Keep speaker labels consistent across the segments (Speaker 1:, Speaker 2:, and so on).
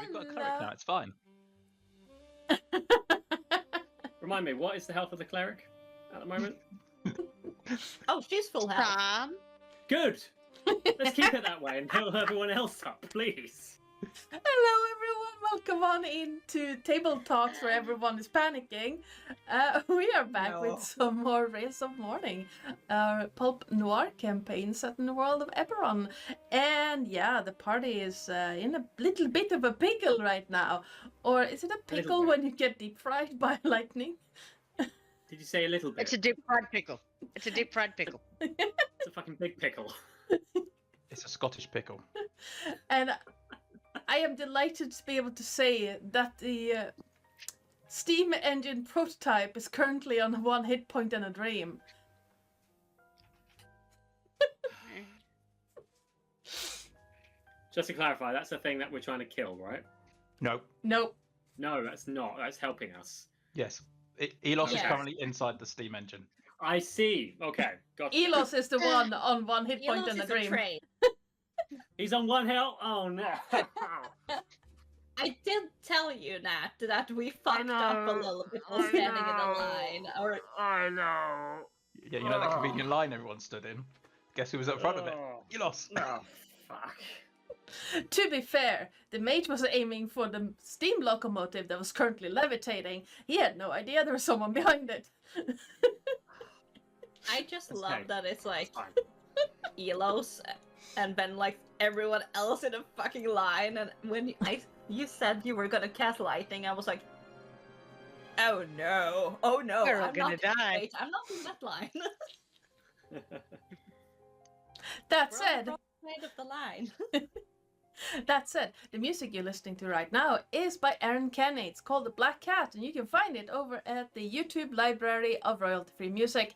Speaker 1: We've got a cleric now, it's fine.
Speaker 2: Remind me, what is the health of the cleric at the moment?
Speaker 3: Oh, she's full health.
Speaker 2: Good! Let's keep it that way and heal everyone else up, please.
Speaker 4: Hello everyone, welcome on into Table Talks where everyone is panicking. We are back with some more Rays of Mourning, our pulp noir campaign set in the world of Eberron. And yeah, the party is in a little bit of a pickle right now. Or is it a pickle when you get deep fried by lightning?
Speaker 2: Did you say a little bit?
Speaker 5: It's a deep fried pickle. It's a deep fried pickle.
Speaker 2: It's a fucking big pickle.
Speaker 1: It's a Scottish pickle.
Speaker 4: And I am delighted to be able to say that the steam engine prototype is currently on 1 hit point and a dream.
Speaker 2: Just to clarify, that's the thing that we're trying to kill, right?
Speaker 1: No.
Speaker 4: Nope.
Speaker 2: No, that's not. That's helping us.
Speaker 1: Yes. Elos is currently inside the steam engine.
Speaker 2: I see. Okay, gotcha.
Speaker 4: Elos is the one on 1 hit point
Speaker 3: Elos
Speaker 4: and a
Speaker 3: is
Speaker 4: dream.
Speaker 2: He's on 1 health? Oh no.
Speaker 3: I did tell you, Nat, that we fucked up a little bit while standing in a line.
Speaker 2: I know.
Speaker 1: Yeah, you know that convenient line everyone stood in? Guess who was at front of it? Elos.
Speaker 2: Oh, fuck.
Speaker 4: To be fair, the mage was aiming for the steam locomotive that was currently levitating. He had no idea there was someone behind it.
Speaker 3: I just love that it's like Elos and then like everyone else in a fucking line, and when you said you were gonna cast lightning, I was like, oh no,
Speaker 5: We're all
Speaker 3: I'm
Speaker 5: gonna
Speaker 3: not
Speaker 5: die.
Speaker 3: Wait, I'm not in that line.
Speaker 4: That
Speaker 3: We're
Speaker 4: said,
Speaker 3: on the wrong side of the line.
Speaker 4: that said, the music you're listening to right now is by Aaron Kenny. It's called The Black Cat, and you can find it over at the YouTube library of royalty-free music.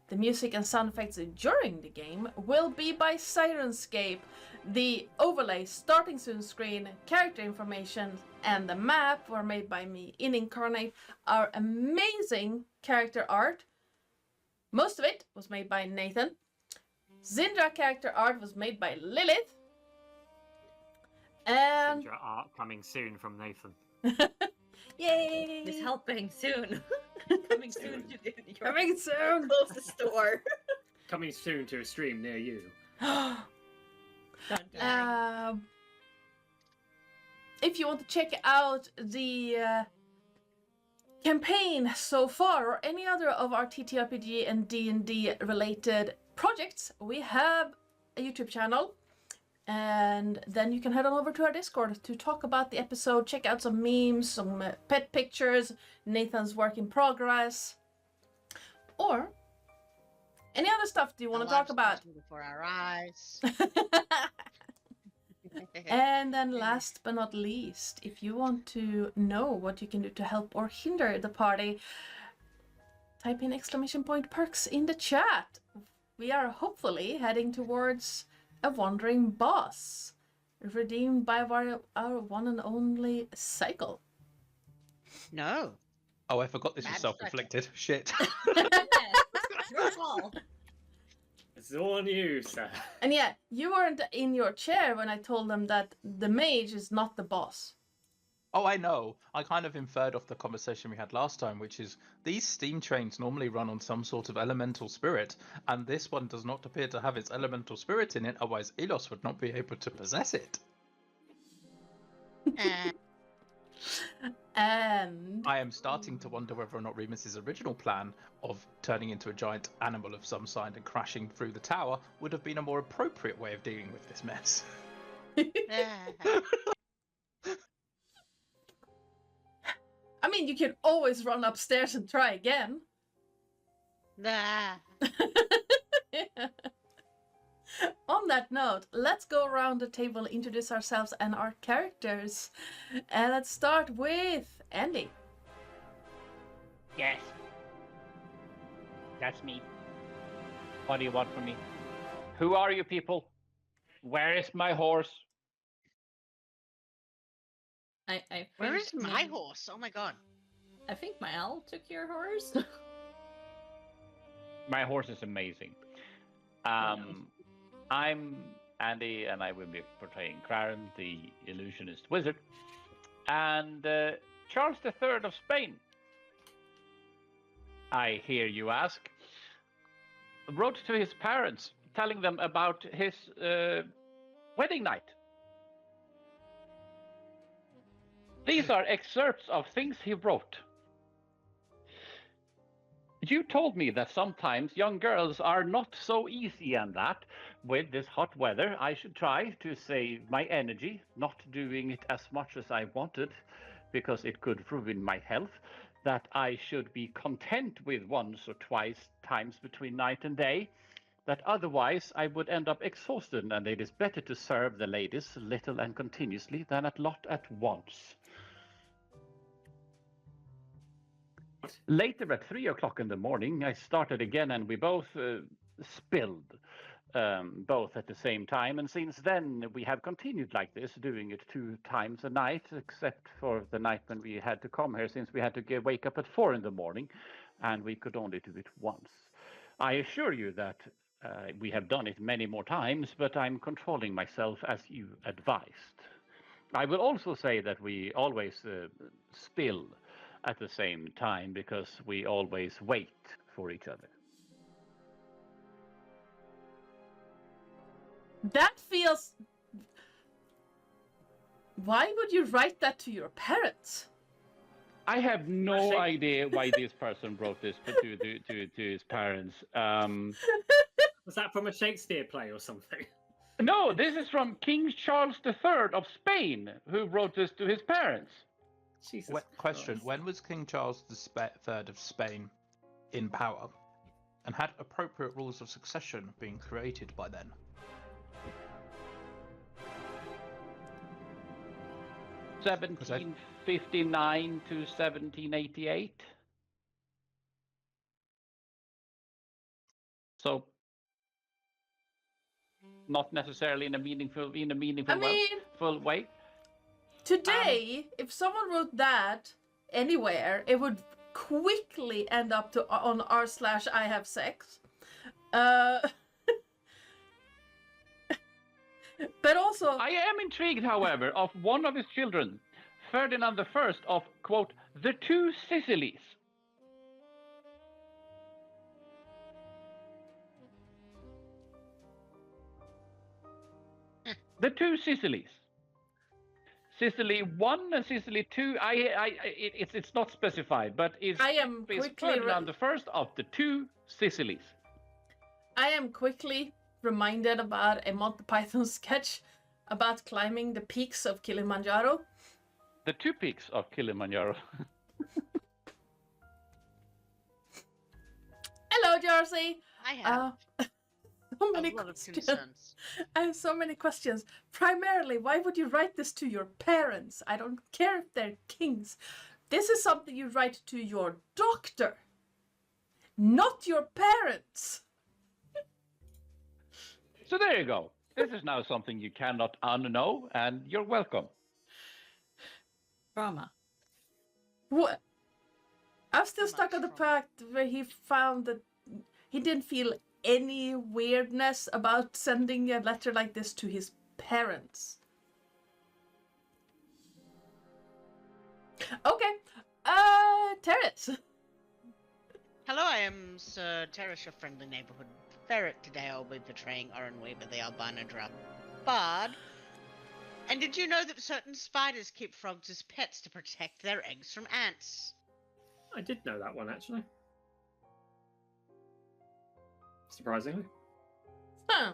Speaker 4: The music and sound effects during the game will be by Sirenscape. The overlay, starting soon screen, character information, and the map were made by me in Incarnate. Our amazing character art, most of it was made by Nathan. Zin'dra character art was made by Lillith. And
Speaker 2: Zin'dra art coming soon from Nathan.
Speaker 4: yay!
Speaker 3: He's helping soon. Coming soon to your
Speaker 4: Coming soon.
Speaker 3: closest store.
Speaker 2: Coming soon to a stream near you.
Speaker 4: If you want to check out the campaign so far, or any other of our TTRPG and D&D related projects, we have a YouTube channel, and then you can head on over to our Discord to talk about the episode, check out some memes, some pet pictures, Nathan's work in progress, or any other stuff do you want to talk about?
Speaker 5: Before our eyes.
Speaker 4: And then last but not least, if you want to know what you can do to help or hinder the party, type in !perks in the chat. We are hopefully heading towards a wandering boss, redeemed by our one and only Psycole.
Speaker 5: No.
Speaker 1: Oh, I forgot this was self-inflicted. Shit.
Speaker 3: Your fault.
Speaker 2: It's all on you, sir.
Speaker 4: And yeah, you weren't in your chair when I told them that the mage is not the boss.
Speaker 1: Oh, I know. I kind of inferred off the conversation we had last time, which is these steam trains normally run on some sort of elemental spirit, and this one does not appear to have its elemental spirit in it, otherwise Elos would not be able to possess it.
Speaker 4: And
Speaker 1: I am starting to wonder whether or not Remus's original plan of turning into a giant animal of some kind and crashing through the tower would have been a more appropriate way of dealing with this mess.
Speaker 4: I mean, you can always run upstairs and try again. On that note, let's go around the table, introduce ourselves and our characters. And let's start with Andy.
Speaker 6: Yes. That's me. What do you want from me? Who are you people? Where is my horse?
Speaker 5: Where is my horse? Oh my god.
Speaker 3: I think my owl took your horse.
Speaker 6: My horse is amazing. I'm Andy, and I will be portraying Claren, the illusionist wizard. And Charles III of Spain, I hear you ask, wrote to his parents telling them about his wedding night. These are excerpts of things he wrote. You told me that sometimes young girls are not so easy, and that with this hot weather I should try to save my energy, not doing it as much as I wanted because it could ruin my health, that I should be content with once or twice times between night and day, that otherwise I would end up exhausted, and it is better to serve the ladies little and continuously than a lot at once. Later at 3 o'clock in the morning, I started again, and we both spilled, both at the same time. And since then, we have continued like this, doing it 2 times a night, except for the night when we had to come here, since we had to wake up at 4 in the morning, and we could only do it once. I assure you that we have done it many more times, but I'm controlling myself as you advised. I will also say that we always spill at the same time because we always wait for each other.
Speaker 4: That feels... Why would you write that to your parents?
Speaker 6: I have no idea why this person wrote this to his parents.
Speaker 2: Was that from a Shakespeare play or something?
Speaker 6: No, this is from King Charles III of Spain, who wrote this to his parents.
Speaker 2: Jesus
Speaker 1: Question:
Speaker 2: Christ.
Speaker 1: when was King Charles III of Spain in power, and had appropriate rules of succession been created by then?
Speaker 6: (1759 to 1788). So, not necessarily in a meaningful way.
Speaker 4: Today, if someone wrote that anywhere, it would quickly end up on r/I have sex. But also...
Speaker 6: I am intrigued, however, of one of his children, Ferdinand I of, quote, the 2 Sicilies. The 2 Sicilies. Sicily 1 and Sicily 2, it's not specified, but it's Ferdinand I of the 2 Sicilies.
Speaker 4: I am quickly reminded about a Monty Python sketch about climbing the peaks of Kilimanjaro.
Speaker 6: The 2 peaks of Kilimanjaro.
Speaker 4: Hello, Jersey!
Speaker 5: I have
Speaker 4: So many
Speaker 5: a lot of
Speaker 4: questions.
Speaker 5: concerns.
Speaker 4: I have so many questions. Primarily, why would you write this to your parents? I don't care if they're kings. This is something you write to your doctor, not your parents.
Speaker 6: So there you go. This is now something you cannot unknow, and you're welcome.
Speaker 3: Drama.
Speaker 4: What? I'm still
Speaker 5: Much
Speaker 4: stuck on the
Speaker 5: trauma.
Speaker 4: fact where he found that he didn't feel any weirdness about sending a letter like this to his parents. Okay, Terris.
Speaker 5: Hello, I am Sir Terris, your friendly neighborhood ferret. Today I'll be portraying Eberron Noir, the albino drum bard. And did you know that certain spiders keep frogs as pets to protect their eggs from ants?
Speaker 2: I did know that one, actually. Surprisingly.
Speaker 4: Huh.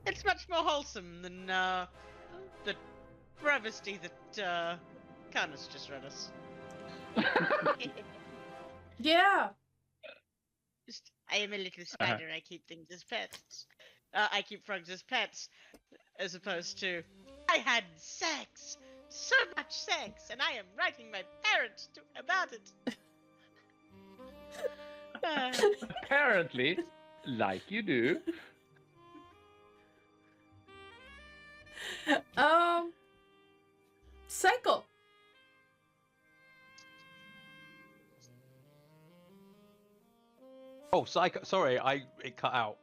Speaker 5: It's much more wholesome than the travesty that Carnis just read us.
Speaker 4: Yeah.
Speaker 5: Just, I am a little spider. I keep things as pets. I keep frogs as pets, as opposed to I had sex, so much sex, and I am writing my parents about it.
Speaker 6: Apparently, like you do.
Speaker 4: Psycole.
Speaker 1: Oh, Sorry, it cut out.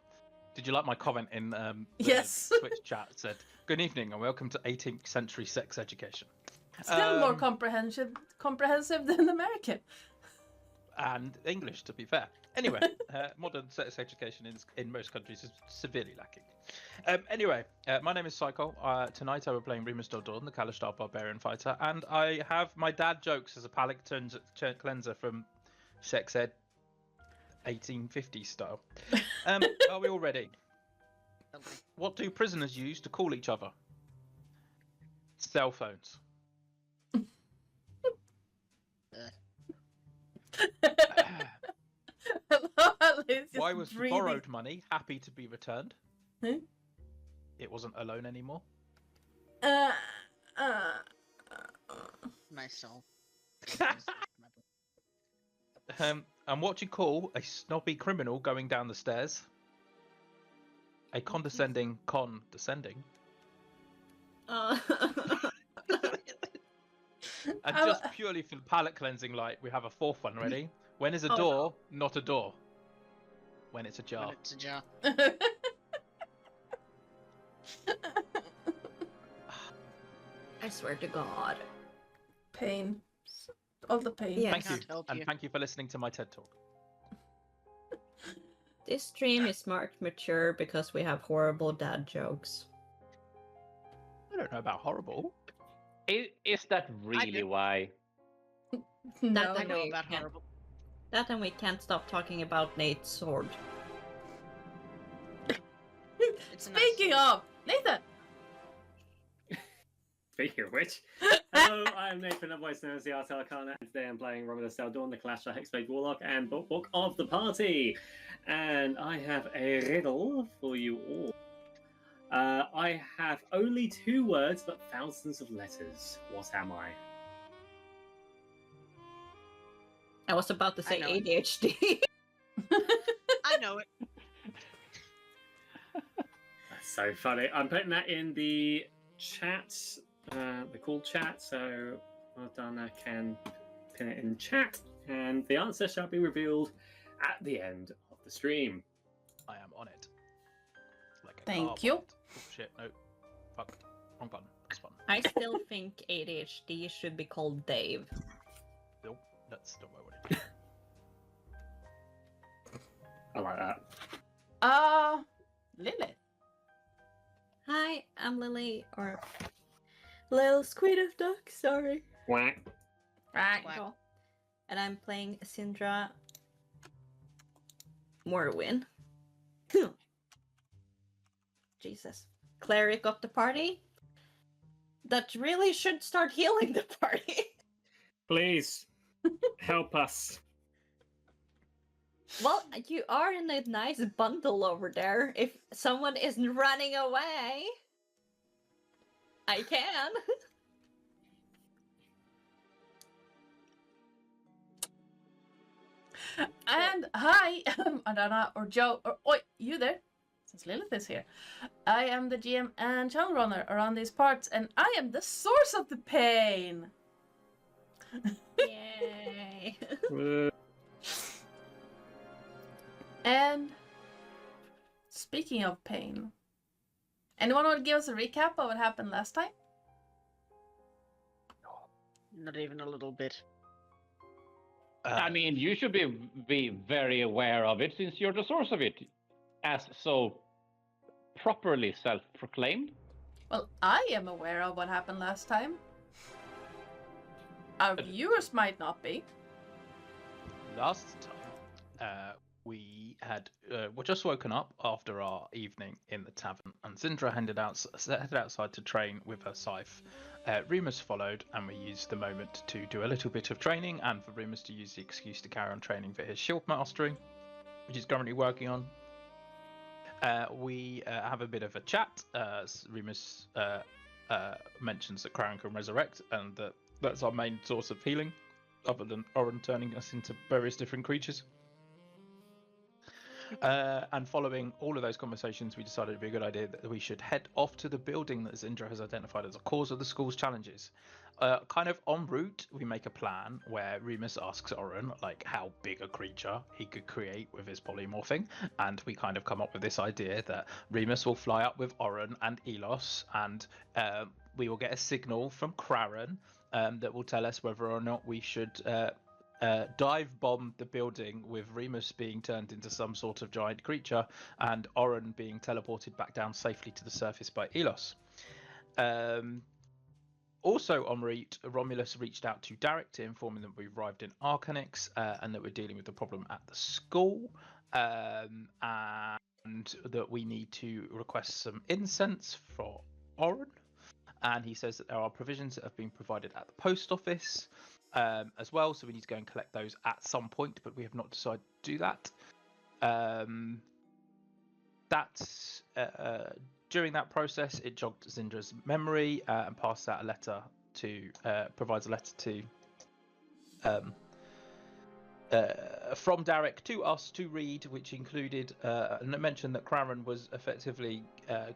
Speaker 1: Did you like my comment in the
Speaker 4: Yes.
Speaker 1: Twitch chat? It said, "Good evening and welcome to 18th century sex education."
Speaker 4: Still more comprehensive than American.
Speaker 1: And English, to be fair. Anyway, modern sex education in most countries is severely lacking. Anyway, my name is Psycole. Tonight I will be playing Remus Del Dawn, the Kalishtar Barbarian Fighter, and I have my dad jokes as a palate cleanser from Sex Ed 1850 style. Are we all ready? What do prisoners use to call each other? Cell phones. Why was borrowed money happy to be returned? It wasn't alone anymore.
Speaker 5: My soul.
Speaker 1: And what do you call a snobby criminal going down the stairs? A condescending descending. And just purely for palate cleansing light, we have a fourth one ready. When is a door not a door? When it's a jar.
Speaker 5: When it's a jar.
Speaker 3: I swear to God.
Speaker 4: Pain. All the pain.
Speaker 3: Yes.
Speaker 1: Thank you. And thank you for listening to my TED Talk.
Speaker 3: This stream is marked mature because we have horrible dad jokes.
Speaker 1: I don't know about horrible.
Speaker 6: Is that really why?
Speaker 4: No.
Speaker 5: I know
Speaker 3: we
Speaker 5: about
Speaker 3: can't-
Speaker 5: horrible.
Speaker 3: That and we can't stop talking about Nate's sword.
Speaker 5: It's a nice
Speaker 4: Speaking of, Nathan.
Speaker 2: Speaking of which, hello, I'm Nathan, otherwise known as the Art Arcana, and today I'm playing Romulus Del Dawn, the Kalashtar Hexblade Warlock, and book of the party. And I have a riddle for you all. I have only 2 words, but thousands of letters. What am I?
Speaker 3: I was about to say
Speaker 5: know it.
Speaker 3: ADHD.
Speaker 5: I know it.
Speaker 2: That's so funny. I'm putting that in the chat, the call chat, so well done. I can pin it in chat, and the answer shall be revealed at the end of the stream.
Speaker 1: I am on it. Like a
Speaker 4: Thank
Speaker 1: car
Speaker 4: you.
Speaker 1: bonnet. Oh shit, no. Fuck. Wrong button. This one.
Speaker 3: I still think ADHD should be called Dave.
Speaker 1: Nope. That's not what I wanted.
Speaker 2: I like that.
Speaker 4: Lillith.
Speaker 3: Hi, I'm Lily, or Lil Squid of Duck, sorry.
Speaker 2: Whack.
Speaker 4: Right.
Speaker 5: Quack.
Speaker 3: Oh. And I'm playing Zin'dra Morrowind. Jesus. Cleric of the party? That really should start healing the party.
Speaker 2: Please help us.
Speaker 3: Well, you are in a nice bundle over there. If someone isn't running away, I can.
Speaker 4: And hi, I'm Adana or Joe or Oi, you there? Since Lillith is here. I am the GM and channel runner around these parts, and I am the source of the pain.
Speaker 3: Yay.
Speaker 4: And speaking of pain, anyone want to give us a recap of what happened last time?
Speaker 5: Not even a little bit.
Speaker 6: I mean, you should be very aware of it since you're the source of it, as so properly self-proclaimed.
Speaker 4: Well, I am aware of what happened last time. Our viewers might not be.
Speaker 1: Last time, we had were just woken up after our evening in the tavern, and Zin'dra headed outside to train with her scythe. Remus followed, and we used the moment to do a little bit of training, and for Remus to use the excuse to carry on training for his shield mastery, which he's currently working on. We have a bit of a chat. Remus mentions that Crown can resurrect, and that's our main source of healing, other than Oren turning us into various different creatures. And following all of those conversations, we decided it'd be a good idea that we should head off to the building that Zin'dra has identified as a cause of the school's challenges. kind of en route, we make a plan where Remus asks Oren like how big a creature he could create with his polymorphing, and we kind of come up with this idea that Remus will fly up with Oren and Elos, and we will get a signal from Craren that will tell us whether or not we should dive bomb the building, with Remus being turned into some sort of giant creature and Oren being teleported back down safely to the surface by Elos. Also en route, Romulus reached out to Derek to inform him that we've arrived in Arcanix and that we're dealing with the problem at the school, and that we need to request some incense for Oren. And he says that there are provisions that have been provided at the post office as well, so we need to go and collect those at some point, but we have not decided to do that. During that process, it jogged Zin'dra's memory and passed out a letter to provides a letter to from Derek to us to read, which included mentioned that Craren was effectively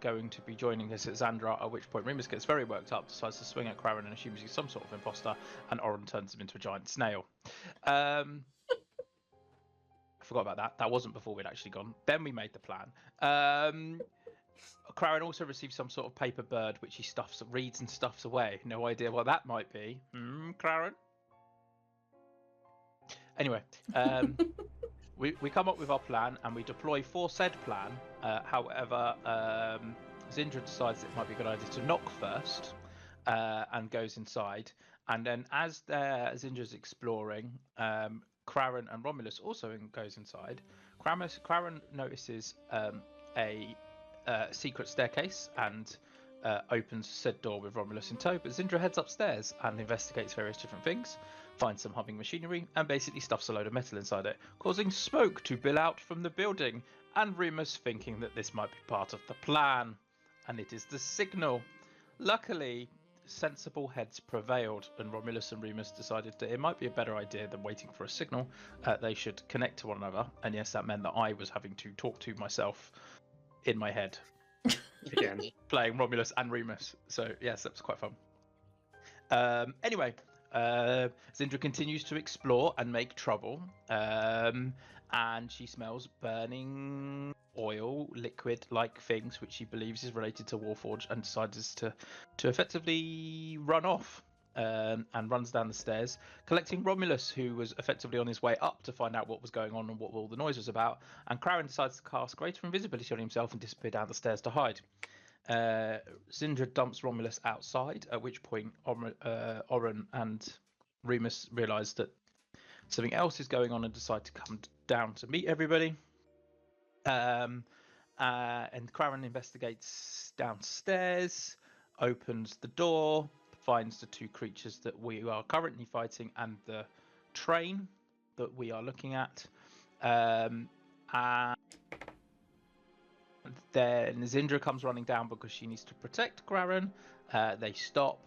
Speaker 1: going to be joining us at Zin'dra, at which point Remus gets very worked up, decides to swing at Craren and assumes he's some sort of imposter, and Oren turns him into a giant snail. I forgot about that. That wasn't before we'd actually gone. Then we made the plan. Craren also received some sort of paper bird, which he reads and stuffs away. No idea what that might be. Craren? Anyway, we come up with our plan and we deploy for said plan. However, Zin'dra decides it might be a good idea to knock first and goes inside. And then as Zin'dra's exploring, Craren and Romulus also goes inside. Craren notices a secret staircase and opens said door with Romulus in tow, but Zin'dra heads upstairs and investigates various different things, finds some humming machinery, and basically stuffs a load of metal inside it, causing smoke to bill out from the building, and Remus thinking that this might be part of the plan, and it is the signal. Luckily, sensible heads prevailed, and Romulus and Remus decided that it might be a better idea than waiting for a signal. They should connect to one another, and yes, that meant that I was having to talk to myself in my head
Speaker 2: Again.
Speaker 1: playing Romulus and Remus. So yes, that was quite fun. Anyway, Zin'dra continues to explore and make trouble, and she smells burning oil, liquid-like things, which she believes is related to Warforged, and decides to effectively run off. And runs down the stairs, collecting Romulus, who was effectively on his way up to find out what was going on and what all the noise was about. And Craren decides to cast greater invisibility on himself and disappear down the stairs to hide. Zin'dra dumps Romulus outside, at which point Oren and Remus realise that something else is going on and decide to come down to meet everybody. And Craren investigates downstairs, opens the door, finds the two creatures that we are currently fighting and the train that we are looking at. And then Zin'dra comes running down because she needs to protect Craren. They stop.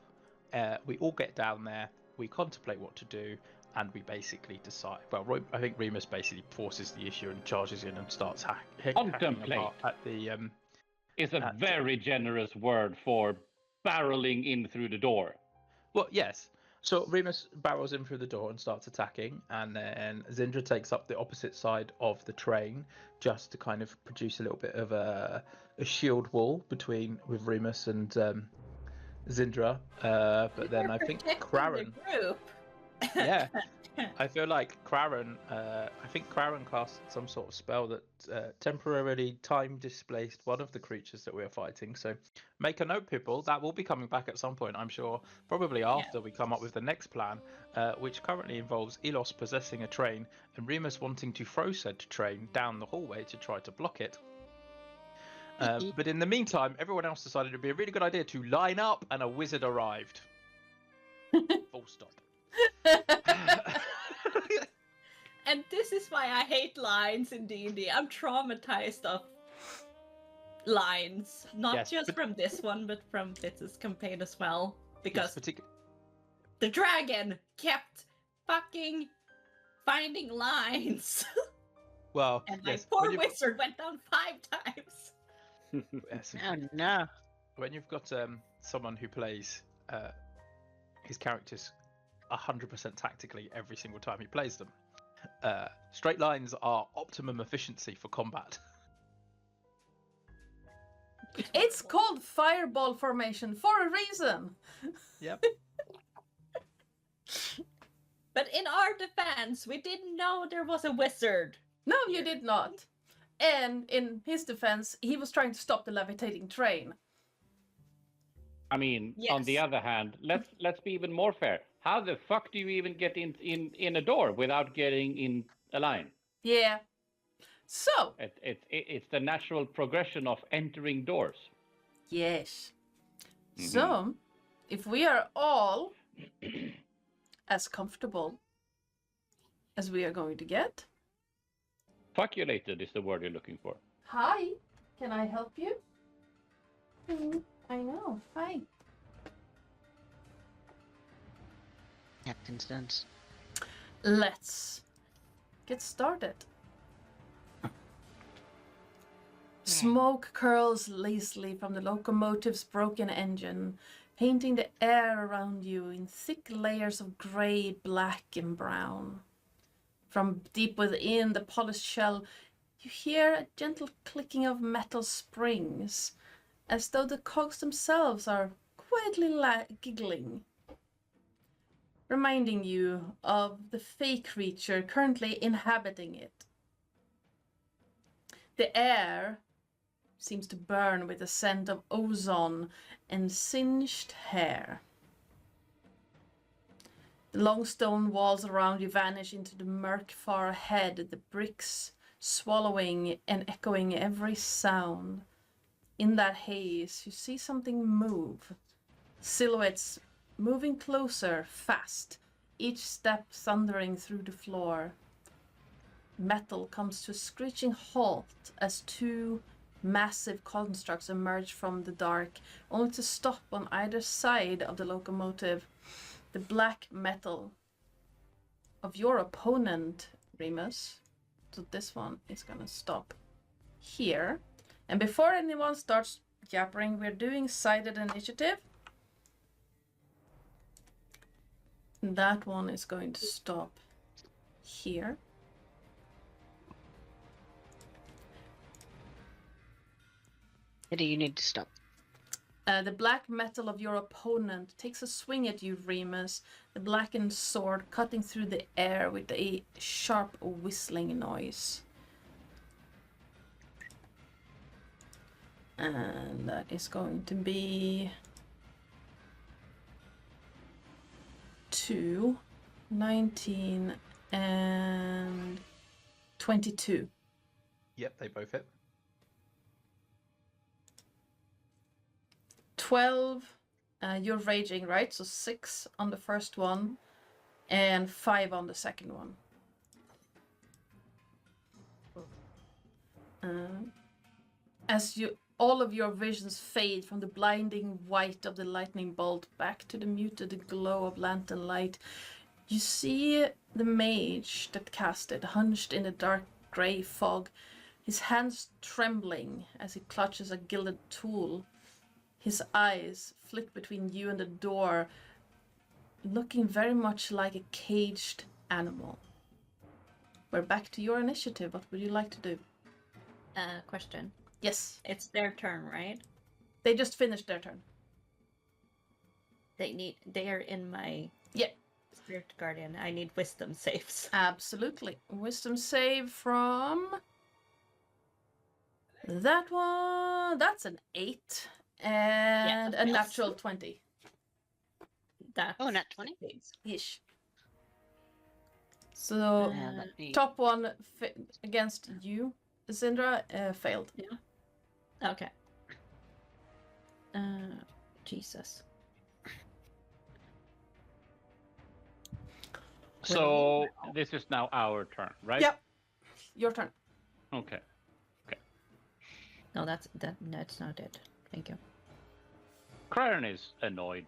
Speaker 1: We all get down there. We contemplate what to do, and we basically decide. Well, I think Remus basically forces the issue and charges in and starts hacking apart at the.
Speaker 6: Is a very generous word for barreling in through the door.
Speaker 1: Well, yes. So Remus barrels in through the door and starts attacking, and then Zin'dra takes up the opposite side of the train just to kind of produce a little bit of a shield wall with Remus and Zin'dra. But then I think Craren. Yeah. I feel like Craren cast some sort of spell that temporarily time displaced one of the creatures that we are fighting. So make a note, people, that will be coming back at some point, I'm sure, probably after we come up with the next plan, which currently involves Elos possessing a train and Remus wanting to throw said train down the hallway to try to block it. But in the meantime, everyone else decided it would be a really good idea to line up, and a wizard arrived. Full stop.
Speaker 3: And this is why I hate lines in D&D. I'm traumatized of lines, not just from this one, but from Fitz's campaign as well. Because the dragon kept fucking finding lines.
Speaker 1: Well,
Speaker 3: and my poor wizard went down 5 times.
Speaker 5: Oh no!
Speaker 1: When you've got someone who plays his character's 100% tactically every single time he plays them. Straight lines are optimum efficiency for combat.
Speaker 4: It's called fireball formation for a reason.
Speaker 1: Yep.
Speaker 3: But in our defense, we didn't know there was a wizard.
Speaker 4: No, you did not. And in his defense, he was trying to stop the levitating train.
Speaker 6: I mean, on the
Speaker 3: Yes.
Speaker 6: other hand, let's be even more fair. How the fuck do you even get in a door without getting in a line?
Speaker 4: Yeah. So,
Speaker 6: It's the natural progression of entering doors.
Speaker 4: yes.
Speaker 6: Mhm.
Speaker 4: So, if we are all as comfortable as we are going to get.
Speaker 6: Fuckulated is the word you're looking for.
Speaker 4: Hi, can I help you? I know. Hi.
Speaker 5: Happenstance.
Speaker 4: Let's get started. Smoke curls lazily from the locomotive's broken engine, painting the air around you in thick layers of grey, black, and brown. From deep within the polished shell, you hear a gentle clicking of metal springs, as though the cogs themselves are quietly giggling, reminding you of the fake creature currently inhabiting it. The air seems to burn with the scent of ozone and singed hair. The long stone walls around you vanish into the murk far ahead, the bricks swallowing and echoing every sound. In that haze, you see something move. Silhouettes moving closer, fast, each step thundering through the floor. Metal comes to a screeching halt as two massive constructs emerge from the dark, only to stop on either side of the locomotive. The black metal of your opponent, Remus. So this one is gonna stop here. And before anyone starts yappering, we're doing sided initiative. That one is going to stop here.
Speaker 5: What do you need to stop?
Speaker 4: The black metal of your opponent takes a swing at you, Remus, the blackened sword cutting through the air with a sharp whistling noise. And that is going to be 2, 19, and 22.
Speaker 1: Yep, they both hit.
Speaker 4: 12, you're raging, right? So 6 on the first one and 5 on the second one. As all of your visions fade from the blinding white of the lightning bolt back to the muted glow of lantern light, you see the mage that cast it hunched in the dark grey fog, his hands trembling as he clutches a gilded tool. His eyes flick between you and the door, looking very much like a caged animal. We're back to your initiative. What would you like to do?
Speaker 3: Question.
Speaker 4: Yes,
Speaker 3: It's their turn, right?
Speaker 4: they just finished their turn.
Speaker 3: They're in my
Speaker 4: Yeah.
Speaker 3: spirit guardian. I need wisdom saves.
Speaker 4: Absolutely. Wisdom save from that one. That's an 8 and a
Speaker 3: yes.
Speaker 4: natural 20.
Speaker 3: That's
Speaker 5: Oh, nat 20?
Speaker 4: Ish. So
Speaker 5: Let me-
Speaker 4: top one against you, Zin'dra, failed.
Speaker 3: Okay. Jesus.
Speaker 6: So this is now our turn, right?
Speaker 4: Yep. Your turn.
Speaker 6: Okay.
Speaker 3: No, that's not it. Thank you.
Speaker 6: Carnis annoyed.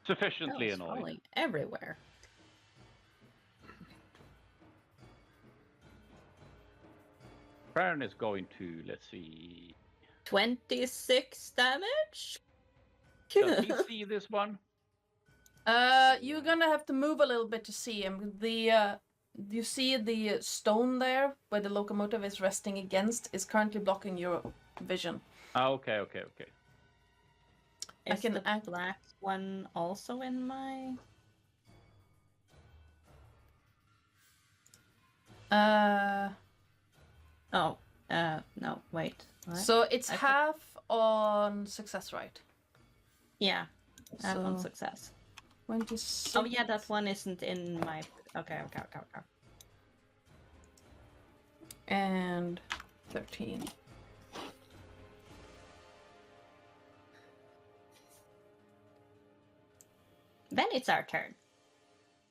Speaker 6: Sufficiently
Speaker 3: It's
Speaker 6: annoyed.
Speaker 3: falling everywhere.
Speaker 6: Carnis is going to, let's see.
Speaker 3: 26 damage?
Speaker 6: Does he see this one?
Speaker 4: You're gonna have to move a little bit to see him. You see the stone there, where the locomotive is resting against, is currently blocking your vision.
Speaker 6: Oh, okay.
Speaker 3: Is
Speaker 4: can
Speaker 3: the black one also in my... Oh, no, wait. What?
Speaker 4: So it's half on success, right?
Speaker 3: Yeah, I have one
Speaker 4: So-
Speaker 3: success.
Speaker 4: 26.
Speaker 3: Oh yeah, that one isn't in my... Okay.
Speaker 4: And 13.
Speaker 3: Then it's our turn.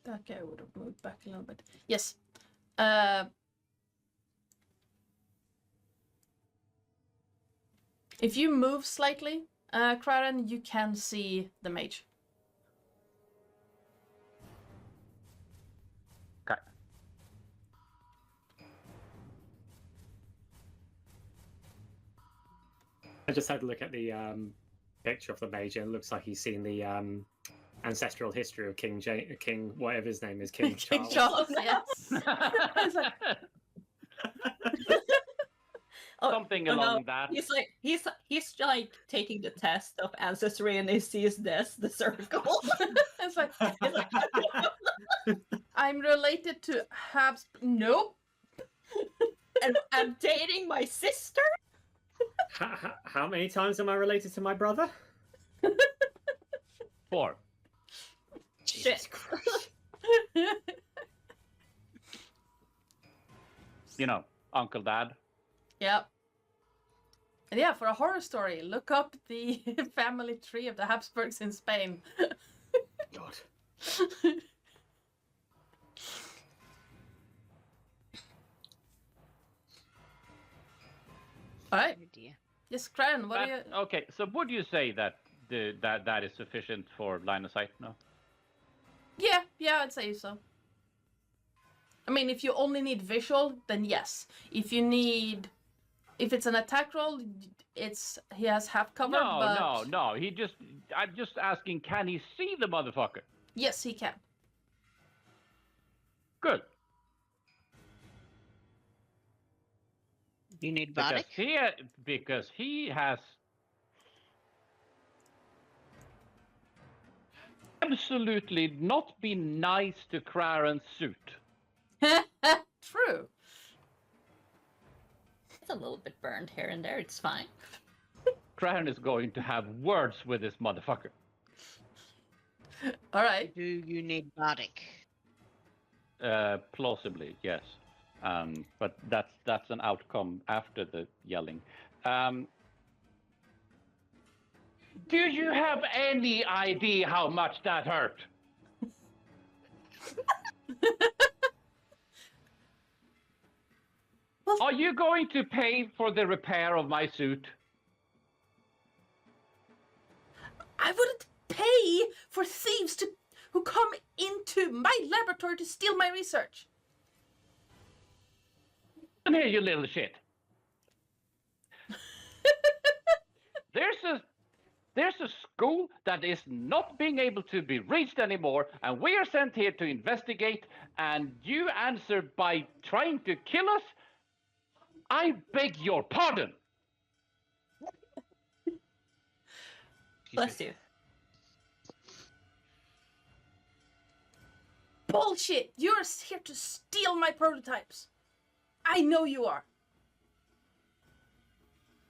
Speaker 4: That guy would have moved back a little bit. Yes. If you move slightly, Kraren, you can see the mage.
Speaker 6: Okay.
Speaker 2: I just had a look at the picture of the mage, and it looks like he's seen the ancestral history of King, whatever his name is, King
Speaker 4: King
Speaker 2: Charles.
Speaker 4: Charles, yes. It's like,
Speaker 3: Oh,
Speaker 6: Something
Speaker 3: oh,
Speaker 6: along
Speaker 3: no.
Speaker 6: that.
Speaker 3: He's like taking the test of ancestry, and he sees this, the circle.
Speaker 4: it's like, I'm related to Habs. Nope.
Speaker 3: And I'm dating my sister.
Speaker 2: How many times am I related to my brother?
Speaker 6: 4.
Speaker 3: Shit.
Speaker 6: You know, Uncle Dad.
Speaker 4: Yep. And yeah, for a horror story, look up the family tree of the Habsburgs in Spain.
Speaker 2: God.
Speaker 4: All right.
Speaker 5: Oh dear.
Speaker 4: Yes, Kraren, what are you...
Speaker 6: Okay, so would you say that that is sufficient for line of sight? No.
Speaker 4: Yeah, I'd say so. I mean, if you only need visual, then yes. If it's an attack roll, he has half cover.
Speaker 6: No.
Speaker 4: but...
Speaker 6: No. I'm just asking, can he see the motherfucker?
Speaker 4: Yes, he can.
Speaker 6: Good.
Speaker 5: You need Bardic?
Speaker 6: Because he has absolutely not been nice to Kraren's suit.
Speaker 4: True.
Speaker 3: It's a little bit burned here and there. It's fine.
Speaker 6: Kraren is going to have words with this motherfucker.
Speaker 4: All right.
Speaker 5: Do you need Bardic?
Speaker 6: Plausibly, yes. But that's an outcome after the yelling. Do you have any idea how much that hurt?
Speaker 4: Well,
Speaker 6: Are you going to pay for the repair of my suit?
Speaker 4: I wouldn't pay for thieves who come into my laboratory to steal my research.
Speaker 6: Come here, you little shit. There's a school that is not being able to be reached anymore, and we are sent here to investigate, and you answer by trying to kill us? I beg your pardon.
Speaker 3: Bless you.
Speaker 4: Bullshit! You're here to steal my prototypes. I know you are.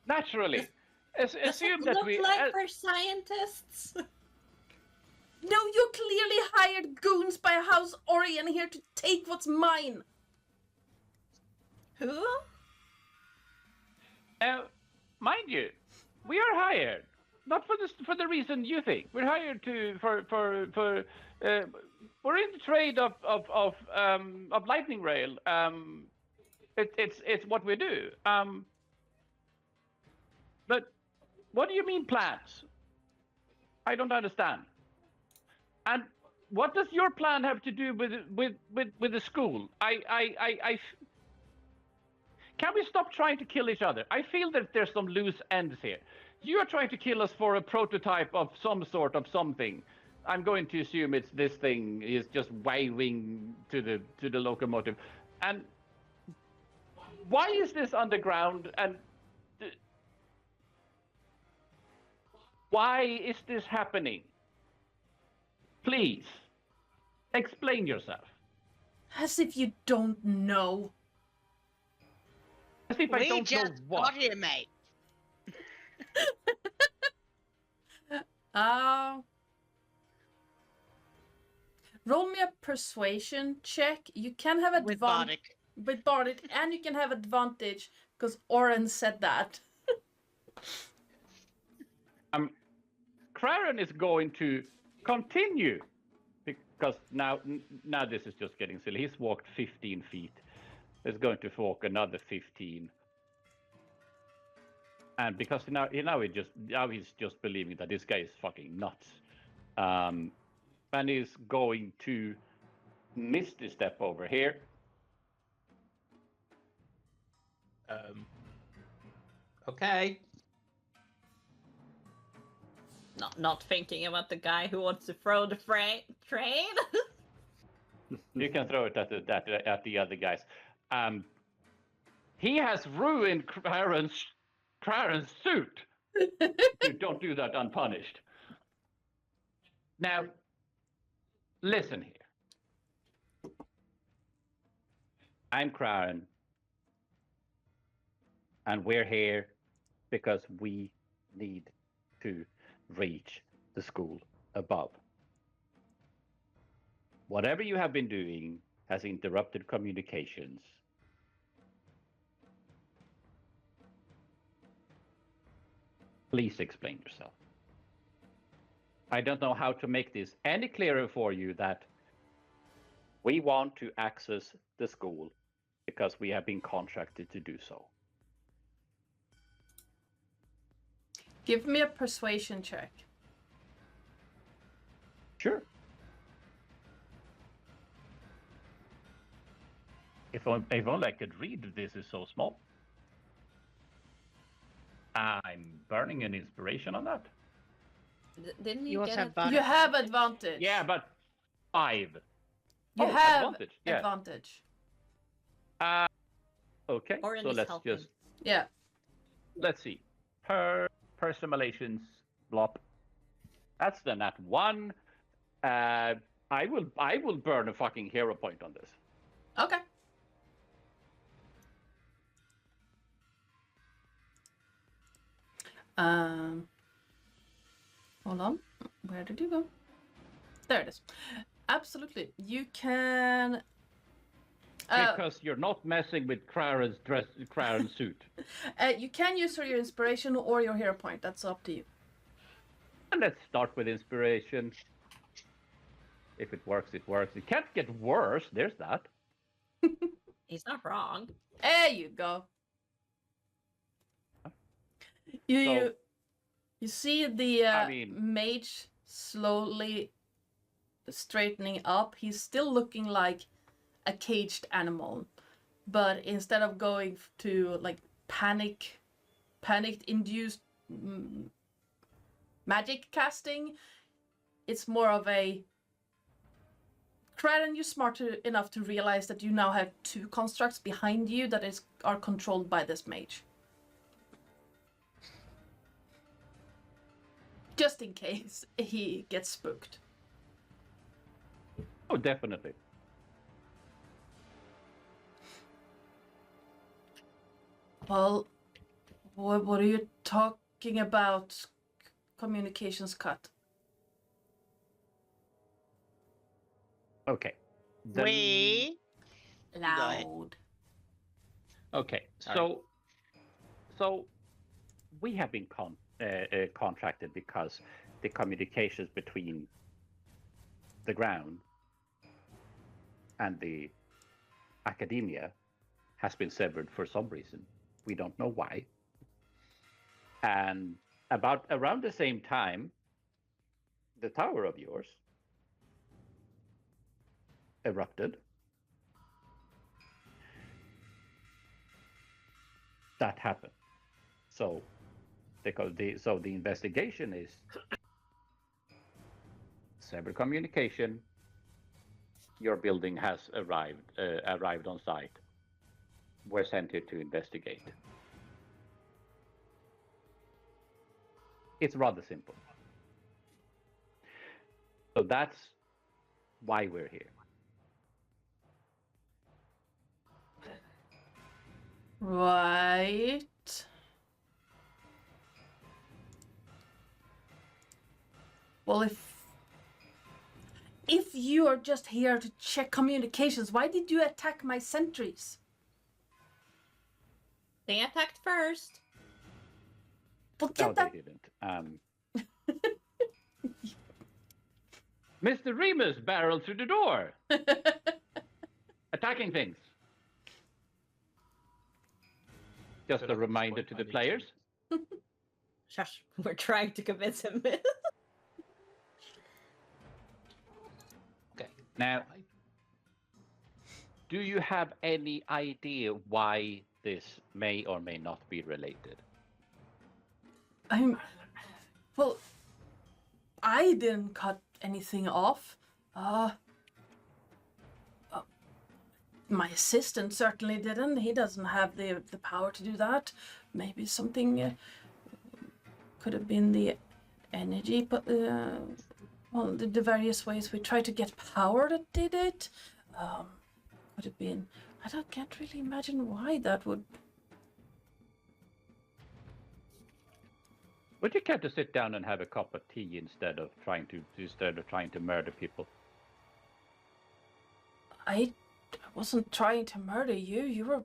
Speaker 6: Naturally.
Speaker 3: Does
Speaker 6: Assume
Speaker 3: it
Speaker 6: that
Speaker 3: look
Speaker 6: we...
Speaker 3: like we're scientists?
Speaker 4: No, you clearly hired goons by House Orion here to take what's mine.
Speaker 3: Who?
Speaker 6: Mind you, we are hired. Not for the reason you think. We're hired we're in the trade of lightning rail. It's what we do. But what do you mean plans? I don't understand. And what does your plan have to do with the school? Can we stop trying to kill each other? I feel that there's some loose ends here. You are trying to kill us for a prototype of some sort of something. I'm going to assume it's this thing is just waving to the locomotive. And why is this underground? And why is this happening? Please, explain yourself.
Speaker 4: As if you don't know.
Speaker 6: As if I
Speaker 5: We
Speaker 6: don't know
Speaker 5: just
Speaker 6: what.
Speaker 5: got here, mate.
Speaker 4: Roll me a persuasion check. You can have
Speaker 5: With
Speaker 4: advantage
Speaker 5: Bardic.
Speaker 4: with Bardic, and you can have advantage because Oren said that.
Speaker 6: Craren is going to continue because now this is just getting silly. He's walked 15 feet. He's going to walk another 15. And because now he's just believing that this guy is fucking nuts. And he's going to misty step over here.
Speaker 1: Okay.
Speaker 3: Not thinking about the guy who wants to throw the train.
Speaker 6: You can throw it at the other guys. He has ruined Claren's suit. Don't do that unpunished. Now, listen here. I'm Claren, and we're here because we need to reach the school above. Whatever you have been doing has interrupted communications. Please explain yourself. I don't know how to make this any clearer for you that we want to access the school because we have been contracted to do so.
Speaker 4: Give me a persuasion check.
Speaker 6: Sure. If only I could read, this is so small. I'm burning an inspiration on that.
Speaker 3: Didn't
Speaker 5: You
Speaker 3: you
Speaker 5: also
Speaker 3: get
Speaker 5: have
Speaker 3: it?
Speaker 5: Bardic.
Speaker 4: You have advantage.
Speaker 6: Yeah, but 5.
Speaker 4: You
Speaker 6: Oh,
Speaker 4: have
Speaker 6: advantage, yeah.
Speaker 4: advantage.
Speaker 6: Okay,
Speaker 3: Oren
Speaker 6: so
Speaker 3: is
Speaker 6: let's
Speaker 3: helping.
Speaker 6: just
Speaker 4: Yeah.
Speaker 6: let's see. Persimilations, blop. That's the nat 1. I will burn a fucking hero point on this.
Speaker 4: Okay. Hold on. Where did you go? There it is. Absolutely. You can.
Speaker 6: Because you're not messing with Claren's suit.
Speaker 4: You can use your inspiration or your hero point. That's up to you.
Speaker 6: And let's start with inspiration. If it works, it works. It can't get worse. There's that.
Speaker 3: He's not wrong.
Speaker 4: There you go. You see the mage slowly straightening up. He's still looking like a caged animal, but instead of going to like panicked induced magic casting, it's more of a Craren, you're smart enough to realize that you now have 2 constructs behind you that are controlled by this mage. Just in case he gets spooked.
Speaker 6: Oh, definitely.
Speaker 4: Well, what are you talking about? Communications cut.
Speaker 6: Okay.
Speaker 5: We
Speaker 4: Loud.
Speaker 6: Okay. So we have been contracted because the communications between the ground and the academia has been severed for some reason. We don't know why. And around the same time, the tower of yours erupted. that happen. So, the investigation is several communication. Your building has arrived on site. We're sent here to investigate. It's rather simple. So that's why we're here.
Speaker 4: Right. Well, if you are just here to check communications, why did you attack my sentries?
Speaker 3: They attacked first.
Speaker 4: Well,
Speaker 6: No,
Speaker 4: get that.
Speaker 6: they didn't. Mr. Remus barreled through the door, attacking things. Just a reminder to the players.
Speaker 3: Shush, we're trying to convince him.
Speaker 1: Okay.
Speaker 6: Now, do you have any idea why this may or may not be related?
Speaker 4: Well, I didn't cut anything off. My assistant certainly didn't. He doesn't have the power to do that. Maybe something could have been the energy, but well, the various ways we tried to get power that did it. Could have been. Can't really imagine why that would.
Speaker 6: Would you care to sit down and have a cup of tea instead of trying to murder people?
Speaker 4: I wasn't trying to murder you. You were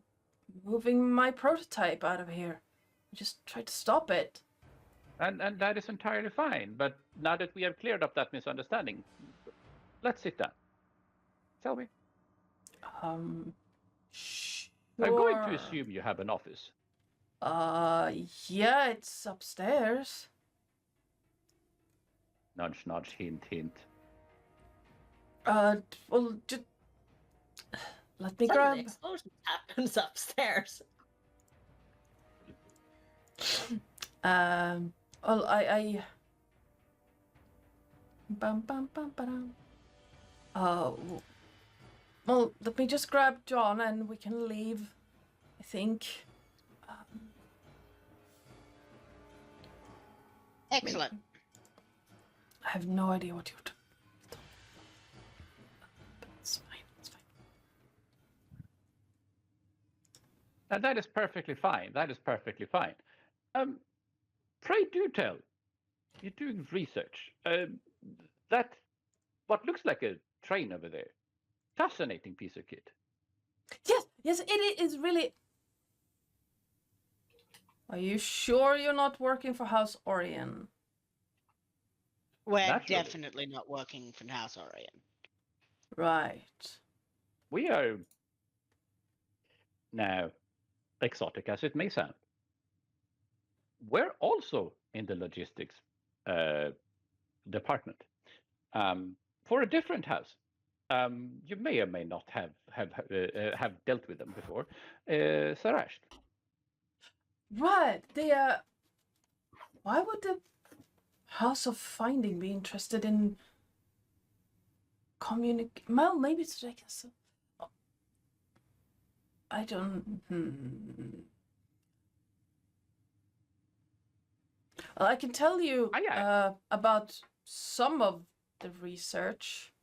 Speaker 4: moving my prototype out of here. I just tried to stop it.
Speaker 6: And that is entirely fine. But now that we have cleared up that misunderstanding, let's sit down. Shall we?
Speaker 4: Sure.
Speaker 6: I'm going to assume you have an office.
Speaker 4: Yeah, it's upstairs.
Speaker 6: Nudge, nudge, hint, hint.
Speaker 4: Well, just let me grab.
Speaker 3: Suddenly explosion happens upstairs.
Speaker 4: Well, I. Bum bum bum ba-dum. Well, let me just grab John and we can leave. I think.
Speaker 5: Excellent.
Speaker 4: I have no idea what you're talking about. But it's fine. It's fine.
Speaker 6: And that is perfectly fine. That is perfectly fine. Pray do tell. You're doing research. That what looks like a train over there. Fascinating piece of kit.
Speaker 4: Yes, it is really. Are you sure you're not working for House Orion?
Speaker 5: We're
Speaker 6: Naturally.
Speaker 5: definitely not working for House Orion.
Speaker 4: Right.
Speaker 6: We are now, exotic as it may sound, we're also in the logistics department for a different house. You may or may not have dealt with them before. Sarasht.
Speaker 4: Right. Why would the House of Finding be interested in Well, maybe it's like I don't. Well, I can tell you about some of the research.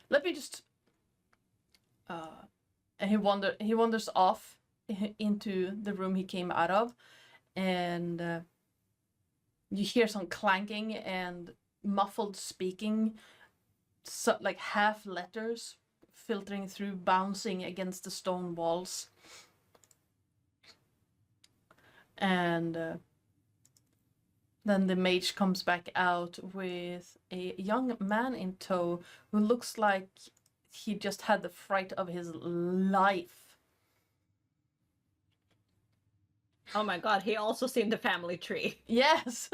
Speaker 4: Let me just. And he wanders off into the room he came out of, and you hear some clanking and muffled speaking, so, like half letters filtering through, bouncing against the stone walls. And then the mage comes back out with a young man in tow who looks like he just had the fright of his life.
Speaker 3: Oh my god, he also seen the family tree.
Speaker 4: Yes.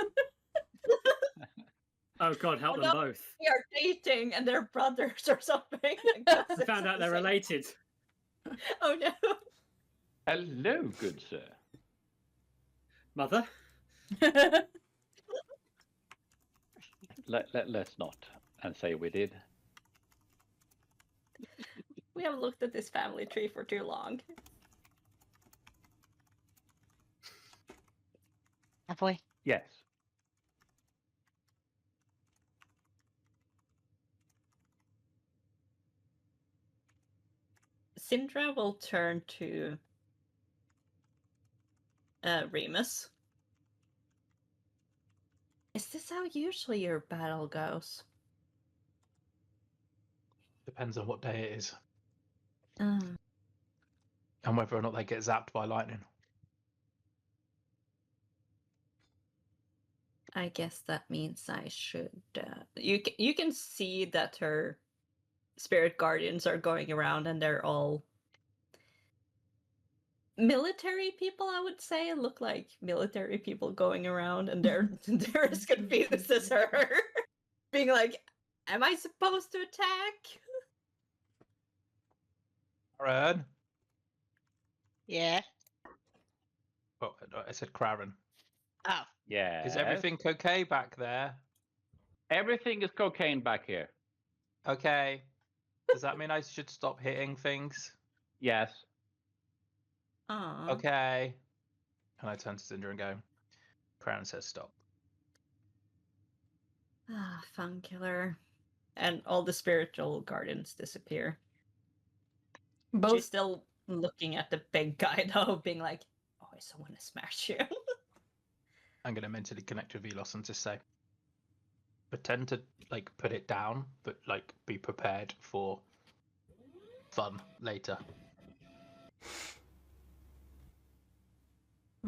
Speaker 2: Oh god, help them both.
Speaker 3: They are dating and they're brothers or something.
Speaker 2: I found out they're related.
Speaker 3: Oh no.
Speaker 6: Hello, good sir.
Speaker 2: Mother?
Speaker 6: Let's not and say we did.
Speaker 3: We have looked at this family tree for too long.
Speaker 5: Have we?
Speaker 6: Yes.
Speaker 3: Zin'dra will turn to Remus. Is this how usually your battle goes?
Speaker 1: Depends on what day it is
Speaker 3: Mm.
Speaker 1: and whether or not they get zapped by lightning.
Speaker 3: I guess that means I should. You can see that her spirit guardians are going around, and they're all military people. I would say look like military people going around, and they're as confused as her, being like, "Am I supposed to attack?"
Speaker 1: Karen?
Speaker 5: Yeah.
Speaker 1: Oh, I said Karen.
Speaker 5: Oh.
Speaker 6: Yeah.
Speaker 1: Is everything okay back there?
Speaker 6: Everything is cocaine back here.
Speaker 1: Okay. Does that mean I should stop hitting things?
Speaker 6: Yes.
Speaker 3: Aww.
Speaker 1: Okay. And I turn to Zin'dra and go, Crown says stop.
Speaker 3: Ah, fun killer. And all the spiritual guardians disappear. She's
Speaker 4: Both
Speaker 3: still looking at the big guy though, being like, "Oh, I so want to smash you."
Speaker 1: I'm going to mentally connect with Velos and just say, pretend to, like, put it down, but, like, be prepared for fun later.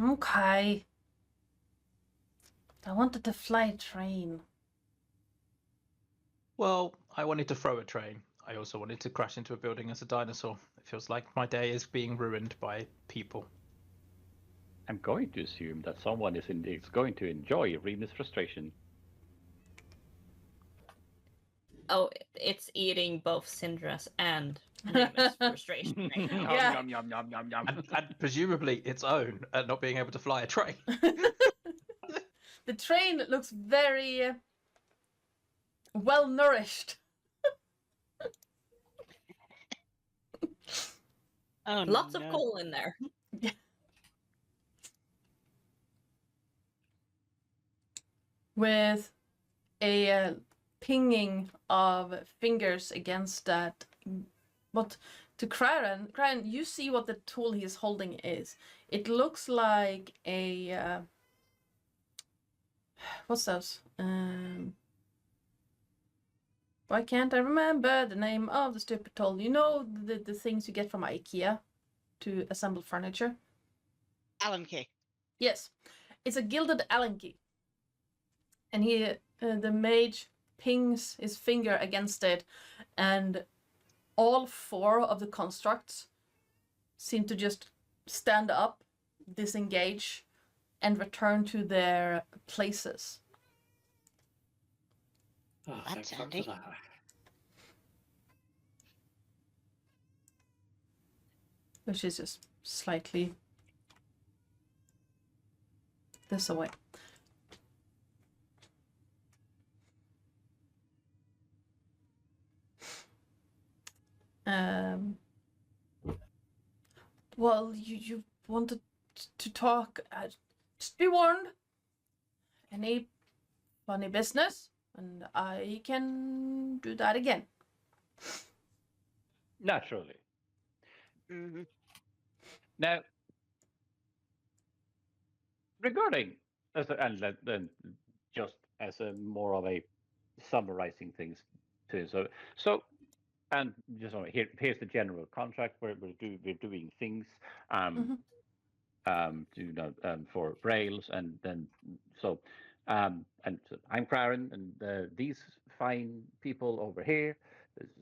Speaker 4: Okay. I wanted to fly a train.
Speaker 1: Well, I wanted to throw a train. I also wanted to crash into a building as a dinosaur. It feels like my day is being ruined by people.
Speaker 6: I'm going to assume that someone is going to enjoy Remus' frustration.
Speaker 3: Oh, it's eating both Zin'dra's and Remus' frustration right now.
Speaker 4: Yeah.
Speaker 6: Yum, yum, yum, yum, yum.
Speaker 1: And presumably its own at not being able to fly a train.
Speaker 4: The train looks very well nourished.
Speaker 5: Oh,
Speaker 3: Lots of
Speaker 5: no.
Speaker 3: coal in there.
Speaker 4: With a pinging of fingers against that. But to Craren, you see what the tool he is holding is. It looks like a what's those? Why can't I remember the name of the stupid tool? You know the things you get from IKEA to assemble furniture?
Speaker 5: Allen key.
Speaker 4: Yes. It's a gilded Allen key. And he, the mage pings his finger against it, and all four of the constructs seem to just stand up, disengage, and return to their places.
Speaker 2: Oh,
Speaker 5: That's
Speaker 2: thank fuck for
Speaker 5: handy.
Speaker 2: that.
Speaker 4: Which is just slightly this away. Well, you wanted to talk. Just be warned. Any funny business, and I can do that again.
Speaker 6: Naturally.
Speaker 5: Mm-hmm.
Speaker 6: Now, regarding, then just as a more of a summarizing things too. So, and just here's the general contract where we're doing things for rails, and then and so I'm Karen, and these fine people over here,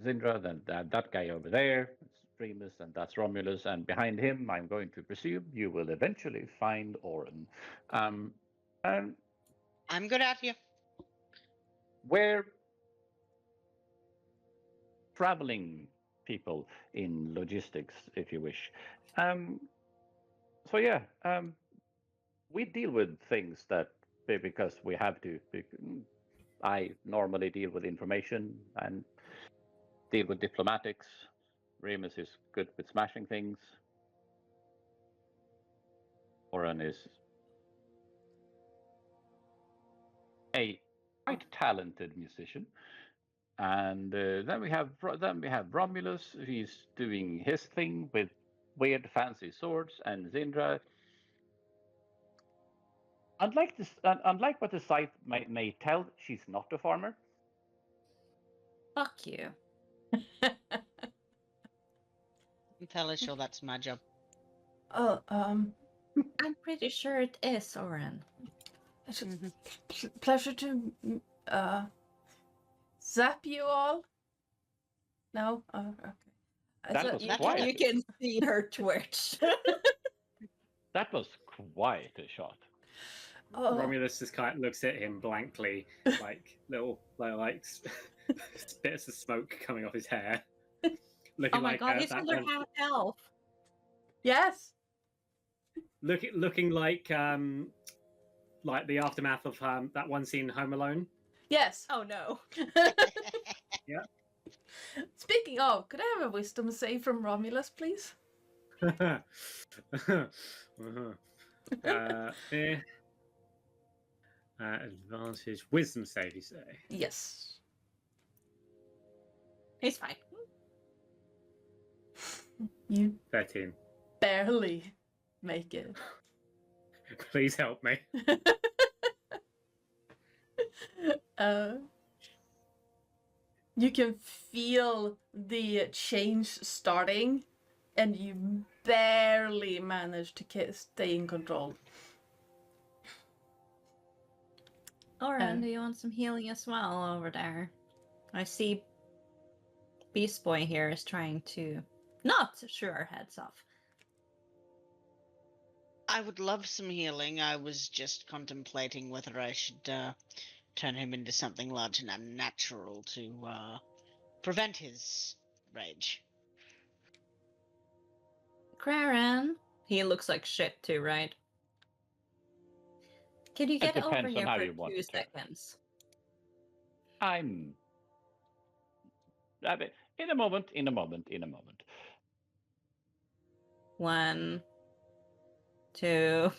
Speaker 6: Zin'dra, then that guy over there, Remus, and that's Romulus, and behind him, I'm going to presume you will eventually find Orin. And
Speaker 5: I'm good at you.
Speaker 6: we're traveling people in logistics, if you wish. So yeah, we deal with things that because we have to. I normally deal with information and deal with diplomatics. Remus is good with smashing things. Oren is a quite talented musician. And then we have Romulus. He's doing his thing with weird fancy swords, and Zin'dra. Unlike what the site may tell, she's not a farmer.
Speaker 3: Fuck you.
Speaker 5: Tell us sure that's my job.
Speaker 4: Oh,
Speaker 3: I'm pretty sure it is, Oren.
Speaker 4: it's a pleasure to zap you all. No? Oh, okay.
Speaker 6: That was
Speaker 3: You
Speaker 6: quiet.
Speaker 3: can see her twitch.
Speaker 6: That was quite a shot.
Speaker 4: Oh,
Speaker 2: Romulus just kind of looks at him blankly, like little like bits of smoke coming off his hair. Looking
Speaker 3: Oh my
Speaker 2: like
Speaker 3: god, he's
Speaker 2: that
Speaker 3: under
Speaker 2: one,
Speaker 3: half health.
Speaker 4: yes.
Speaker 2: looking like the aftermath of that one scene in Home Alone.
Speaker 4: Yes.
Speaker 3: Oh no.
Speaker 2: Yeah.
Speaker 4: Speaking of, could I have a wisdom save from Romulus, please?
Speaker 2: Advantage wisdom save, you say?
Speaker 4: Yes.
Speaker 3: He's fine.
Speaker 4: You
Speaker 2: 13.
Speaker 4: barely make it.
Speaker 2: Please help me.
Speaker 4: You can feel the change starting, and you barely manage to stay in control.
Speaker 3: Oren, do you want some healing as well over there? I see Beast Boy here is trying to not shoot our heads off.
Speaker 5: I would love some healing. I was just contemplating whether I should turn him into something large and unnatural to prevent his rage.
Speaker 3: Kraran, he looks like shit too, right? Can you get over
Speaker 6: depends on
Speaker 3: here
Speaker 6: how
Speaker 3: for
Speaker 6: you want
Speaker 3: 2
Speaker 6: it to.
Speaker 3: seconds?
Speaker 6: I mean, in a moment.
Speaker 3: 1, 2,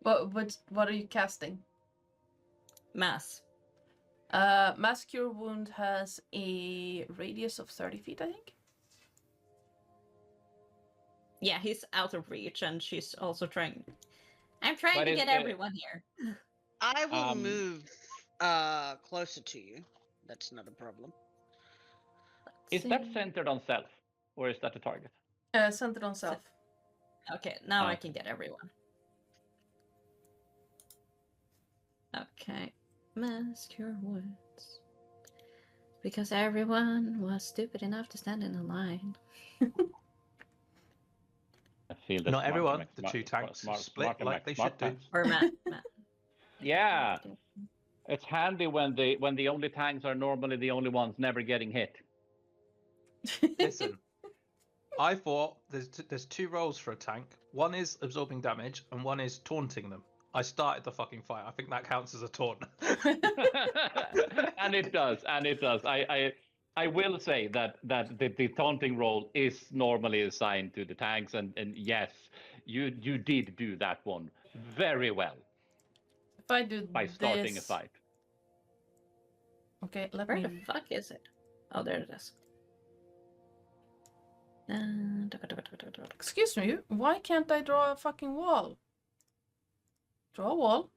Speaker 4: What are you casting?
Speaker 3: mass.
Speaker 4: Mass Cure Wound has a radius of 30 feet, I think.
Speaker 3: Yeah, he's out of reach, and she's also trying. I'm trying
Speaker 6: But
Speaker 3: to
Speaker 6: is
Speaker 3: get
Speaker 6: it-
Speaker 3: everyone here.
Speaker 5: I will move closer to you. That's not a problem.
Speaker 6: Is that centered on self, or is that a target?
Speaker 4: Centered on self.
Speaker 3: Okay, now I
Speaker 6: Okay.
Speaker 3: can get everyone. Okay, mass cure wounds. Because everyone was stupid enough to stand in a line.
Speaker 6: I feel that
Speaker 1: Not everyone. The two tanks split like they should do.
Speaker 3: Or Matt.
Speaker 6: Yeah, it's handy when the only tanks are normally the only ones never getting hit.
Speaker 1: Listen, I thought there's 2 roles for a tank. One is absorbing damage, and one is taunting them. I started the fucking fight. I think that counts as a taunt.
Speaker 6: And it does. I will say that the taunting role is normally assigned to the tanks, and yes, you did do that one very well
Speaker 4: If I do
Speaker 6: by starting
Speaker 4: this...
Speaker 6: a fight.
Speaker 4: Okay, let
Speaker 3: Where
Speaker 4: me...
Speaker 3: the fuck is it? Oh, there it is.
Speaker 4: Excuse me, why can't I draw a fucking wall? Draw a wall?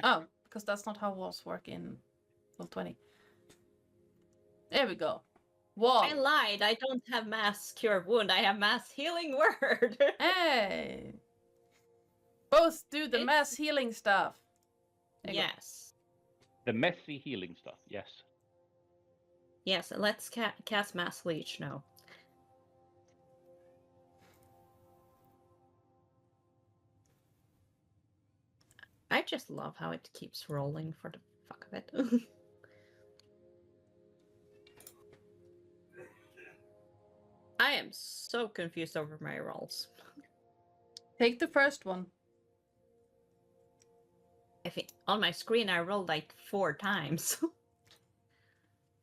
Speaker 4: Oh, because that's not how walls work in Roll20. There we go. Wall.
Speaker 3: I lied. I don't have mass cure wound. I have mass healing word.
Speaker 4: Hey! Both do the mass healing stuff. There you go.
Speaker 3: Yes.
Speaker 6: The messy healing stuff, yes.
Speaker 3: Yes, let's cast mass leech now. I just love how it keeps rolling for the fuck of it. I am so confused over my rolls.
Speaker 4: Take the first one.
Speaker 3: I think on my screen I rolled like 4 times.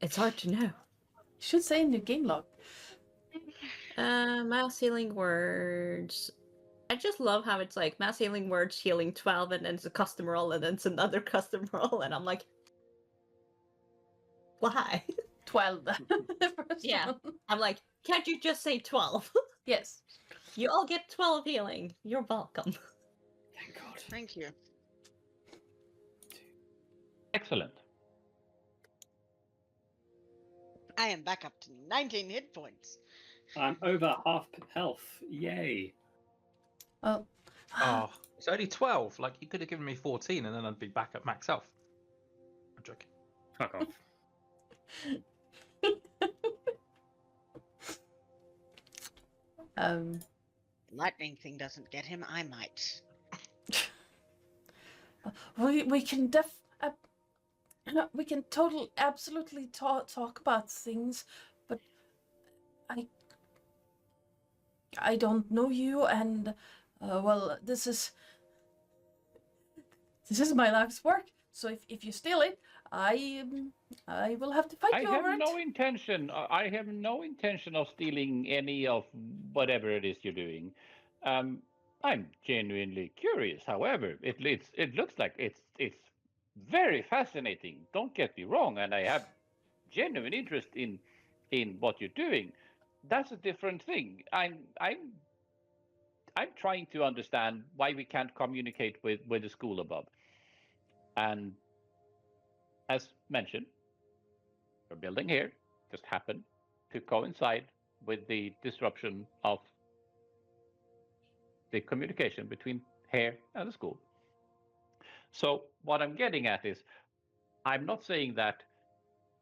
Speaker 3: It's hard to know.
Speaker 4: You should say in your game log.
Speaker 3: Mass healing words. I just love how it's like mass healing words, healing 12, and then it's a custom roll, and then it's another custom roll, and I'm like, why?
Speaker 4: 12. The first
Speaker 3: Yeah.
Speaker 4: one.
Speaker 3: I'm like, can't you just say 12?
Speaker 4: Yes.
Speaker 3: You all get 12 healing. You're welcome.
Speaker 2: Thank God.
Speaker 5: Thank you.
Speaker 6: Excellent.
Speaker 5: I am back up to 19 hit points.
Speaker 2: I'm over half health. Yay.
Speaker 4: Oh.
Speaker 1: Oh, it's only 12. Like, you could have given me 14 and then I'd be back at max health. I'm joking.
Speaker 2: Fuck off.
Speaker 5: Lightning thing doesn't get him, I might.
Speaker 4: We can we can absolutely talk about things, but I don't know you, and well, this is my life's work. So if you steal it, I will have to fight you over it.
Speaker 6: I have no intention of stealing any of whatever it is you're doing. I'm genuinely curious. However, it looks like it's very fascinating. Don't get me wrong, and I have genuine interest in what you're doing. That's a different thing. I'm trying to understand why we can't communicate with the school above. And as mentioned, our building here just happened to coincide with the disruption of the communication between here and the school. So what I'm getting at is, I'm not saying that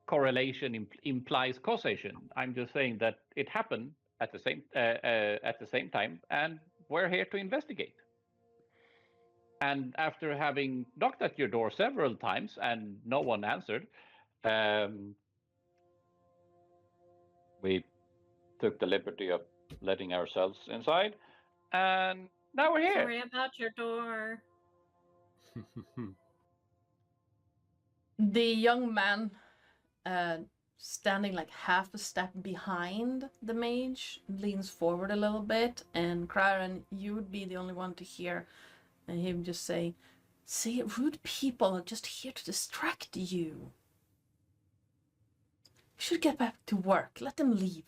Speaker 6: correlation implies causation. I'm just saying that it happened at the same time, and we're here to investigate. And after having knocked at your door several times and no one answered, we took the liberty of letting ourselves inside, and now we're here.
Speaker 3: Sorry about your door.
Speaker 4: The young man, standing like half a step behind the mage, leans forward a little bit, and Craren, you would be the only one to hear him just say, "See, rude people are just here to distract you. You should get back to work. Let them leave."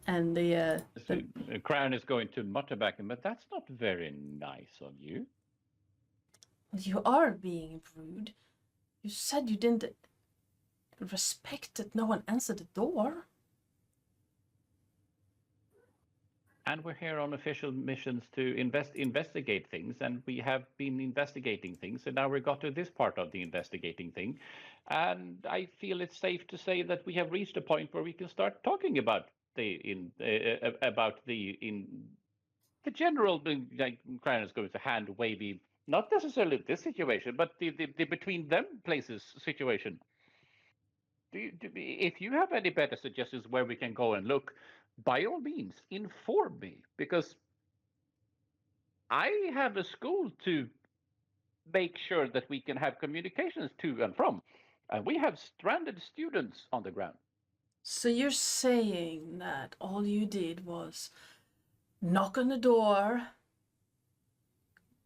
Speaker 4: And the
Speaker 6: Crown is going to mutter back, but that's not very nice of you.
Speaker 4: You are being rude. You said you didn't respect that no one answered the door.
Speaker 6: And we're here on official missions to investigate things, and we have been investigating things, and now we got to this part of the investigating thing. And I feel it's safe to say that we have reached a point where we can start talking about the general, like Crown is going to hand wavy, not necessarily this situation, but the between them places situation. If you have any better suggestions where we can go and look, by all means, inform me, because I have a school to make sure that we can have communications to and from, and we have stranded students on the ground.
Speaker 4: So you're saying that all you did was knock on the door,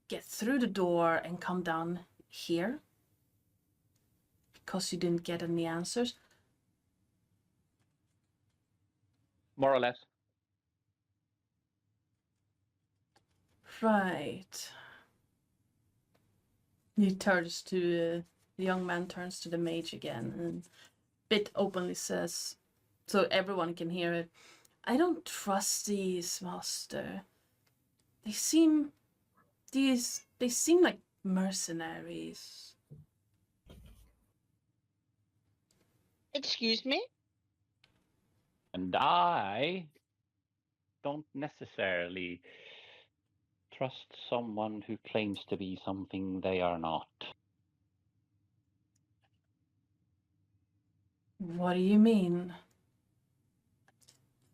Speaker 4: get through the door, and come down here? Because you didn't get any answers?
Speaker 6: More or less.
Speaker 4: Right. He turns to the young man turns to the mage again and bit openly says, so everyone can hear it, "I don't trust these, master. They seem like mercenaries."
Speaker 5: Excuse me?
Speaker 6: And I don't necessarily trust someone who claims to be something they are not.
Speaker 4: What do you mean?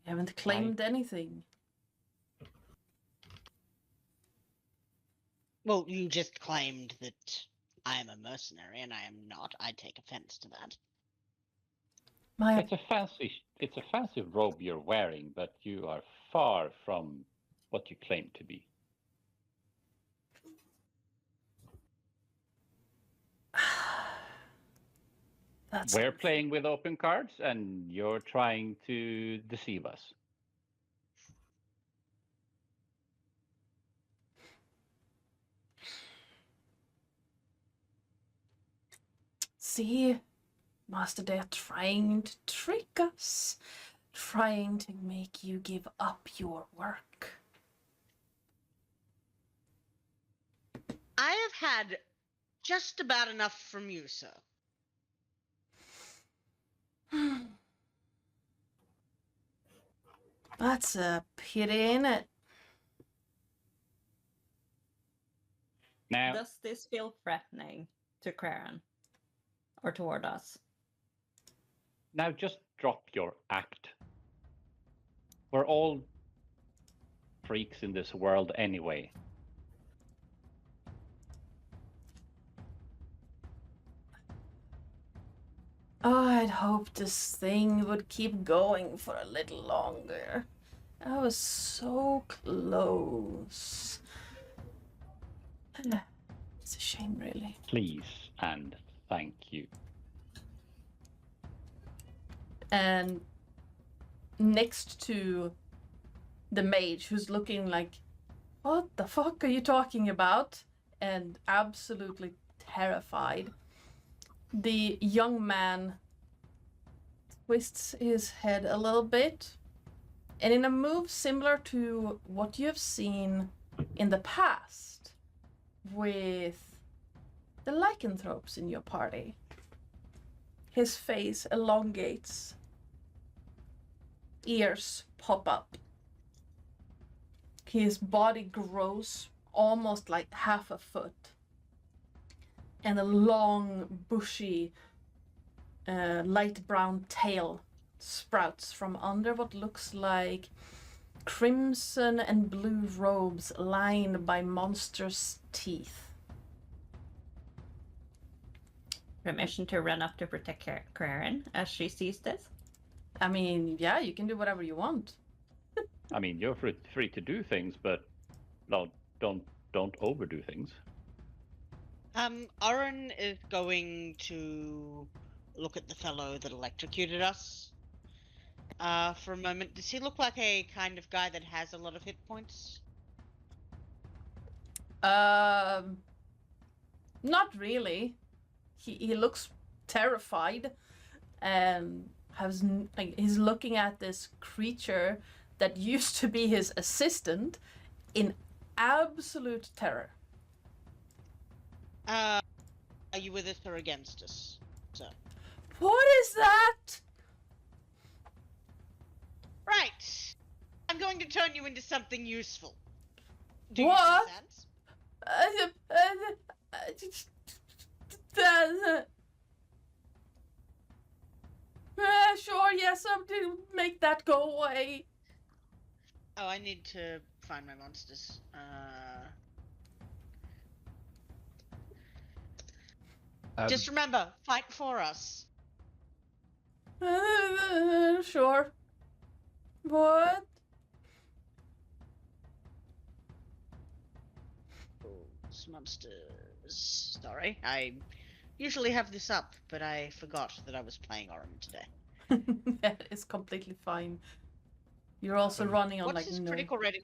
Speaker 4: You haven't claimed anything.
Speaker 5: Well, you just claimed that I am a mercenary, and I am not. I take offense to that.
Speaker 6: It's a fancy robe you're wearing, but you are far from what you claim to be. We're playing with open cards, and you're trying to deceive us.
Speaker 4: See, Master, they're trying to trick us, trying to make you give up your work.
Speaker 5: I have had just about enough from you, sir.
Speaker 4: That's a pity, ain't it?
Speaker 6: Now,
Speaker 3: Does this feel threatening to Karen? Or toward us?
Speaker 6: now just drop your act. We're all freaks in this world anyway.
Speaker 4: Oh, I'd hoped this thing would keep going for a little longer. I was so close. It's a shame, really.
Speaker 6: Please and thank you.
Speaker 4: And next to the mage, who's looking like, what the fuck are you talking about? And absolutely terrified, the young man twists his head a little bit, and in a move similar to what you have seen in the past with the lycanthropes in your party, his face elongates, ears pop up, his body grows almost like half a foot, and a long, bushy, light brown tail sprouts from under what looks like crimson and blue robes lined by monstrous teeth.
Speaker 3: Permission to run up to protect Karen as she sees this?
Speaker 4: I mean, yeah, you can do whatever you want.
Speaker 6: I mean, you're free to do things, but no, don't overdo things.
Speaker 5: Oren is going to look at the fellow that electrocuted us for a moment. Does he look like a kind of guy that has a lot of hit points?
Speaker 4: Not really. He looks terrified, and he's looking at this creature that used to be his assistant in absolute terror.
Speaker 5: Are you with us or against us, sir?
Speaker 4: What is that?
Speaker 5: Right. I'm going to turn you into something useful. Do
Speaker 4: What?
Speaker 5: you understand?
Speaker 4: Sure, yes, I'm to make that go away.
Speaker 5: Oh, I need to find my monsters. Just remember, fight for us.
Speaker 4: Sure. What?
Speaker 5: Monsters. Sorry, I usually have this up, but I forgot that I was playing Oren today.
Speaker 4: That is completely fine. You're also running on
Speaker 5: What's his critical rating?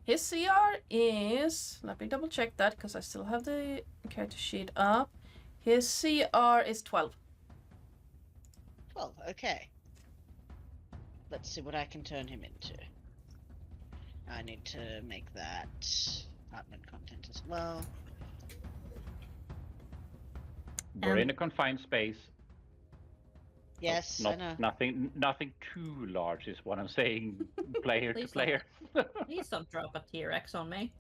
Speaker 4: His CR is, let me double check that because I still have the character sheet up. His CR is 12.
Speaker 5: 12, okay. Let's see what I can turn him into. I need to make that apartment content as well.
Speaker 6: We're in a confined space.
Speaker 5: Yes, I know.
Speaker 6: Nothing too large is what I'm saying, player to
Speaker 3: Please
Speaker 6: player.
Speaker 3: Please don't drop a T-Rex on me.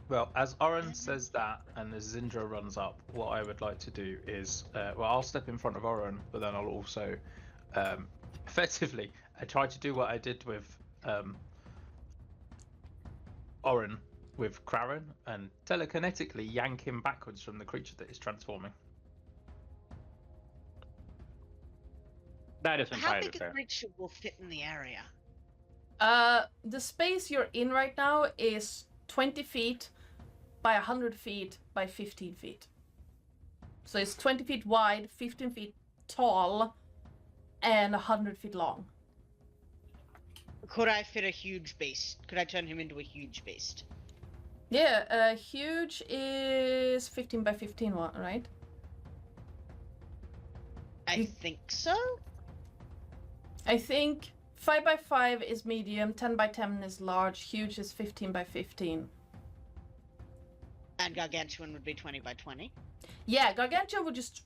Speaker 1: Well, as Oren says that, and as Zin'dra runs up, what I would like to do is, I'll step in front of Oren, but then I'll also, effectively, I try to do what I did with Oren with Kraran, and telekinetically yank him backwards from the creature that is transforming.
Speaker 6: That is
Speaker 5: How
Speaker 6: entirely
Speaker 5: big a
Speaker 6: fair.
Speaker 5: creature will fit in the area?
Speaker 4: The space you're in right now is 20 feet by 100 feet by 15 feet. So it's 20 feet wide, 15 feet tall, and 100 feet long.
Speaker 5: Could I fit a huge beast? Could I turn him into a huge beast?
Speaker 4: Yeah, huge is 15 by 15, right?
Speaker 5: I think so.
Speaker 4: I think 5 by 5 is medium, 10 by 10 is large, huge is 15 by 15.
Speaker 5: And gargantuan would be 20 by 20.
Speaker 4: Yeah, Gargantua would just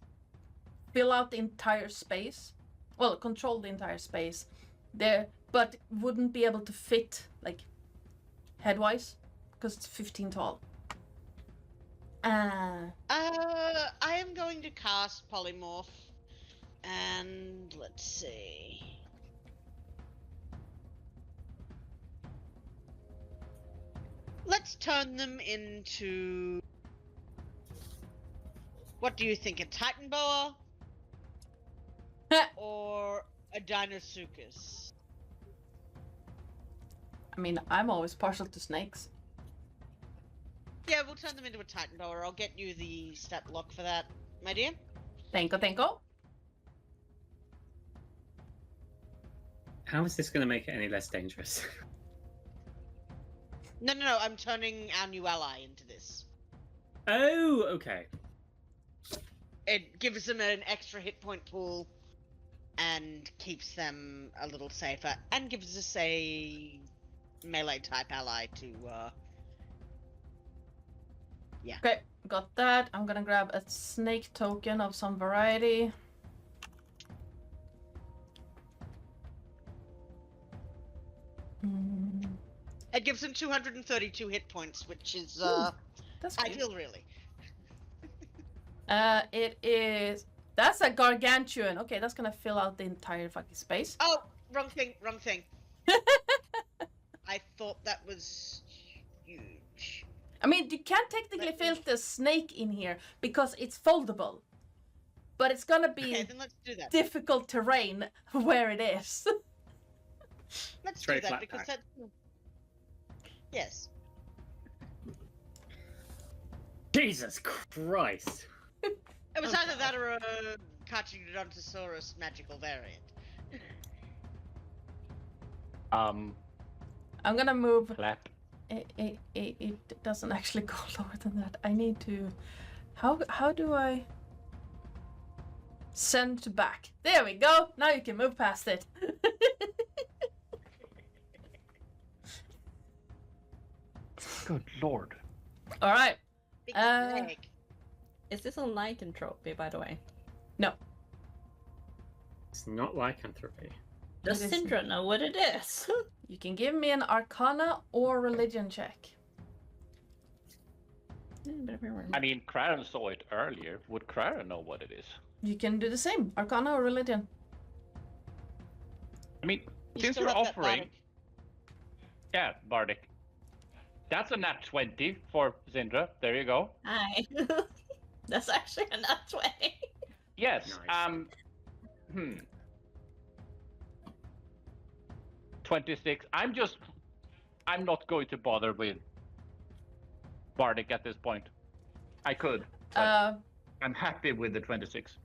Speaker 4: fill out the entire space. Well, control the entire space there, but wouldn't be able to fit, like, headwise, because it's 15 tall.
Speaker 5: I am going to cast polymorph, and let's see. Let's turn them into. What do you think? A Titan Boa or a Dinosuchus?
Speaker 4: I mean, I'm always partial to snakes.
Speaker 5: Yeah, we'll turn them into a Titan Boa. I'll get you the stat block for that, my dear.
Speaker 4: Thanko.
Speaker 2: How is this going to make it any less dangerous?
Speaker 5: No, I'm turning our new ally into this.
Speaker 2: Oh, okay.
Speaker 5: It gives them an extra hit point pool and keeps them a little safer and gives us a melee type ally to
Speaker 4: Okay, got that. I'm gonna grab a snake token of some variety.
Speaker 5: It gives them 232 hit points, which is
Speaker 4: That's good.
Speaker 5: ideal, really.
Speaker 4: It is. That's a gargantuan. Okay, that's gonna fill out the entire fucking space.
Speaker 5: Oh, wrong thing. I thought that was huge.
Speaker 4: I mean, you can't technically fit the snake in here because it's foldable. But it's gonna be
Speaker 5: Okay, then let's do that.
Speaker 4: difficult terrain where it is.
Speaker 5: Let's
Speaker 2: Straight
Speaker 5: do that
Speaker 2: flat
Speaker 5: because
Speaker 2: pack.
Speaker 5: that's. Yes.
Speaker 2: Jesus Christ!
Speaker 5: It was either that or a Carcharodontosaurus magical variant.
Speaker 4: I'm gonna move.
Speaker 6: Clap.
Speaker 4: It doesn't actually go lower than that. I need to. How do I send to back? There we go. Now you can move past it.
Speaker 6: Good lord.
Speaker 4: All right.
Speaker 5: Big
Speaker 4: Uh,
Speaker 5: snake.
Speaker 3: Is this a lycanthropy, by the way?
Speaker 2: It's not lycanthropy.
Speaker 3: Does
Speaker 4: It is-
Speaker 3: Zin'dra know what it is?
Speaker 4: You can give me an Arcana or Religion check.
Speaker 6: I mean, Kraran saw it earlier. Would Kraran know what it is?
Speaker 4: You can do the same, Arcana or Religion.
Speaker 6: I mean,
Speaker 5: You
Speaker 6: since
Speaker 5: still
Speaker 6: you're
Speaker 5: have that
Speaker 6: offering,
Speaker 5: bardic.
Speaker 6: yeah, Bardic. That's a nat 20 for Zin'dra. There you go.
Speaker 3: Hi. That's actually a nat 20.
Speaker 6: Yes.
Speaker 2: Nice.
Speaker 6: 26. I'm not going to bother with Bardic at this point. I could, but I'm happy with the 26.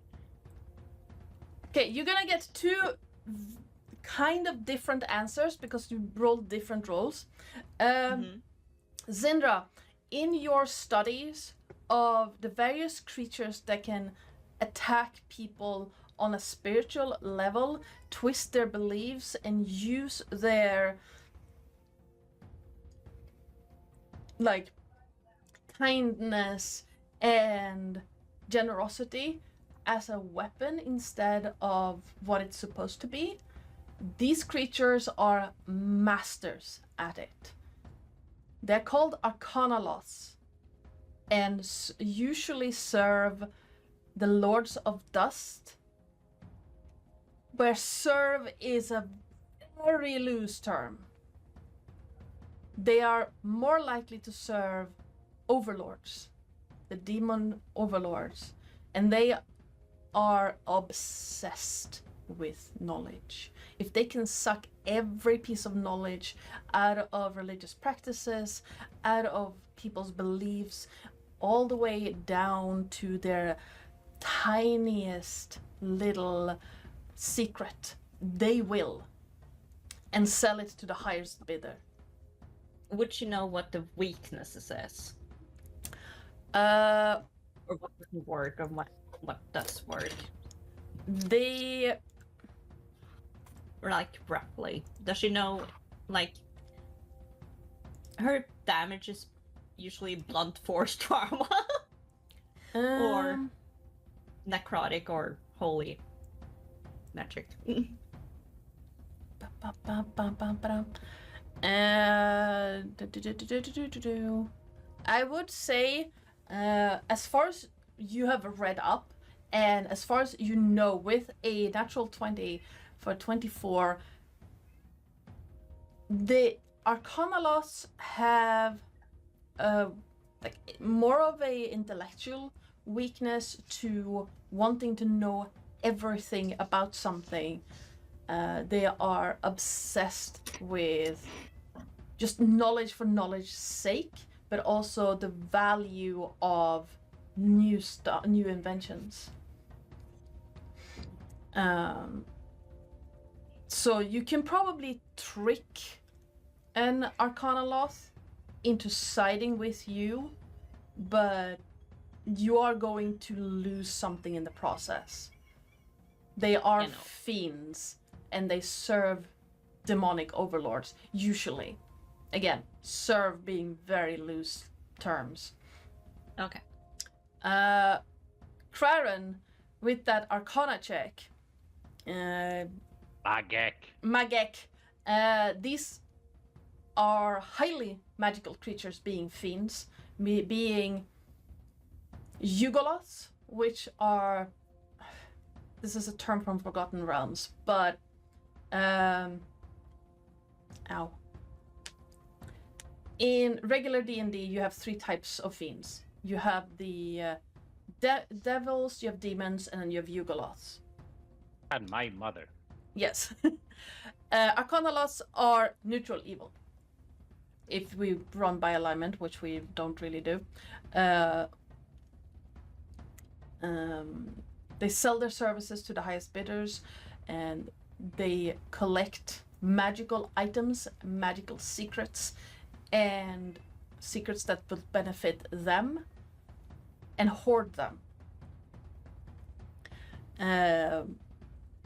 Speaker 4: Okay, you're gonna get two kind of different answers because you rolled different rolls. Zin'dra, in your studies of the various creatures that can attack people on a spiritual level, twist their beliefs, and use their like kindness and generosity as a weapon instead of what it's supposed to be, these creatures are masters at it. They're called Arcanaloths, and usually serve the Lords of Dust, where serve is a very loose term. They are more likely to serve overlords, the demon overlords, and they are obsessed with knowledge. If they can suck every piece of knowledge out of religious practices, out of people's beliefs, all the way down to their tiniest little secret, they will, and sell it to the highest bidder.
Speaker 3: Would you know what the weaknesses is?
Speaker 4: Uh,
Speaker 3: Or what doesn't work, or what does work?
Speaker 4: they
Speaker 3: Or like roughly. Does she know, like, her damage is usually blunt force trauma, or necrotic, or holy magic?
Speaker 4: I would say, as far as you have read up, and as far as you know, with a natural 20 for 24, the Arcanaloths have like more of a intellectual weakness to wanting to know everything about something. They are obsessed with just knowledge for knowledge's sake, but also the value of new inventions. So you can probably trick an Arcanaloth into siding with you, but you are going to lose something in the process. They are fiends, and they serve demonic overlords, usually. Again, serve being very loose terms.
Speaker 3: Okay.
Speaker 4: Craren, with that Arcana check, Magek, these are highly magical creatures, being fiends, being Yugoloths, which are, this is a term from Forgotten Realms, but in regular D&D you have 3 types of fiends. You have the devils, you have demons, and then you have Yugoloths.
Speaker 6: And my mother.
Speaker 4: Yes. Arcanaloths are neutral evil. If we run by alignment, which we don't really do. They sell their services to the highest bidders, and they collect magical items, magical secrets, and secrets that will benefit them, and hoard them.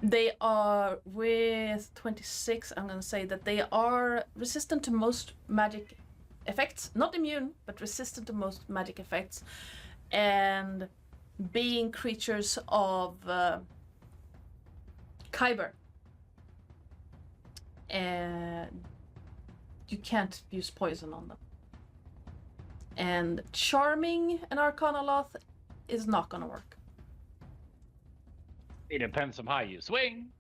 Speaker 4: They are, with 26, I'm going to say that they are resistant to most magic effects. Not immune, but resistant to most magic effects. And being creatures of Kyber. And you can't use poison on them. And charming an Arcanaloth is not going to work.
Speaker 6: It depends on how you swing.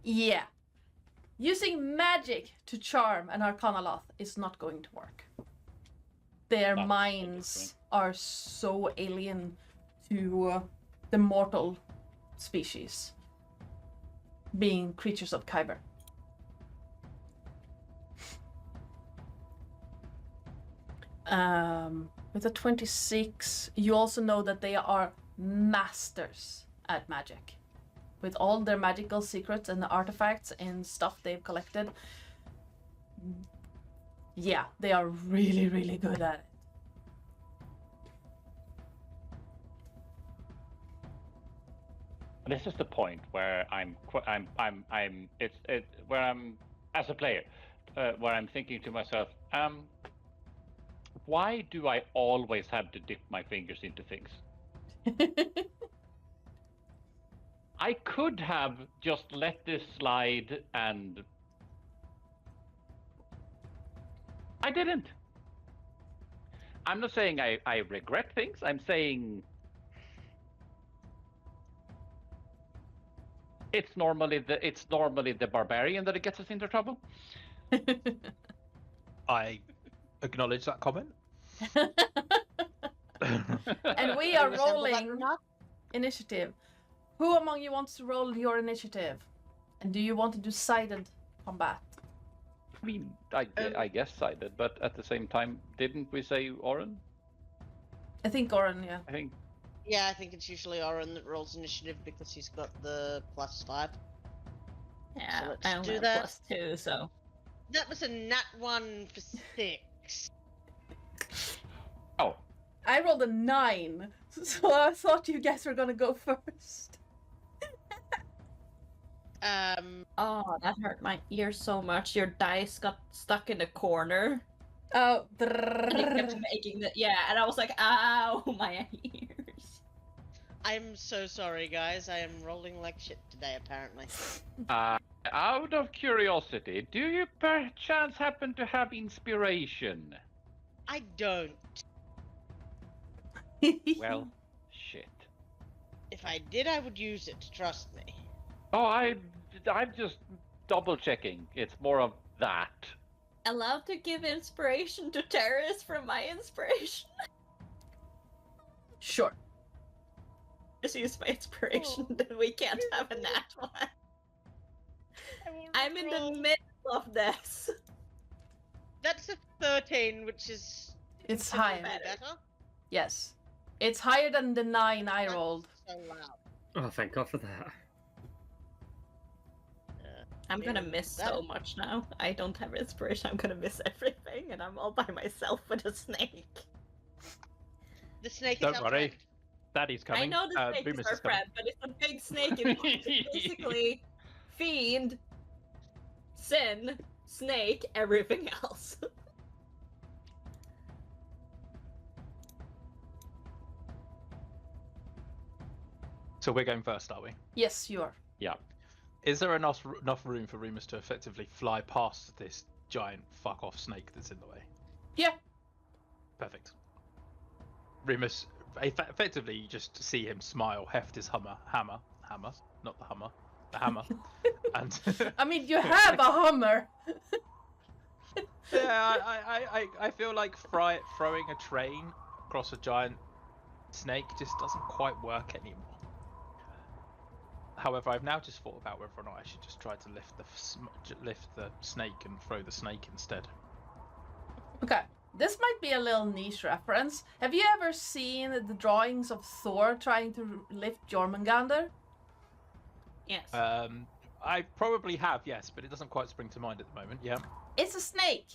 Speaker 4: Yeah. Using magic to charm an Arcanaloth is not going to work. Their minds are so alien to the mortal species, being creatures of Kyber. With a 26, you also know that they are masters at magic. With all their magical secrets and artifacts and stuff they've collected. Yeah, they are really, really good at it.
Speaker 6: This is the point where where I'm as a player, where I'm thinking to myself, why do I always have to dip my fingers into things? I could have just let this slide, and I didn't. I'm not saying I regret things. I'm saying it's normally the barbarian that gets us into trouble.
Speaker 1: I acknowledge that comment.
Speaker 4: And we are
Speaker 5: Resemble that
Speaker 4: rolling
Speaker 5: remark?
Speaker 4: initiative. Who among you wants to roll your initiative? And do you want to do sided combat?
Speaker 6: I mean, I guess I did, but at the same time, didn't we say Oren?
Speaker 4: I think Oren, yeah.
Speaker 6: I think.
Speaker 5: Yeah, I think it's usually Oren that rolls initiative because he's got the +5.
Speaker 3: Yeah,
Speaker 5: let's
Speaker 3: I only
Speaker 5: do
Speaker 3: have
Speaker 5: that.
Speaker 3: +2, so.
Speaker 5: That was a nat 1 for 6.
Speaker 6: Oh,
Speaker 4: I rolled a 9, so I thought you guys were gonna go first.
Speaker 3: Oh, that hurt my ear so much. Your dice got stuck in the corner.
Speaker 4: Oh,
Speaker 3: And it kept making the and I was like, ow, my ears.
Speaker 5: I'm so sorry, guys. I am rolling like shit today, apparently.
Speaker 6: out of curiosity, do you perchance happen to have inspiration?
Speaker 5: I don't.
Speaker 6: Well, shit.
Speaker 5: If I did, I would use it, trust me.
Speaker 6: Oh, I'm just double checking. It's more of that.
Speaker 3: Allowed to give inspiration to Terris from my inspiration.
Speaker 4: Sure.
Speaker 3: Just use my inspiration, then we can't have a nat 1. I'm in the middle of this.
Speaker 5: That's a 13, which is
Speaker 4: It's
Speaker 5: considerably
Speaker 4: higher.
Speaker 5: better.
Speaker 4: Yes. It's higher than the 9 I
Speaker 5: That's
Speaker 4: rolled.
Speaker 5: So loud.
Speaker 2: Oh, thank God for that.
Speaker 3: I'm gonna miss
Speaker 5: that-
Speaker 3: so much now. I don't have inspiration. I'm gonna miss everything, and I'm all by myself with a snake.
Speaker 5: The snake
Speaker 1: Don't
Speaker 5: is
Speaker 1: worry.
Speaker 5: outside.
Speaker 1: Daddy's coming.
Speaker 3: I know the snake
Speaker 1: Remus
Speaker 3: is our
Speaker 1: coming.
Speaker 3: friend, but it's a big snake. It's basically fiend, sin, snake, everything else.
Speaker 1: So we're going first, are we?
Speaker 4: Yes, you are.
Speaker 6: Yeah.
Speaker 1: Is there enough room for Remus to effectively fly past this giant fuck off snake that's in the way?
Speaker 4: Yeah.
Speaker 1: Perfect. Remus, effectively, you just see him smile, heft his hammer, not the Hummer, the hammer, and
Speaker 4: I mean, you have a Hummer.
Speaker 1: yeah, I feel like throwing a train across a giant snake just doesn't quite work anymore. However, I've now just thought about whether or not I should just try to lift the snake and throw the snake instead.
Speaker 4: Okay. This might be a little niche reference. Have you ever seen the drawings of Thor trying to lift Jormungandr?
Speaker 3: Yes.
Speaker 1: I probably have, yes, but it doesn't quite spring to mind at the moment. Yeah.
Speaker 4: It's a snake.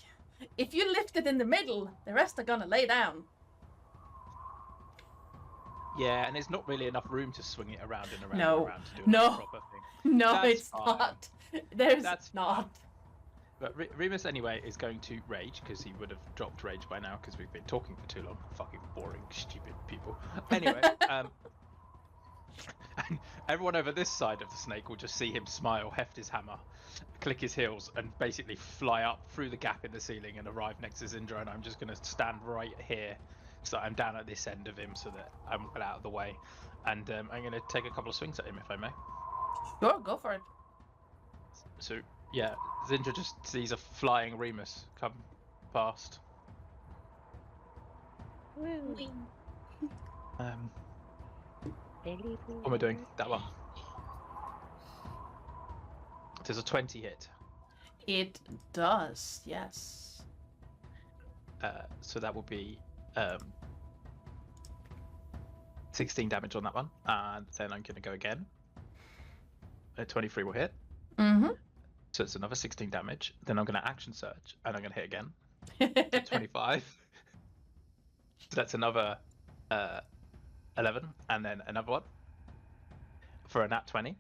Speaker 4: If you lift it in the middle, the rest are gonna lay down.
Speaker 1: Yeah, and there's not really enough room to swing it around and around
Speaker 4: No.
Speaker 1: and around to do
Speaker 4: No.
Speaker 1: a proper thing.
Speaker 4: No,
Speaker 1: That's
Speaker 4: it's
Speaker 1: fine.
Speaker 4: not. There's
Speaker 1: That's
Speaker 4: not.
Speaker 1: But Remus, anyway, is going to rage, because he would have dropped rage by now, because we've been talking for too long. Fucking boring, stupid people. Anyway, everyone over this side of the snake will just see him smile, heft his hammer, click his heels, and basically fly up through the gap in the ceiling and arrive next to Zin'dra, and I'm just going to stand right here, so I'm down at this end of him, so that I'm well out of the way. And I'm going to take a couple of swings at him, if I may.
Speaker 4: Sure, go for it.
Speaker 1: So, yeah, Zin'dra just sees a flying Remus come past. What am I doing? That one. There's a 20 hit.
Speaker 4: It does, yes.
Speaker 1: So that will be 16 damage on that one. And then I'm going to go again. 23 will hit.
Speaker 4: Mm-hmm.
Speaker 1: So it's another 16 damage. Then I'm going to action surge. And I'm going to hit again. 25. So that's another 11. And then another one. For a nat 20.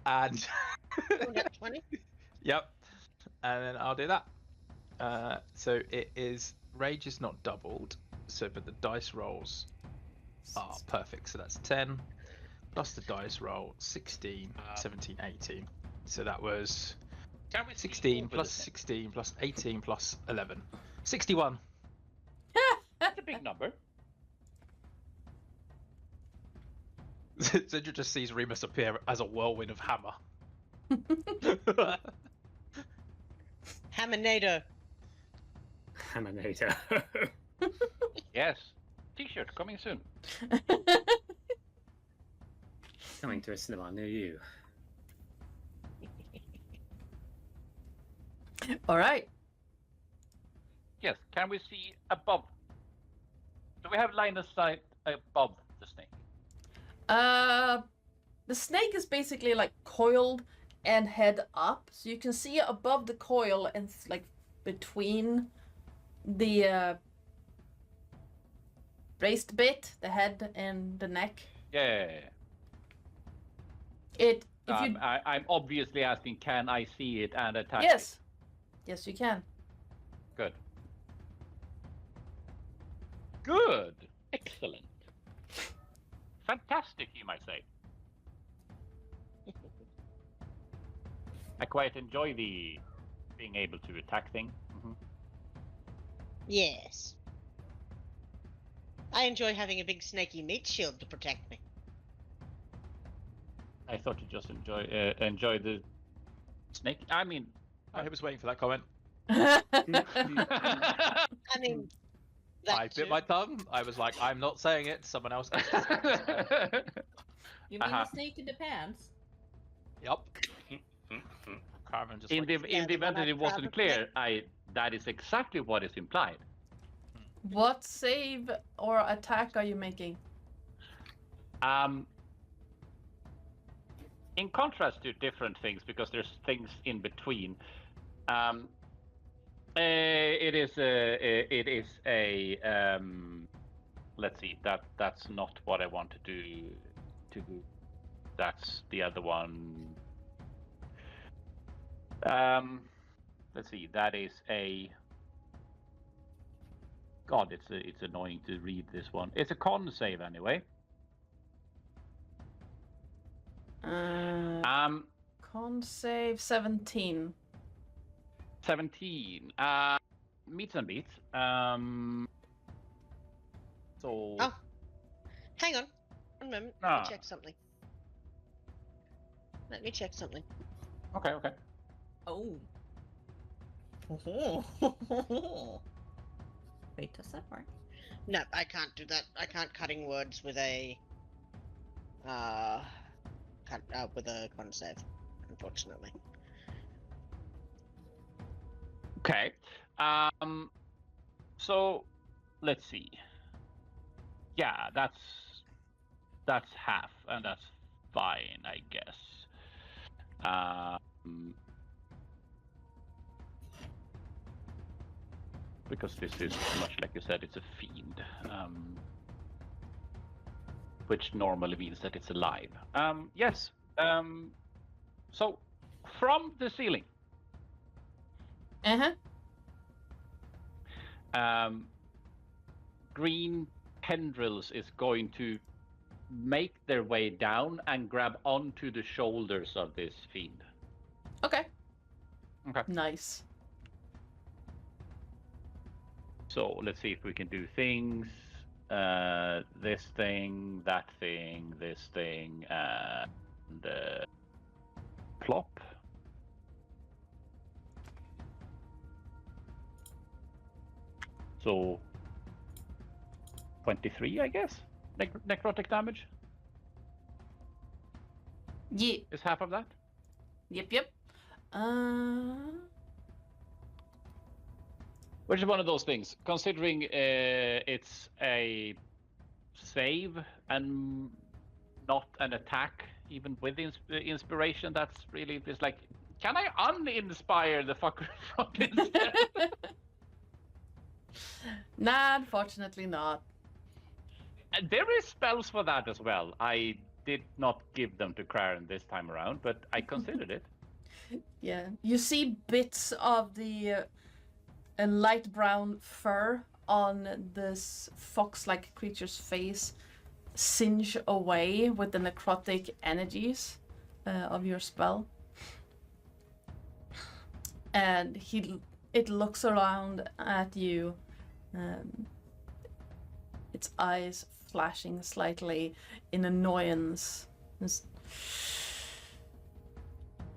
Speaker 1: And...
Speaker 5: Nat 20?
Speaker 1: Yep. And then I'll do that. So it is... Rage is not doubled. So, but the dice rolls are perfect. So that's 10. Plus the dice roll, 16, 17, 18. So that was 16 plus 16 plus 18 plus 11. 61.
Speaker 6: That's a bit big number.
Speaker 1: Zin'dra just sees Remus appear as a whirlwind of hammer.
Speaker 5: Hamanado.
Speaker 2: Hamanado.
Speaker 6: Yes. T-shirt coming soon.
Speaker 2: Coming to a cinema near you.
Speaker 4: All right.
Speaker 6: Yes. Can we see above? Do we have line of sight above the snake?
Speaker 4: The snake is basically like coiled and head up, so you can see above the coil and like between the raised bit, the head and the neck.
Speaker 6: Yeah.
Speaker 4: It. If you.
Speaker 6: I'm obviously asking, can I see it and attack
Speaker 4: Yes. Yes, you can.
Speaker 6: Good. Good. Excellent. Fantastic, you might say. I quite enjoy the being able to attack thing. Mm-hmm.
Speaker 5: Yes. I enjoy having a big snaky meat shield to protect me.
Speaker 6: I thought you just enjoy the snake. I mean,
Speaker 1: I was waiting for that comment.
Speaker 5: I mean, that
Speaker 1: I bit my tongue. I was like, I'm not saying it. Someone else can.
Speaker 3: You mean the snake in the pants?
Speaker 1: Yup. Carmen just
Speaker 6: in the
Speaker 5: Yeah, the
Speaker 6: event
Speaker 5: one
Speaker 6: that it
Speaker 5: I
Speaker 6: wasn't
Speaker 5: probably-
Speaker 6: clear, that is exactly what is implied.
Speaker 4: What save or attack are you making?
Speaker 6: In contrast to different things, because there's things in between. It is a let's see, that's not what I want to do. That's the other one. Let's see, that is a. God, it's annoying to read this one. It's a con save anyway.
Speaker 4: Con save 17.
Speaker 6: 17. Meets and beats. So.
Speaker 5: Oh. Hang on. One moment. Let
Speaker 6: Ah.
Speaker 5: me check something. Let me check something.
Speaker 6: Okay.
Speaker 3: Oh. Wait, does that work?
Speaker 5: No, I can't do that. I can't cutting words with a with a con save, unfortunately.
Speaker 6: Okay. So let's see. Yeah, that's half, and that's fine, I guess. Because this is much like you said, it's a fiend, which normally means that it's alive. Yes. So from the ceiling. Green tendrils is going to make their way down and grab onto the shoulders of this fiend.
Speaker 4: Okay.
Speaker 6: Okay.
Speaker 4: Nice.
Speaker 6: So let's see if we can do things. This thing, that thing, this thing, and plop. So 23, I guess. Necrotic damage
Speaker 4: Yeah.
Speaker 6: is half of that.
Speaker 4: Yep.
Speaker 6: Which is one of those things. Considering it's a save and not an attack, even with inspiration, that's really just like, can I uninspire the fucker from instead?
Speaker 4: Nah, unfortunately not.
Speaker 6: And there is spells for that as well. I did not give them to Craren this time around, but I considered it.
Speaker 4: Yeah. You see bits of the light brown fur on this fox-like creature's face singe away with the necrotic energies of your spell. And it looks around at you its eyes flashing slightly in annoyance.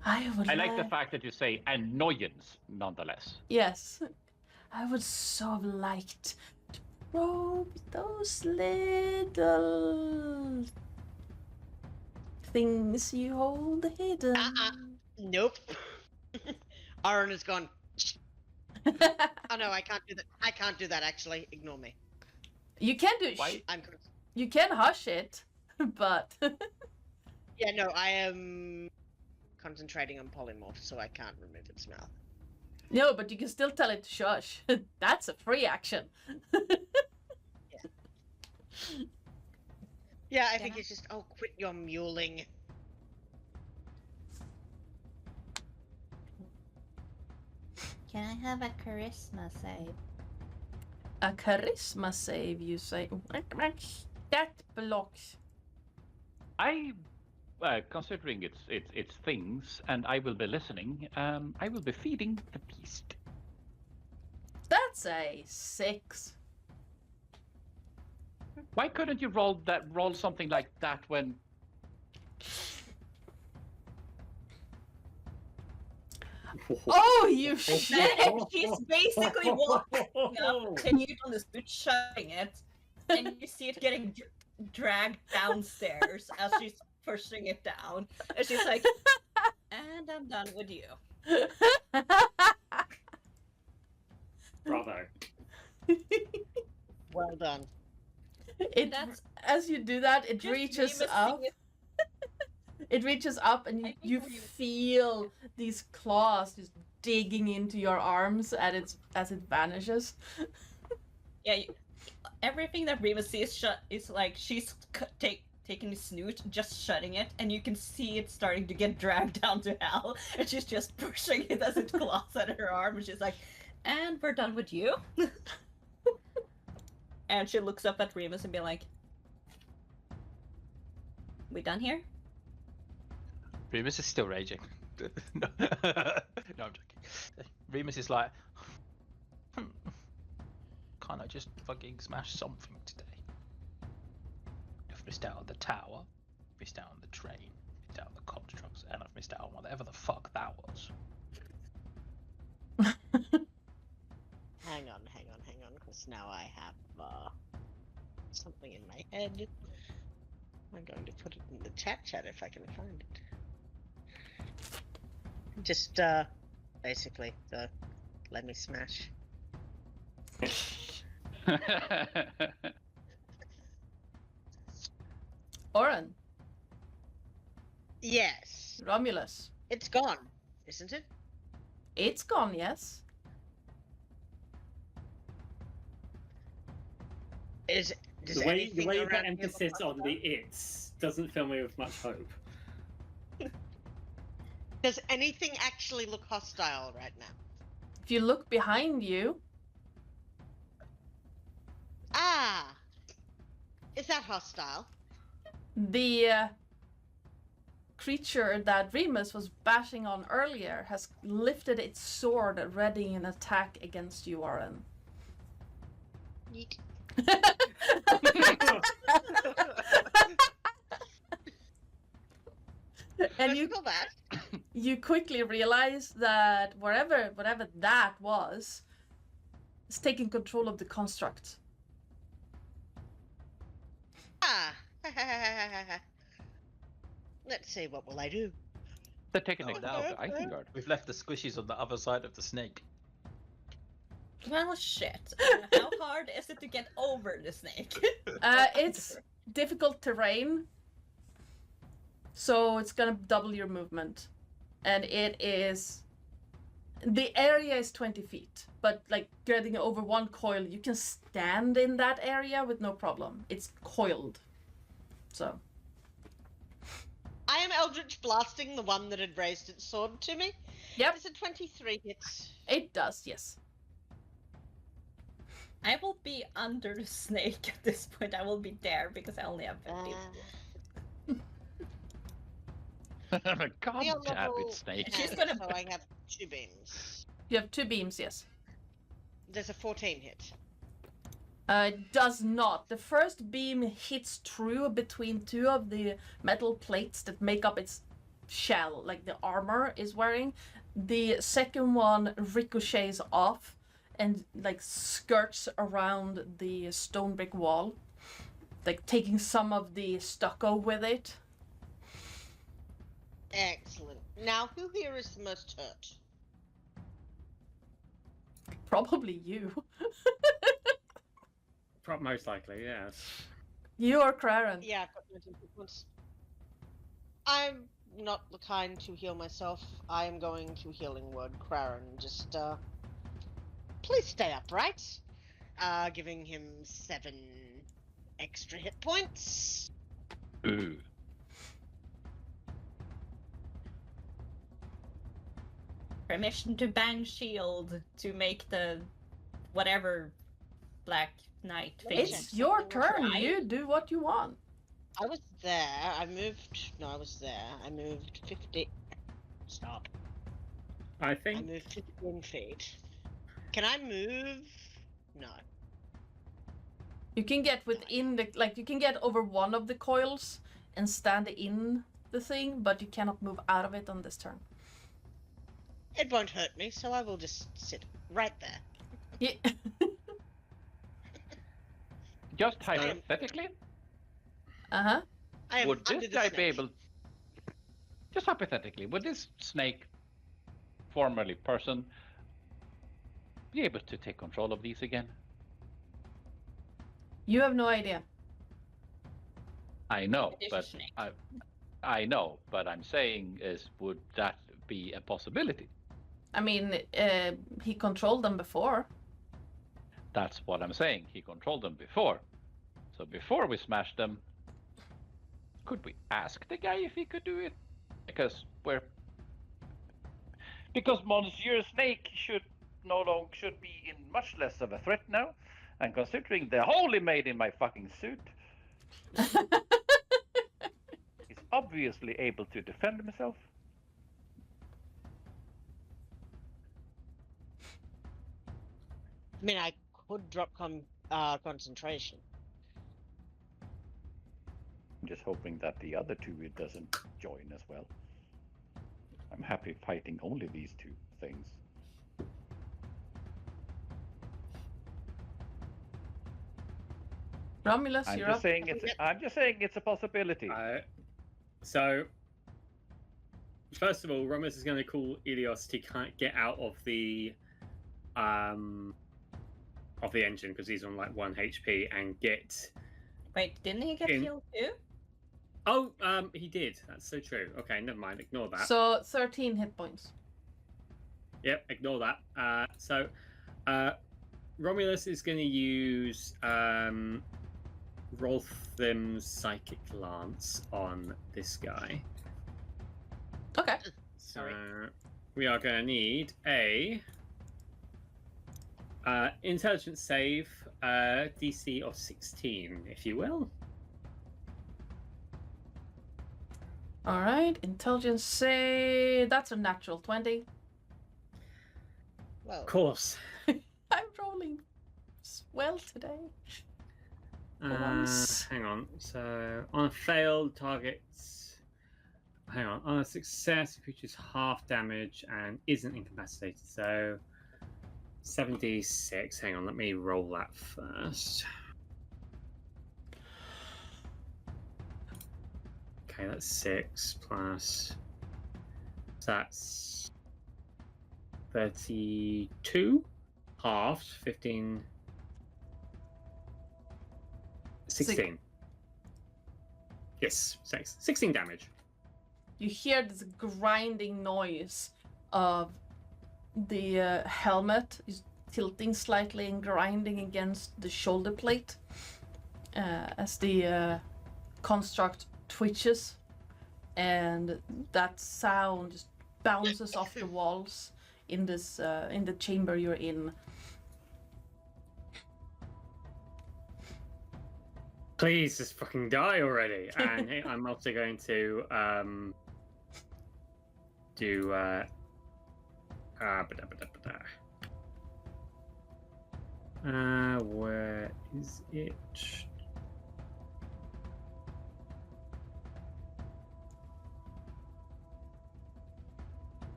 Speaker 4: I
Speaker 6: like the fact that you say annoyance, nonetheless.
Speaker 4: Yes. I would so have liked to probe those little things you hold hidden.
Speaker 5: Nope. Aaron has gone. Oh no, I can't do that. I can't do that. Actually, ignore me.
Speaker 4: You can do. You can hush it, but.
Speaker 5: Yeah, no, I am concentrating on polymorph, so I can't remove its mouth.
Speaker 4: No, but you can still tell it to shush. That's a free action.
Speaker 5: Yeah, I think it's just, oh, quit your mewling.
Speaker 3: Can I have a charisma save?
Speaker 4: A charisma save, you say? That blocks.
Speaker 6: Considering its things, and I will be listening. I will be feeding the beast.
Speaker 4: That's a 6.
Speaker 6: Why couldn't you roll something like that when?
Speaker 4: Oh, you shit!
Speaker 3: He's basically walking up, continued on the boot, shutting it, and you see it getting dragged downstairs as she's pushing it down. And she's like, and I'm done with you.
Speaker 2: Bravo.
Speaker 5: Well done.
Speaker 4: As you do that, it reaches up. It reaches up, and you feel these claws just digging into your arms as it vanishes.
Speaker 3: Yeah, everything that Remus sees is like she's taking the snoot, just shutting it, and you can see it starting to get dragged down to hell, and she's just pushing it as it claws at her arm, and she's like, and we're done with you? And she looks up at Remus and be like, we done here?
Speaker 1: Remus is still raging. No, no, I'm joking. Remus is like, can't I just fucking smash something today? I've missed out on the tower, missed out on the train, missed out on the constructs, and I've missed out on whatever the fuck that was.
Speaker 5: Hang on, because now I have something in my head. I'm going to put it in the chat if I can find it. Just, basically, the let me smash.
Speaker 4: Oren.
Speaker 5: Yes.
Speaker 4: Romulus.
Speaker 5: It's gone, isn't it?
Speaker 4: It's gone, yes.
Speaker 5: Does
Speaker 2: The way
Speaker 5: anything
Speaker 2: you
Speaker 5: around
Speaker 2: put
Speaker 5: here
Speaker 2: emphasis
Speaker 5: look
Speaker 2: on the "it's" doesn't fill me with much hope.
Speaker 5: Does anything actually look hostile right now?
Speaker 4: If you look behind you,
Speaker 5: Ah! Is that hostile?
Speaker 4: the creature that Remus was bashing on earlier has lifted its sword, ready an attack against you, Oren.
Speaker 5: Yeet.
Speaker 4: And
Speaker 5: that.
Speaker 4: you quickly realize that whatever that was is taking control of the construct.
Speaker 5: Ah! Let's see, what will I do?
Speaker 6: They're taking it now, but I think guard.
Speaker 1: We've left the squishies on the other side of the snake.
Speaker 3: Well, shit. How hard is it to get over the snake?
Speaker 4: It's difficult terrain, so it's gonna double your movement, and the area is 20 feet, but like getting over one coil, you can stand in that area with no problem. It's coiled, so.
Speaker 5: I am Eldritch blasting the one that had raised its sword to me.
Speaker 4: Yep.
Speaker 5: Is it 23 hits?
Speaker 4: It does, yes.
Speaker 3: I will be under the snake at this point. I will be there because I only have 50.
Speaker 6: God damn it, snake.
Speaker 3: She's gonna-
Speaker 5: So I have 2 beams.
Speaker 4: You have 2 beams, yes.
Speaker 5: There's a 14 hit.
Speaker 4: It does not. The first beam hits through between two of the metal plates that make up its shell, like the armor is wearing. The second one ricochets off and like skirts around the stone brick wall, like taking some of the stucco with it.
Speaker 5: Excellent. Now, who here is the most hurt?
Speaker 4: Probably you.
Speaker 2: Most likely, yes.
Speaker 4: You or Craren.
Speaker 5: Yeah, I've got 19 hit points. I'm not the kind to heal myself. I am going to healing word. Craren, just please stay upright. Giving him 7 extra hit points.
Speaker 6: Ooh.
Speaker 3: Permission to bang shield to make the whatever Black Knight face.
Speaker 4: It's your turn.
Speaker 3: Right.
Speaker 4: You do what you want.
Speaker 5: I was there. I moved. No, I was there. I moved 50. Stop.
Speaker 2: I
Speaker 5: I
Speaker 2: think
Speaker 5: moved 15 feet. Can I move? No.
Speaker 4: You can get within the, like, you can get over one of the coils and stand in the thing, but you cannot move out of it on this turn.
Speaker 5: It won't hurt me, so I will just sit right there.
Speaker 4: Yeah.
Speaker 6: Just hypothetically,
Speaker 4: Uh-huh.
Speaker 5: I am
Speaker 6: would
Speaker 5: under
Speaker 6: this
Speaker 5: the
Speaker 6: guy be
Speaker 5: snake.
Speaker 6: able... Just hypothetically, would this snake, formerly person, be able to take control of these again?
Speaker 4: You have no idea.
Speaker 6: I know,
Speaker 3: It is a
Speaker 6: but
Speaker 3: snake.
Speaker 6: I know, but I'm saying is, would that be a possibility?
Speaker 4: I mean, he controlled them before.
Speaker 6: That's what I'm saying. He controlled them before. So before we smashed them, could we ask the guy if he could do it? Because Monsieur Snake should be in much less of a threat now. And considering the hole he made in my fucking suit, he's obviously able to defend himself.
Speaker 5: I mean, I could drop concentration.
Speaker 6: I'm just hoping that the other two it doesn't join as well. I'm happy fighting only these two things.
Speaker 4: Romulus,
Speaker 6: I'm
Speaker 4: you're
Speaker 6: just
Speaker 4: up.
Speaker 6: saying it's a possibility.
Speaker 2: so. First of all, Romulus is going to call Ilios to get out of the engine because he's on like 1 HP and get.
Speaker 3: Wait, didn't he get
Speaker 2: In-
Speaker 3: healed too?
Speaker 2: Oh, he did. That's so true. Okay, never mind. Ignore that.
Speaker 4: So 13 hit points.
Speaker 2: Yep, ignore that. So Romulus is going to use Rolthim's Psychic Lance on this guy.
Speaker 4: Okay.
Speaker 2: So
Speaker 5: Sorry.
Speaker 2: we are going to need a intelligence save, DC of 16, if you will.
Speaker 4: All right. Intelligence say that's a natural 20.
Speaker 5: Well,
Speaker 2: Of course.
Speaker 4: I'm rolling well today. Once.
Speaker 2: Hang on. So on a failed targets, hang on. On a success, which is half damage and isn't incapacitated. So 76. Hang on. Let me roll that first. Okay, that's 6 plus. So that's 32. Halved. 15. 16. Yes, 16 damage.
Speaker 4: You hear this grinding noise of the helmet is tilting slightly and grinding against the shoulder plate as the construct twitches, and that sound just bounces off the walls in this in the chamber you're in.
Speaker 2: Please just fucking die already. And I'm also going to do Where is it?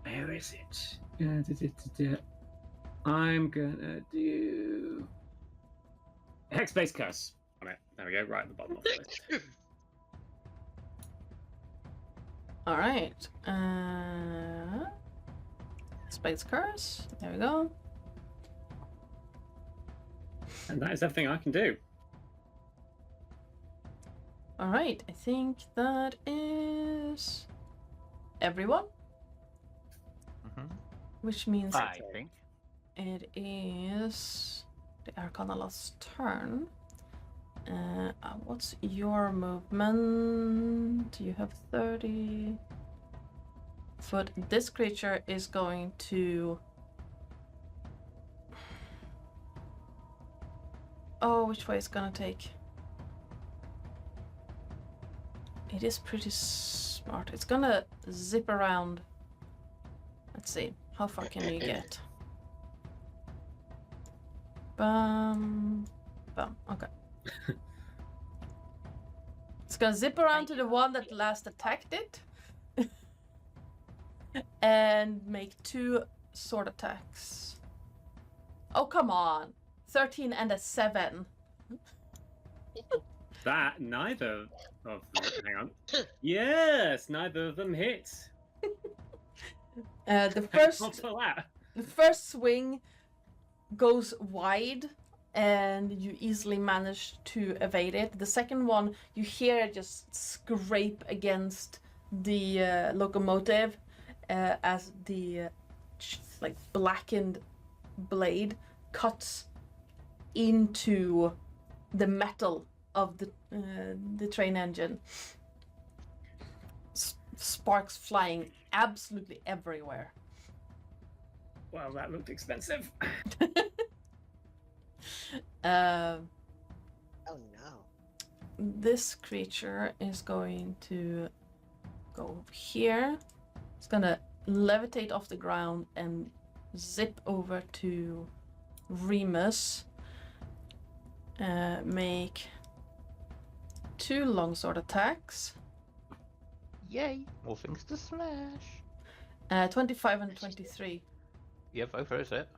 Speaker 2: Where is it? I'm gonna do Hex-based curse on it. There we go, right at the bottom of the list.
Speaker 4: All right. Space curse. There we go.
Speaker 2: And that is everything I can do.
Speaker 4: All right. I think that is everyone. Which means
Speaker 6: I think.
Speaker 4: it is the Arcana last turn. What's your movement? You have 30 foot. This creature is going to... Oh, which way it's gonna take? It is pretty smart. It's gonna zip around. Let's see. How far can you get? Bum. Okay. It's gonna zip around to the one that last attacked it. And make 2 sword attacks. Oh, come on. 13 and a 7.
Speaker 2: That, neither of them. Hang on. Yes, neither of them hit.
Speaker 4: The first swing goes wide and you easily manage to evade it. The second one, you hear it just scrape against the locomotive as the like blackened blade cuts into the metal of the train engine. Sparks flying absolutely everywhere.
Speaker 2: Well, that looked expensive.
Speaker 5: Oh no.
Speaker 4: This creature is going to go over here. It's gonna levitate off the ground and zip over to Remus. Make 2 longsword attacks.
Speaker 1: Yay! More things to smash.
Speaker 4: 25 and 23.
Speaker 1: Yeah, both those hit.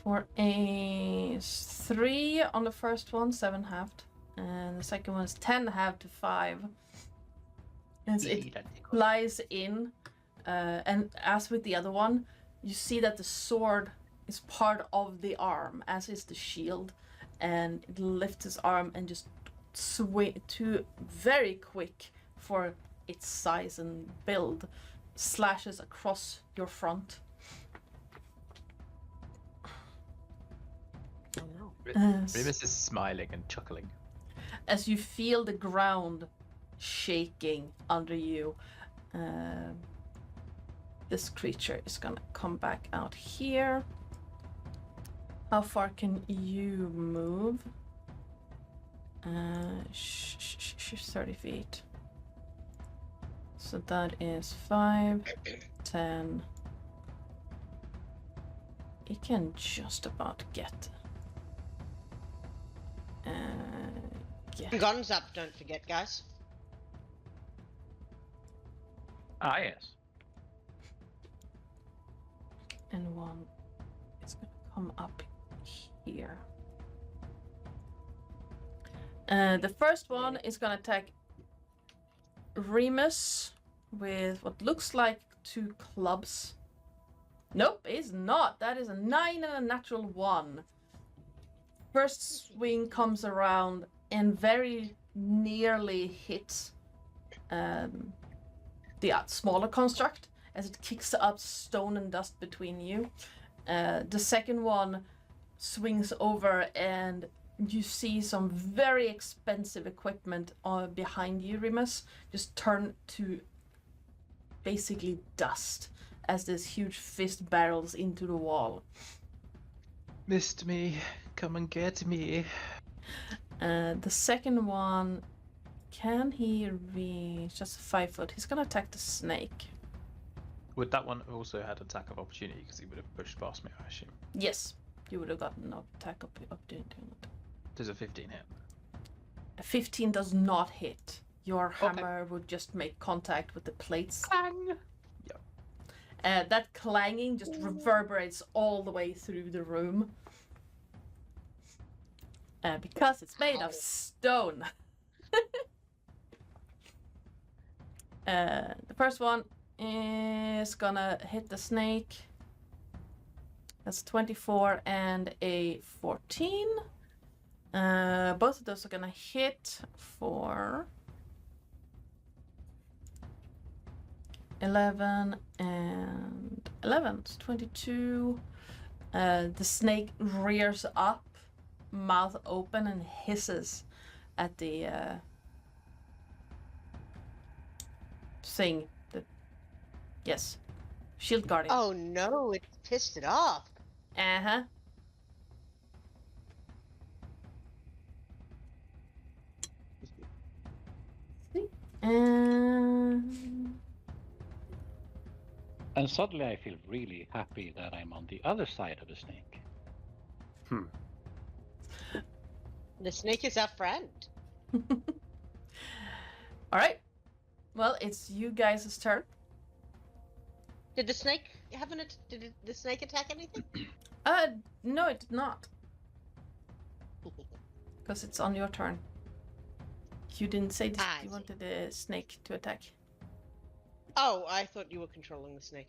Speaker 4: For a 3 on the first one, 7 halved. And the second one is 10 halved to 5. As it flies in. And as with the other one, you see that the sword is part of the arm, as is the shield. And it lifts his arm and just swing to very quick for its size and build, slashes across your front.
Speaker 5: Oh no.
Speaker 1: Remus is smiling and chuckling.
Speaker 4: As you feel the ground shaking under you, this creature is gonna come back out here. How far can you move? 30 feet. So that is 5, 10. It can just about get.
Speaker 5: Guns up, don't forget, guys.
Speaker 6: Ah, yes.
Speaker 4: And one is gonna come up here. The first one is gonna attack Remus with what looks like 2 clubs. Nope, it's not. That is a 9 and a natural 1. First swing comes around and very nearly hits the smaller construct as it kicks up stone and dust between you. The second one swings over and you see some very expensive equipment behind you, Remus, just turn to basically dust as this huge fist barrels into the wall.
Speaker 1: Missed me. Come and get me.
Speaker 4: The second one, can he reach just 5 foot? He's gonna attack the snake.
Speaker 1: Would that one have also had attack of opportunity because he would have pushed past me, I assume?
Speaker 4: Yes, you would have gotten an attack opportunity on it.
Speaker 1: Does a 15 hit?
Speaker 4: A 15 does not hit. Your
Speaker 1: Okay.
Speaker 4: hammer would just make contact with the plates.
Speaker 1: Clang!
Speaker 4: That clanging just reverberates all the way through the room. Because it's made of stone. The first one is gonna hit the snake. That's 24 and a 14. Both of those are gonna hit for 11 and 11. It's 22. The snake rears up, mouth open, and hisses at the thing. Yes, shield guardian.
Speaker 5: Oh no, it pissed it off.
Speaker 4: Uh-huh.
Speaker 6: And suddenly I feel really happy that I'm on the other side of the snake.
Speaker 5: The snake is our friend.
Speaker 4: All right. Well, it's you guys' turn.
Speaker 5: Did the snake have the snake attack anything?
Speaker 4: No, it did not. Because it's on your turn. You didn't say
Speaker 5: I
Speaker 4: you
Speaker 5: see.
Speaker 4: wanted the snake to attack.
Speaker 5: Oh, I thought you were controlling the snake.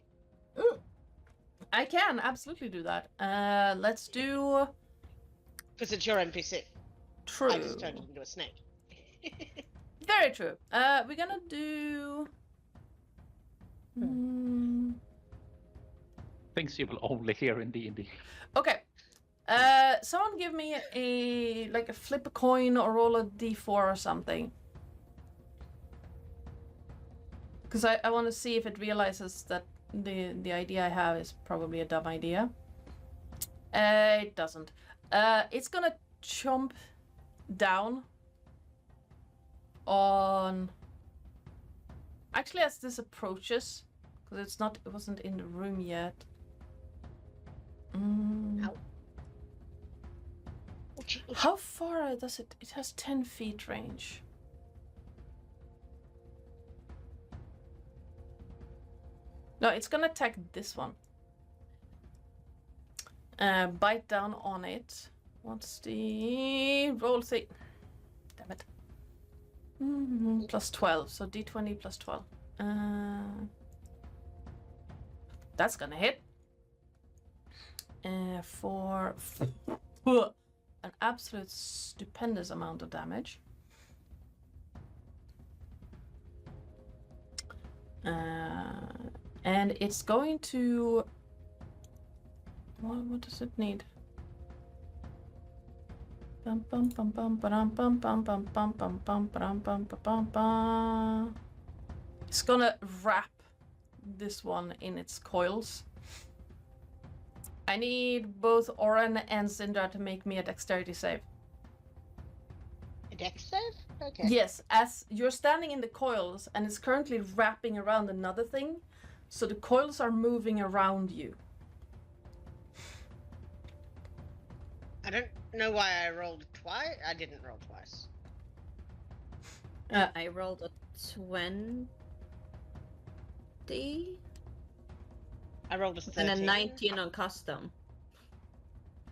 Speaker 4: I can absolutely do that. Let's do
Speaker 5: Because it's your NPC.
Speaker 4: true.
Speaker 5: I just turned it into a snake.
Speaker 4: Very true. We're gonna do.
Speaker 6: Things you will only hear in D&D.
Speaker 4: Okay. Someone give me a flip a coin or roll a d4 or something. Because I want to see if it realizes that the idea I have is probably a dumb idea. It doesn't. It's gonna chomp down on. Actually, as this approaches, because it wasn't in the room yet.
Speaker 5: Ow.
Speaker 4: How far does it? It has 10 feet range. No, it's gonna attack this one. Bite down on it. What's the roll? Thing? Damn it. Plus 12, so d20 plus 12. That's gonna hit. For an absolute stupendous amount of damage. And it's going to. What does it need? Bum, bum, bum, bum, ba-dum, bum, bum, bum, bum, bum, bum, ba-dum, bum, ba, bum, ba. It's gonna wrap this one in its coils. I need both Oren and Zin'dra to make me a dexterity save.
Speaker 5: A dex save? Okay.
Speaker 4: Yes, as you're standing in the coils and it's currently wrapping around another thing, so the coils are moving around you.
Speaker 5: I don't know why I rolled twice. I didn't roll twice.
Speaker 3: I rolled a 20.
Speaker 5: I rolled a 13.
Speaker 3: And a 19 on custom.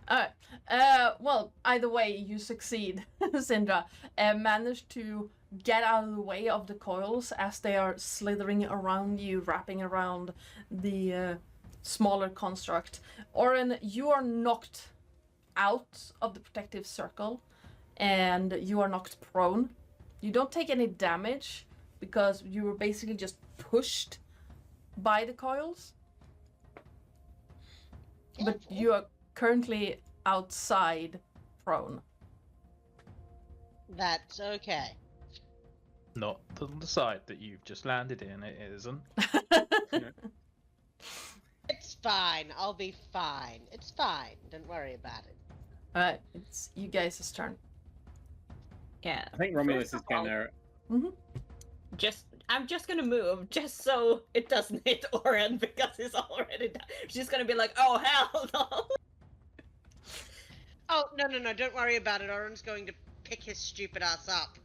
Speaker 4: Alright. Well, either way, you succeed, Zin'dra. Manage to get out of the way of the coils as they are slithering around you, wrapping around the smaller construct. Oren, you are knocked out of the protective circle, and you are knocked prone. You don't take any damage, because you were basically just pushed by the coils. But you are currently outside prone.
Speaker 5: That's okay.
Speaker 1: Not on the side that you've just landed in, it isn't.
Speaker 5: It's fine. I'll be fine. It's fine. Don't worry about it.
Speaker 4: Alright, it's you guys' turn.
Speaker 3: Yeah.
Speaker 2: I think Romulus is gonna
Speaker 3: I'm just gonna move just so it doesn't hit Oren because he's already down. She's gonna be like, oh hell no.
Speaker 5: Oh, no, don't worry about it. Oren's going to pick his stupid ass up.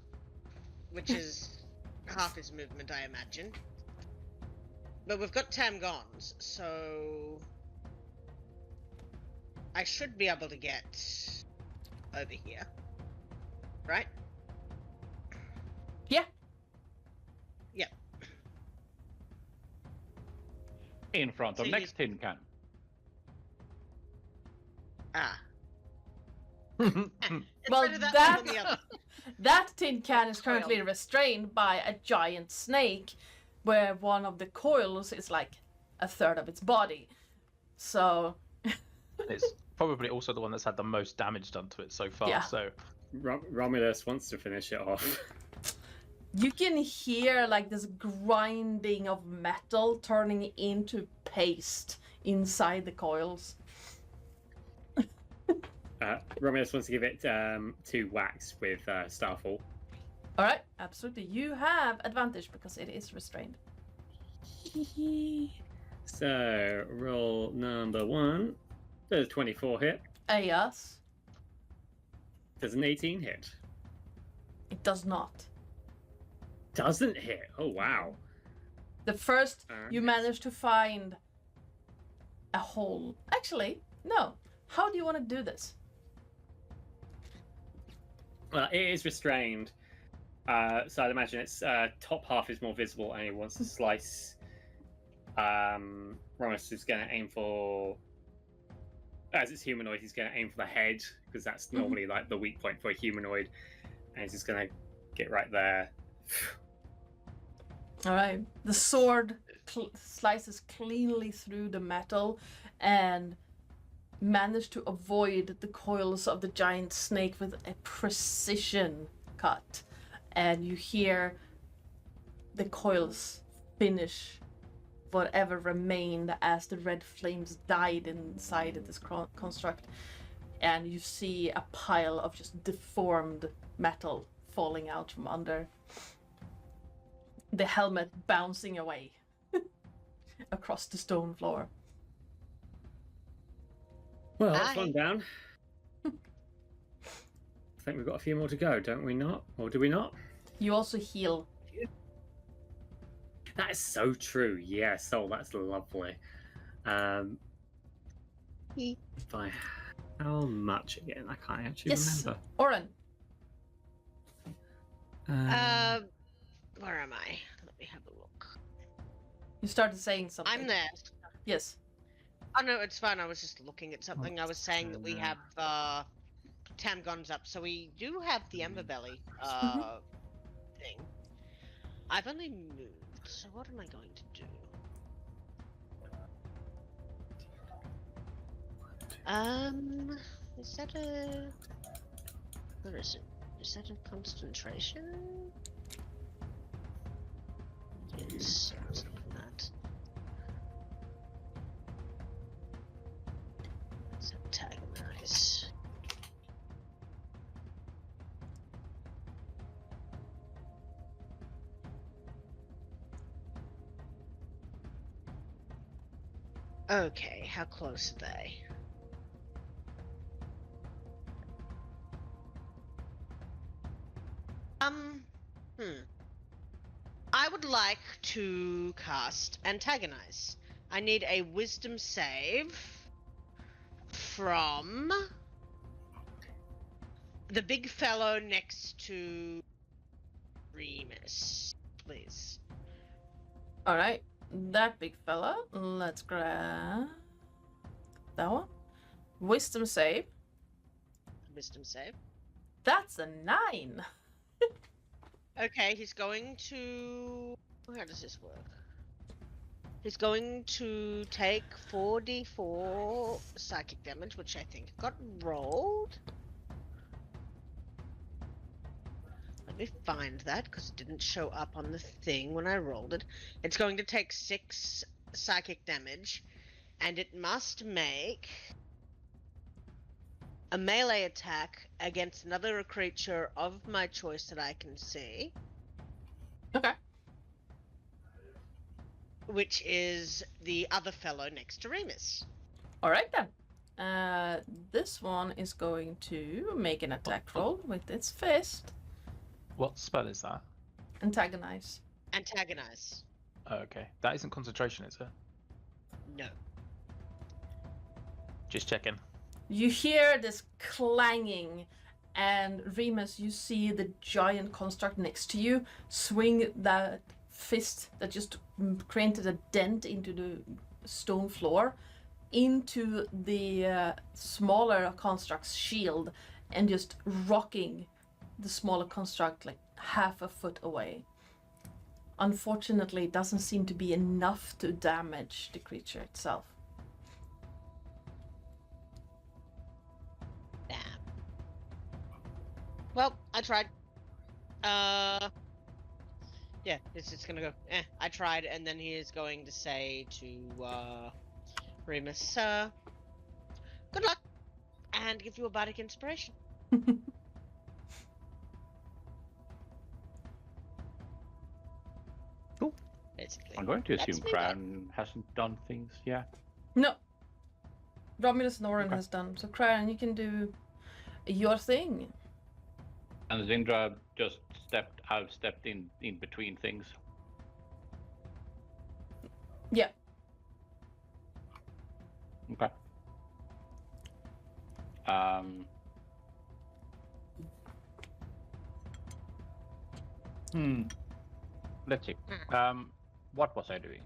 Speaker 5: Which is half his movement, I imagine. But we've got Tamgons, so... I should be able to get over here. Right?
Speaker 4: Yeah.
Speaker 5: Yep.
Speaker 6: In front of
Speaker 5: So
Speaker 6: next tin can.
Speaker 5: Ah.
Speaker 4: Well,
Speaker 5: Better that
Speaker 4: that-
Speaker 5: one than the other.
Speaker 4: That tin can is currently restrained by a giant snake, where one of the coils is like a third of its body. So
Speaker 1: It's probably also the one that's had the most damage done to it so far.
Speaker 4: Yeah.
Speaker 1: So
Speaker 2: Romulus wants to finish it off.
Speaker 4: you can hear like this grinding of metal turning into paste inside the coils.
Speaker 2: Romulus wants to give it 2 whacks with Starfall.
Speaker 4: All right, absolutely. You have advantage because it is restrained.
Speaker 2: So, roll number 1. There's a 24 hit.
Speaker 4: Yes,
Speaker 2: There's an 18 hit.
Speaker 4: it does not.
Speaker 2: Doesn't hit. Oh, wow.
Speaker 4: The first, you
Speaker 2: Yes.
Speaker 4: managed to find a hole. Actually, no. How do you want to do this?
Speaker 2: Well, it is restrained. So I'd imagine its top half is more visible and it wants to slice. Romulus is going to aim for... As it's humanoid, he's going to aim for the head, because that's normally like the weak point for a humanoid. And he's just going to get right there.
Speaker 4: All right. The sword slices cleanly through the metal and managed to avoid the coils of the giant snake with a precision cut. And you hear the coils finish whatever remained as the red flames died inside of this construct. And you see a pile of just deformed metal falling out from under. The helmet bouncing away across the stone floor.
Speaker 2: Well, that's
Speaker 5: Bye.
Speaker 2: one down. I think we've got a few more to go, don't we not? Or do we not?
Speaker 4: You also heal.
Speaker 2: That is so true. Yes. Oh, that's lovely. By how much again? I can't actually
Speaker 4: Yes.
Speaker 2: remember.
Speaker 4: Oren,
Speaker 5: Where am I? Let me have a look.
Speaker 4: you started saying something.
Speaker 5: I'm there.
Speaker 4: Yes.
Speaker 5: Oh no, it's fine. I was just looking at something. I was saying that we have Tamgons up, so we do have the Emberbelly thing. I've only moved, so what am I going to do? Is that a... Where is it? Is that a concentration? Yes, let's look at that. Let's antagonize. Okay, how close are they? I would like to cast Antagonize. I need a Wisdom save from the big fellow next to Remus, please.
Speaker 4: All right. That big fella. Let's grab that one. Wisdom save.
Speaker 5: Wisdom save.
Speaker 4: That's a 9.
Speaker 5: Okay, he's going to... How does this work? He's going to take 4d4 psychic damage, which I think got rolled. Let me find that, because it didn't show up on the thing when I rolled it. It's going to take 6 psychic damage, and it must make a melee attack against another creature of my choice that I can see.
Speaker 4: Okay.
Speaker 5: which is the other fellow next to Remus.
Speaker 4: All right then. This one is going to make an attack roll with its fist.
Speaker 1: What spell is that?
Speaker 4: Antagonize.
Speaker 5: Antagonize.
Speaker 1: Okay, that isn't concentration, is it?
Speaker 5: No.
Speaker 1: Just checking.
Speaker 4: You hear this clanging, and Remus, you see the giant construct next to you swing that fist that just created a dent into the stone floor into the smaller construct's shield and just rocking the smaller construct like half a foot away. Unfortunately, it doesn't seem to be enough to damage the creature itself.
Speaker 5: Damn. Well, I tried. Yeah, it's just gonna go. I tried, and then he is going to say to Remus, good luck, and give you a bardic inspiration.
Speaker 1: Cool.
Speaker 5: Basically.
Speaker 6: I'm going to
Speaker 5: That's
Speaker 6: assume
Speaker 5: me
Speaker 6: Crown hasn't done things yet.
Speaker 4: No. Romulus and Oren
Speaker 6: Okay.
Speaker 4: has done. So Cryon, you can do your thing.
Speaker 6: And Zin'dra just stepped in between things.
Speaker 4: Yeah.
Speaker 6: Okay. Let's see. What was I doing?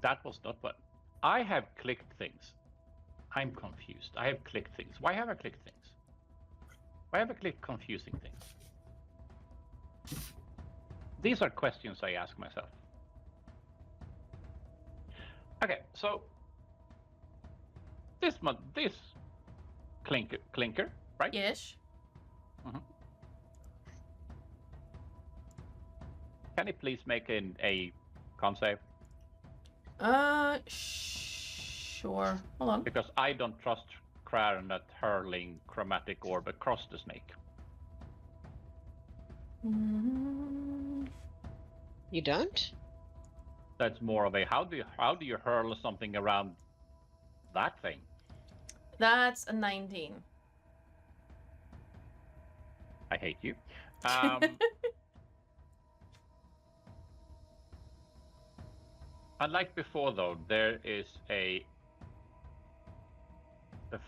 Speaker 6: That was not what. I have clicked things. I'm confused. I have clicked things. Why have I clicked things? Why have I clicked confusing things? These are questions I ask myself. Okay, so this clinker, right?
Speaker 4: Yes.
Speaker 6: Can you please make a con save?
Speaker 4: Sure. Hold on.
Speaker 6: Because I don't trust Craren at hurling chromatic orb across the snake.
Speaker 5: You don't?
Speaker 6: That's more of a how do you hurl something around that thing?
Speaker 4: That's a 19.
Speaker 6: I hate you. Unlike before, though, there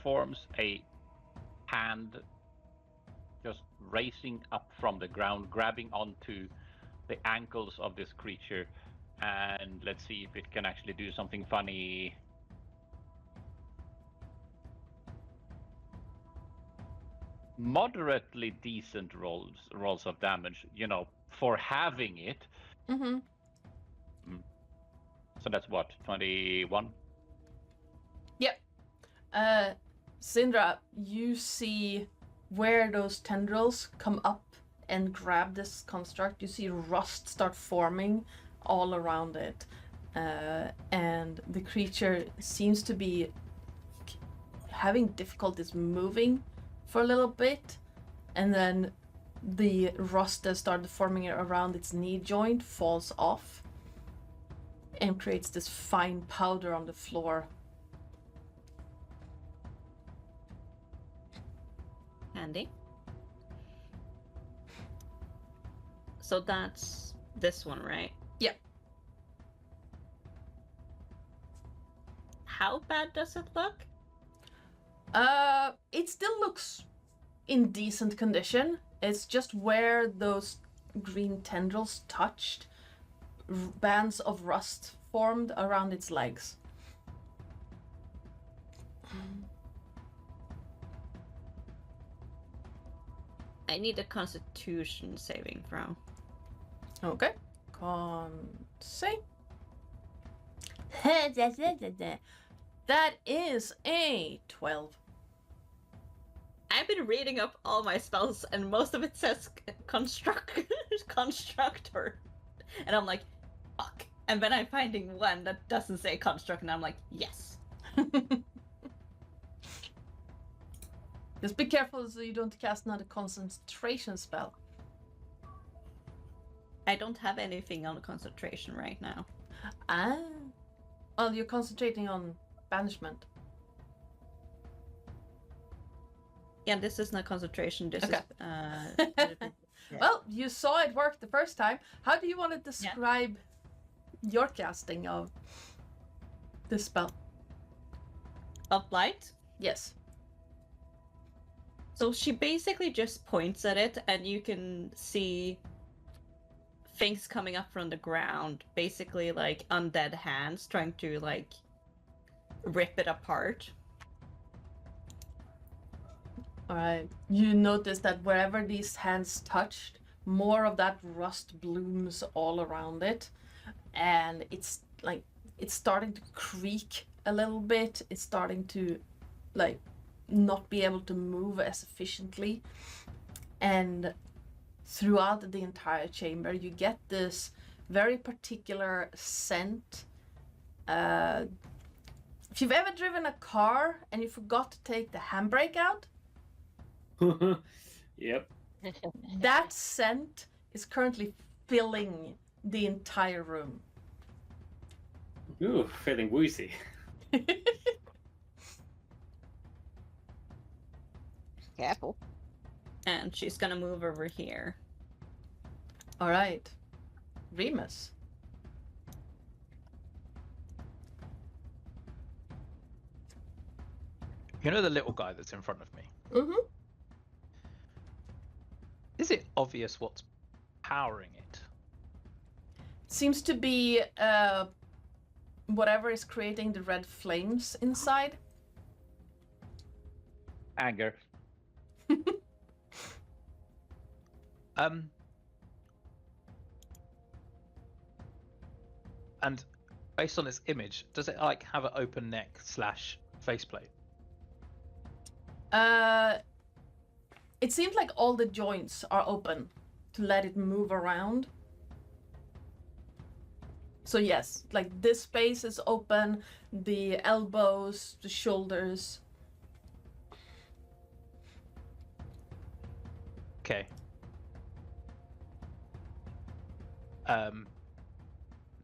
Speaker 6: forms a hand just racing up from the ground, grabbing onto the ankles of this creature, and let's see if it can actually do something funny. Moderately decent rolls of damage, for having it.
Speaker 4: Mm-hmm.
Speaker 6: So that's what, 21?
Speaker 4: Yep. Zin'dra, you see where those tendrils come up and grab this construct. You see rust start forming all around it. And the creature seems to be having difficulties moving for a little bit. And then the rust that started forming around its knee joint falls off and creates this fine powder on the floor.
Speaker 3: Handy. So that's this one, right?
Speaker 4: Yep.
Speaker 3: How bad does it look?
Speaker 4: It still looks in decent condition. It's just where those green tendrils touched, bands of rust formed around its legs.
Speaker 3: I need a Constitution saving throw.
Speaker 4: Okay. Con save. That is a 12.
Speaker 3: I've been reading up all my spells, and most of it says constructor, and I'm like, fuck. And then I'm finding one that doesn't say construct, and I'm like, yes.
Speaker 4: Just be careful so you don't cast another concentration spell.
Speaker 3: I don't have anything on concentration right now.
Speaker 4: Ah. Well, you're concentrating on banishment.
Speaker 3: Yeah, this is not concentration. This
Speaker 4: Okay.
Speaker 3: is Yeah.
Speaker 4: Well, you saw it work the first time. How do you want to describe your casting of this spell?
Speaker 3: of light.
Speaker 4: Yes.
Speaker 3: So she basically just points at it, and you can see things coming up from the ground, basically like undead hands trying to like rip it apart.
Speaker 4: Alright. You notice that wherever these hands touched, more of that rust blooms all around it. And it's starting to creak a little bit. It's starting to like not be able to move as efficiently. And throughout the entire chamber, you get this very particular scent. If you've ever driven a car and you forgot to take the handbrake out,
Speaker 2: Yep.
Speaker 4: that scent is currently filling the entire room.
Speaker 2: Ooh, feeling woozy.
Speaker 5: Careful.
Speaker 3: And she's gonna move over here.
Speaker 4: All right, Remus.
Speaker 1: You know the little guy that's in front of me?
Speaker 4: Mm-hmm.
Speaker 1: Is it obvious what's powering it?
Speaker 4: Seems to be whatever is creating the red flames inside.
Speaker 6: Anger.
Speaker 1: And based on its image, does it like have an open neck / faceplate?
Speaker 4: It seems like all the joints are open to let it move around. So yes, like this space is open, the elbows, the shoulders.
Speaker 1: Okay.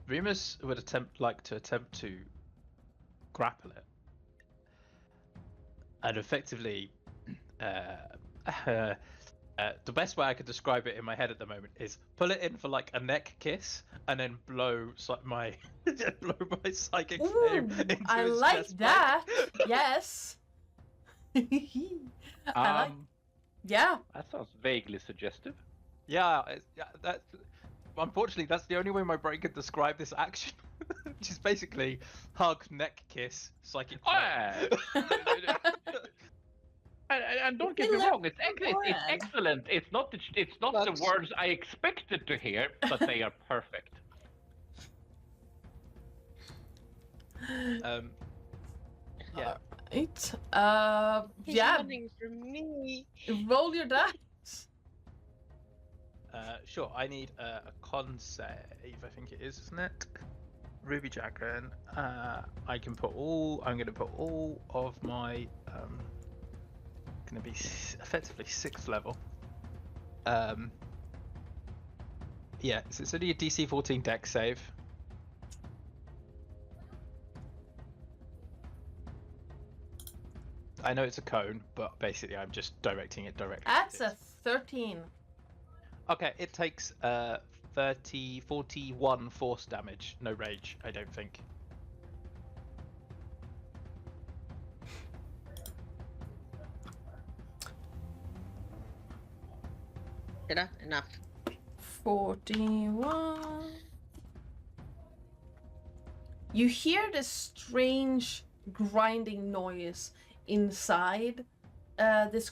Speaker 1: Remus would attempt to grapple it, and effectively, the best way I could describe it in my head at the moment is pull it in for like a neck kiss, and then blow my psychic flame into
Speaker 4: I
Speaker 1: his
Speaker 4: like
Speaker 1: chest
Speaker 4: that.
Speaker 1: plate.
Speaker 4: Yes. I like. Yeah.
Speaker 6: That sounds vaguely suggestive.
Speaker 1: Yeah, that. Unfortunately, that's the only way my brain could describe this action, which is basically hug, neck, kiss, psychic flame.
Speaker 6: And don't get me wrong, it's excellent. It's not the words I expected to hear, but they are perfect.
Speaker 1: Yeah.
Speaker 4: Right.
Speaker 5: He's
Speaker 4: yeah.
Speaker 5: running from me.
Speaker 4: Roll your dice.
Speaker 1: Sure. I need a con save. I think it is, isn't it? Ruby Dragon. I'm going to put all of my. Going to be effectively 6th level. Yeah. So it's only a DC 14 Dex save. I know it's a cone, but basically I'm just directing it directly.
Speaker 4: That's a 13.
Speaker 1: Okay, it takes 41 force damage. No rage, I don't think.
Speaker 5: Enough.
Speaker 4: 41. You hear this strange grinding noise inside this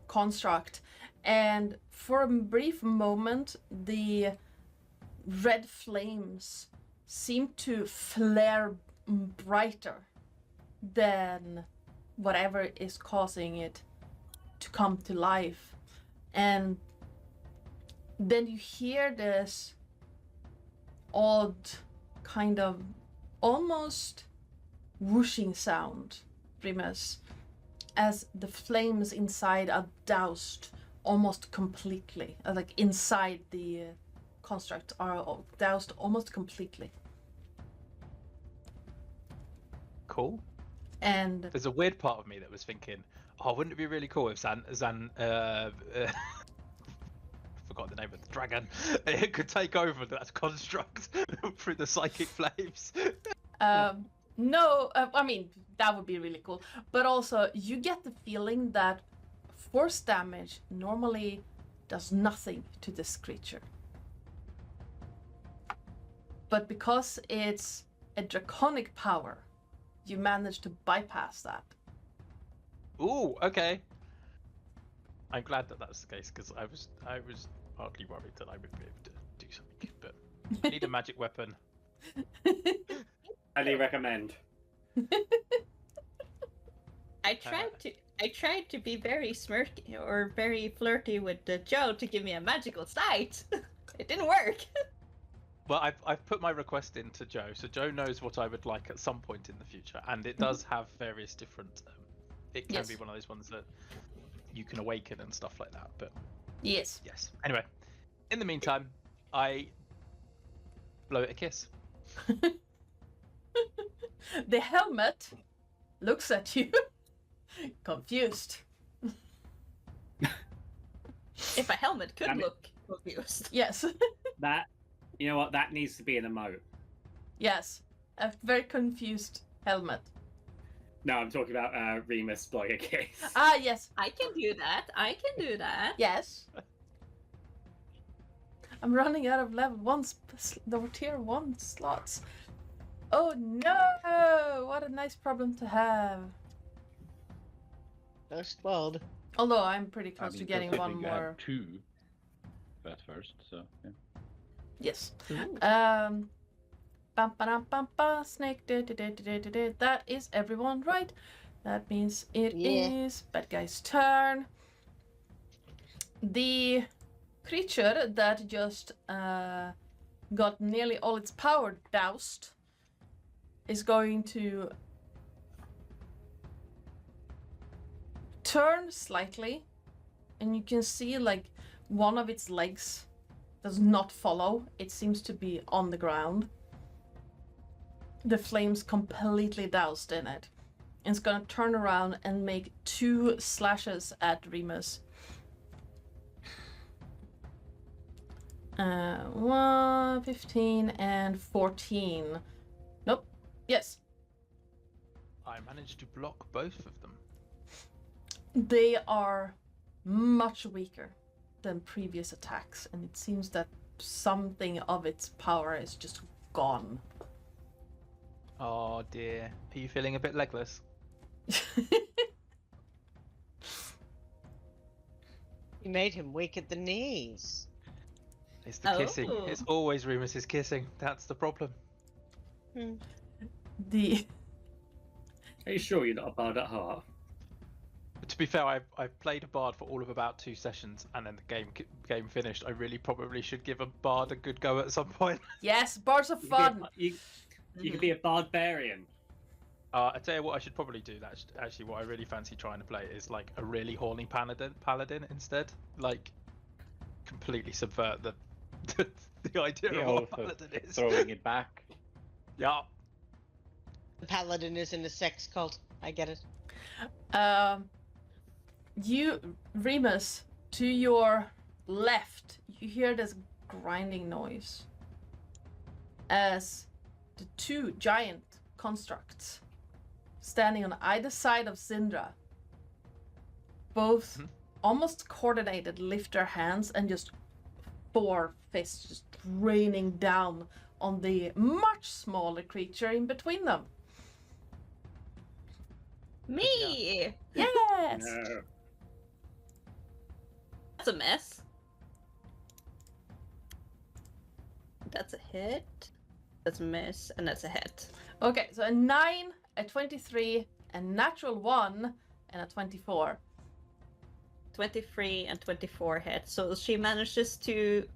Speaker 4: construct, and for a brief moment the red flames seem to flare brighter than whatever is causing it to come to life. And then you hear this odd kind of almost whooshing sound, Remus, as the flames inside are doused almost completely. Like inside the construct are doused almost completely.
Speaker 1: cool.
Speaker 4: And
Speaker 1: There's a weird part of me that was thinking, oh, wouldn't it be really cool if Zan forgot the name of the dragon. It could take over that construct through the psychic flames.
Speaker 4: no, I mean, that would be really cool. But also, you get the feeling that force damage normally does nothing to this creature. But because it's a draconic power, you manage to bypass that.
Speaker 1: Ooh, okay. I'm glad that that's the case, because I was partly worried that I would be able to do something, but I need a magic weapon.
Speaker 2: Highly recommend.
Speaker 3: I tried to be very smirky or very flirty with Joe to give me a magical sight. It didn't work.
Speaker 1: Well, I've put my request in to Joe, so Joe knows what I would like at some point in the future, and it does have various different. It can be one of those ones that you can awaken and stuff like that. But
Speaker 4: Yes.
Speaker 1: Anyway, in the meantime, I blow it a kiss.
Speaker 4: The helmet looks at you, confused.
Speaker 3: If a helmet could
Speaker 2: Damn it.
Speaker 3: look confused.
Speaker 4: Yes.
Speaker 2: That, you know what, that needs to be an emote.
Speaker 4: Yes. A very confused helmet.
Speaker 2: No, I'm talking about Remus blowing a kiss.
Speaker 4: Ah, yes.
Speaker 3: I can do that. I can do that.
Speaker 4: Yes. I'm running out of level 1, the tier 1 slots. Oh no! What a nice problem to have.
Speaker 5: First world.
Speaker 4: Although I'm pretty close to getting one
Speaker 6: considering you
Speaker 4: more.
Speaker 6: had 2 at first, so yeah.
Speaker 4: Yes.
Speaker 3: Ooh.
Speaker 4: Bum, ba-dum, bum, ba, snake. That is everyone, right? That means it is bad guy's turn. The creature that just got nearly all its power doused is going to turn slightly, and you can see like one of its legs does not follow. It seems to be on the ground. The flames completely doused in it. And it's gonna turn around and make 2 slashes at Remus. 15 and 14. Nope. Yes.
Speaker 1: I managed to block both of them.
Speaker 4: They are much weaker than previous attacks, and it seems that something of its power is just gone.
Speaker 1: Oh dear. Are you feeling a bit legless?
Speaker 5: You made him weak at the knees.
Speaker 1: It's the kissing. It's always Remus's kissing. That's the problem.
Speaker 4: The
Speaker 2: Are you sure you're not a bard at heart?
Speaker 1: To be fair, I've played a bard for all of about 2 sessions, and then the game finished. I really probably should give a bard a good go at some point.
Speaker 4: yes, bars are fun.
Speaker 2: You could be a barbarian.
Speaker 1: I tell you what, I should probably do. That's actually what I really fancy trying to play is like a really horny paladin instead. Like completely subvert the idea of what a paladin is.
Speaker 6: Throwing it back.
Speaker 1: Yeah.
Speaker 5: The paladin is in a sex cult. I get it.
Speaker 4: You, Remus, to your left, you hear this grinding noise as the 2 giant constructs standing on either side of Zin'dra, both almost coordinated, lift their hands and just 4 fists just raining down on the much smaller creature in between them.
Speaker 3: Me!
Speaker 4: Yes!
Speaker 2: No.
Speaker 3: That's a mess. That's a hit. That's a miss, and that's a hit.
Speaker 4: Okay, so a 9, a 23, a natural 1, and a 24.
Speaker 3: 23 and 24 hits. So she manages to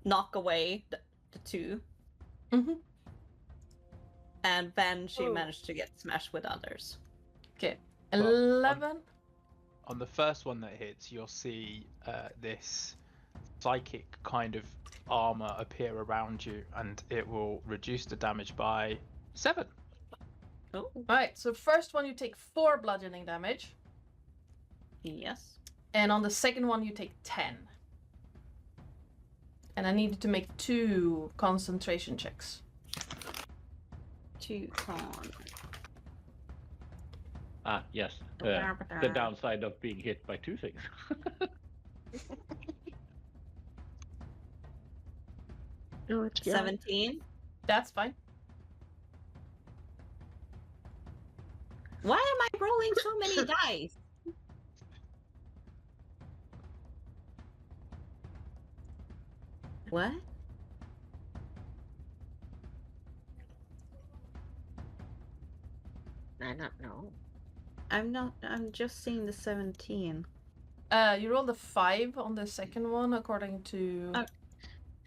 Speaker 3: knock away the 2.
Speaker 4: Mm-hmm.
Speaker 3: And then she managed to get smashed with others.
Speaker 4: Okay,
Speaker 1: Well,
Speaker 4: 11.
Speaker 1: On the first one that hits, you'll see this psychic kind of armor appear around you, and it will reduce the damage by 7.
Speaker 3: Oh,
Speaker 4: Alright, so first one you take 4 bludgeoning damage,
Speaker 3: yes.
Speaker 4: and on the second one you take 10. And I needed to make 2 concentration checks.
Speaker 3: 2 con.
Speaker 6: Ah, yes. The downside of being hit by 2 things.
Speaker 3: 17.
Speaker 4: That's fine.
Speaker 3: Why am I rolling so many dice? What?
Speaker 5: I don't know.
Speaker 3: I'm just seeing the 17.
Speaker 4: You rolled a 5 on the second one, according to...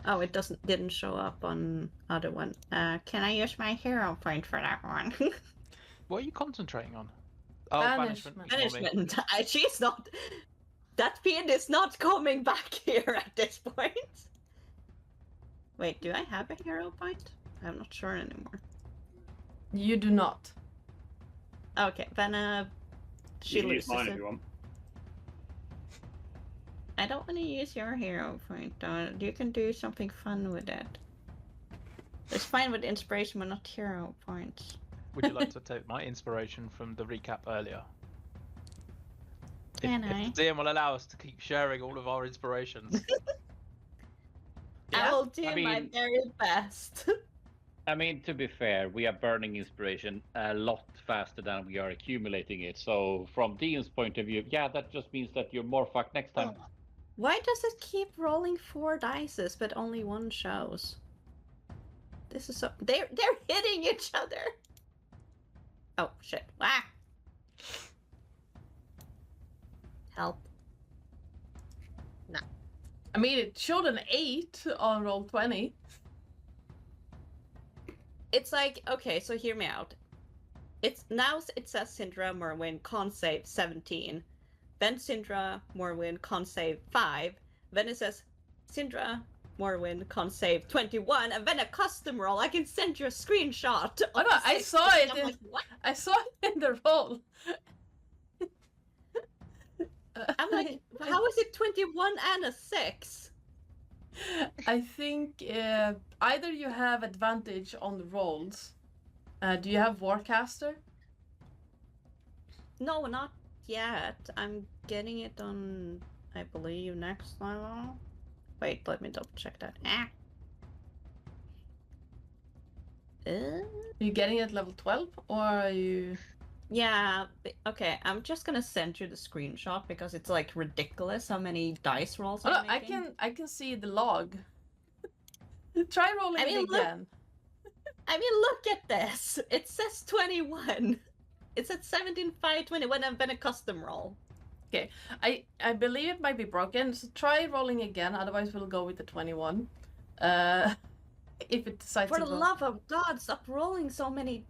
Speaker 3: Oh, it didn't show up on other one. Can I use my hero point for that one?
Speaker 1: What are you concentrating on? Oh,
Speaker 4: Banishment.
Speaker 1: banishment. ignore me.
Speaker 3: Banishment. She's not. That pin is not coming back here at this point. Wait, do I have a hero point? I'm not sure anymore.
Speaker 4: You do not.
Speaker 3: Okay, then she
Speaker 2: You can use
Speaker 3: loses
Speaker 2: mine
Speaker 3: it.
Speaker 2: if you want.
Speaker 3: I don't want to use your hero point. You can do something fun with it. It's fine with inspiration, but not hero points.
Speaker 1: Would you like to take my inspiration from the recap earlier?
Speaker 3: Can
Speaker 1: if
Speaker 3: I?
Speaker 1: the DM will allow us to keep sharing all of our inspirations.
Speaker 3: I will do
Speaker 6: I
Speaker 3: my
Speaker 6: mean-
Speaker 3: very best.
Speaker 6: I mean, to be fair, we are burning inspiration a lot faster than we are accumulating it. So from DM's point of view, yeah, that just means that you're more fucked next time.
Speaker 3: Why does it keep rolling 4 dices but only 1 shows? This is so they're hitting each other. Oh shit. Ah. Help.
Speaker 4: I mean, it showed an 8 on roll 20.
Speaker 3: It's like, okay, so hear me out. It says Zin'dra Morrowind con save 17. Then Zin'dra Morrowind con save 5. Then it says Zin'dra Morrowind con save 21, and then a custom roll. I can send you a screenshot.
Speaker 4: Oh no, I saw it.
Speaker 3: I'm like, what?
Speaker 4: I saw it in the roll.
Speaker 3: I'm like, how is it 21 and a 6?
Speaker 4: I think either you have advantage on the rolls. Do you have Warcaster?
Speaker 3: No, not yet. I'm getting it on, I believe, next level. Wait, let me double check that.
Speaker 4: Are you getting it at level 12, or are you...
Speaker 3: Yeah, okay, I'm just gonna send you the screenshot because it's like ridiculous how many dice rolls
Speaker 4: Oh, no,
Speaker 3: I'm making.
Speaker 4: I can see the log. Try rolling
Speaker 3: I mean,
Speaker 4: it
Speaker 3: look-
Speaker 4: again.
Speaker 3: I mean, look at this. It says 21. It's at 17,521 and then a custom roll.
Speaker 4: I believe it might be broken, so try rolling again, otherwise we'll go with the 21. If it decides
Speaker 3: For
Speaker 4: to
Speaker 3: the
Speaker 4: roll.
Speaker 3: love of God, stop rolling so many.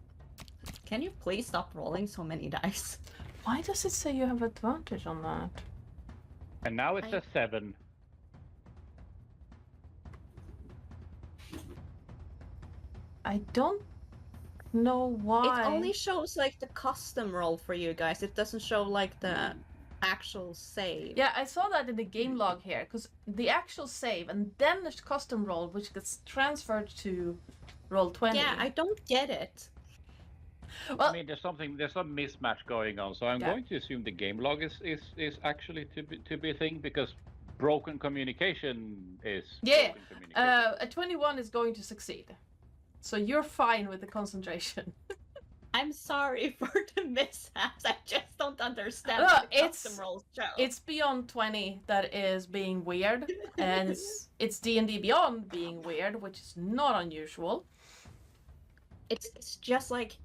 Speaker 3: Can you please stop rolling so many dice?
Speaker 4: Why does it say you have advantage on that?
Speaker 6: And now it's a 7.
Speaker 4: I don't know why.
Speaker 3: It only shows like the custom roll for you guys. It doesn't show like the actual save.
Speaker 4: Yeah, I saw that in the game log here, because the actual save and then there's custom roll, which gets transferred to roll 20.
Speaker 3: Yeah, I don't get it.
Speaker 4: Well,
Speaker 6: I mean, there's some mismatch going on. So I'm
Speaker 4: Yeah.
Speaker 6: going to assume the game log is actually to be a thing, because broken communication is
Speaker 4: Yeah,
Speaker 6: broken communication.
Speaker 4: a 21 is going to succeed. So you're fine with the concentration.
Speaker 3: I'm sorry for the mishaps. I just don't understand
Speaker 4: No,
Speaker 3: what the
Speaker 4: it's-
Speaker 3: custom rolls show.
Speaker 4: It's Beyond 20 that is being weird, and it's D&D Beyond being weird, which is not unusual.
Speaker 3: It's just like,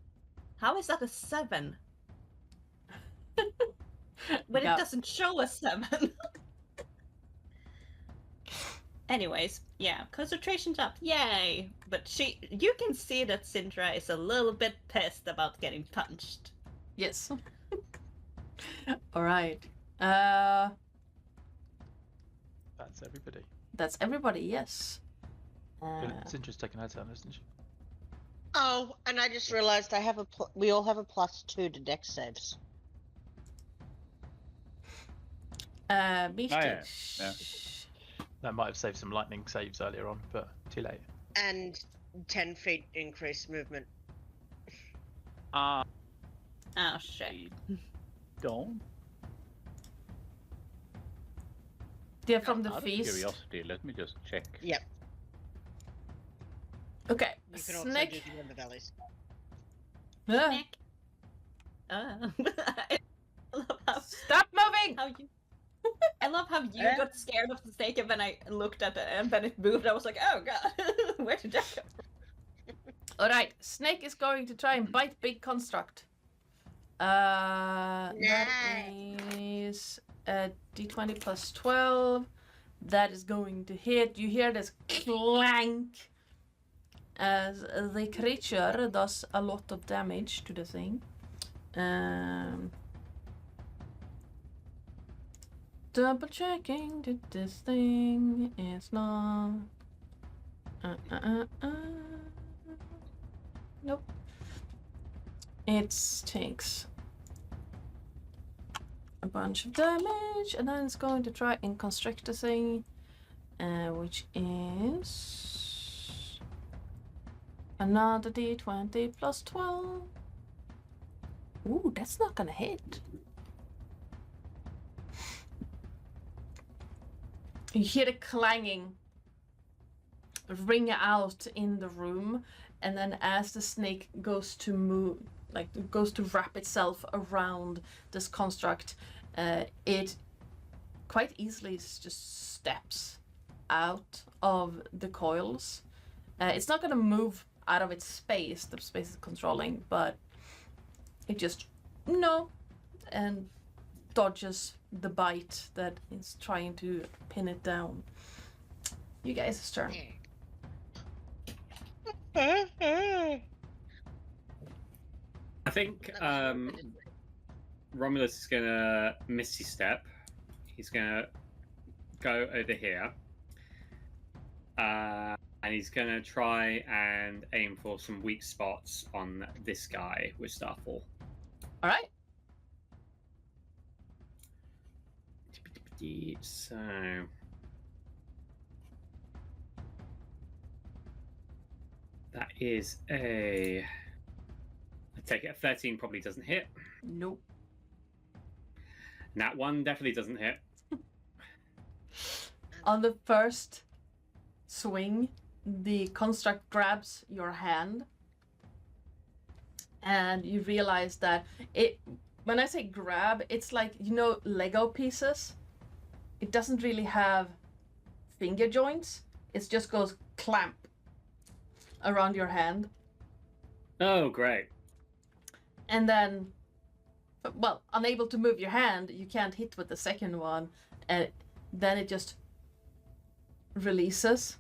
Speaker 3: how is that a 7? But
Speaker 4: Yeah.
Speaker 3: it doesn't show a 7. Anyways, yeah, concentration's up, yay! But you can see that Zin'dra is a little bit pissed about getting punched.
Speaker 4: Yes. All right.
Speaker 1: That's everybody.
Speaker 4: That's everybody. Yes.
Speaker 1: Cindra's taking her turn, isn't she?
Speaker 5: Oh, Oh, and I just realized we all have a +2 to dex saves.
Speaker 4: Beefy.
Speaker 6: yeah.
Speaker 1: That might have saved some lightning saves earlier on, but too late.
Speaker 5: And 10 feet increased movement.
Speaker 3: Oh shit.
Speaker 6: Don't.
Speaker 4: They're from the
Speaker 6: Out of
Speaker 4: feast.
Speaker 6: curiosity, let me just check.
Speaker 5: Yep.
Speaker 4: Okay,
Speaker 5: You can also do
Speaker 4: Snake.
Speaker 5: the River Valleys.
Speaker 4: Ah,
Speaker 3: Nick. I love
Speaker 4: stop moving!
Speaker 3: how you. I love how you got scared of the snake, and then I looked at it, and then it moved. I was like, "Oh god, where did that come from?"
Speaker 4: Alright, Snake is going to try and bite Big Construct. That is a d20 plus 12. That is going to hit. You hear this clank as the creature does a lot of damage to the thing. Double checking that this thing is not. Nope. It takes a bunch of damage, and then it's going to try and constrict the thing, which is another d20 plus 12. Ooh, that's not gonna hit. You hear the clanging ring out in the room, and then as the snake goes to move, like goes to wrap itself around this construct, it quite easily just steps out of the coils. It's not going to move out of its space, the space is controlling, but it just and dodges the bite that is trying to pin it down. You guys' turn.
Speaker 2: I think Romulus is gonna Misty Step. He's gonna go over here. And he's gonna try and aim for some weak spots on this guy with Starfall.
Speaker 4: Alright.
Speaker 2: So that is I take it a 13 probably doesn't hit.
Speaker 4: Nope.
Speaker 2: And that one definitely doesn't hit.
Speaker 4: On the first swing, the construct grabs your hand, and you realize that when I say grab, it's like, Lego pieces. It doesn't really have finger joints. It just goes clamp around your hand.
Speaker 2: Oh, great.
Speaker 4: And then, well, unable to move your hand, you can't hit with the second one, and then it just releases.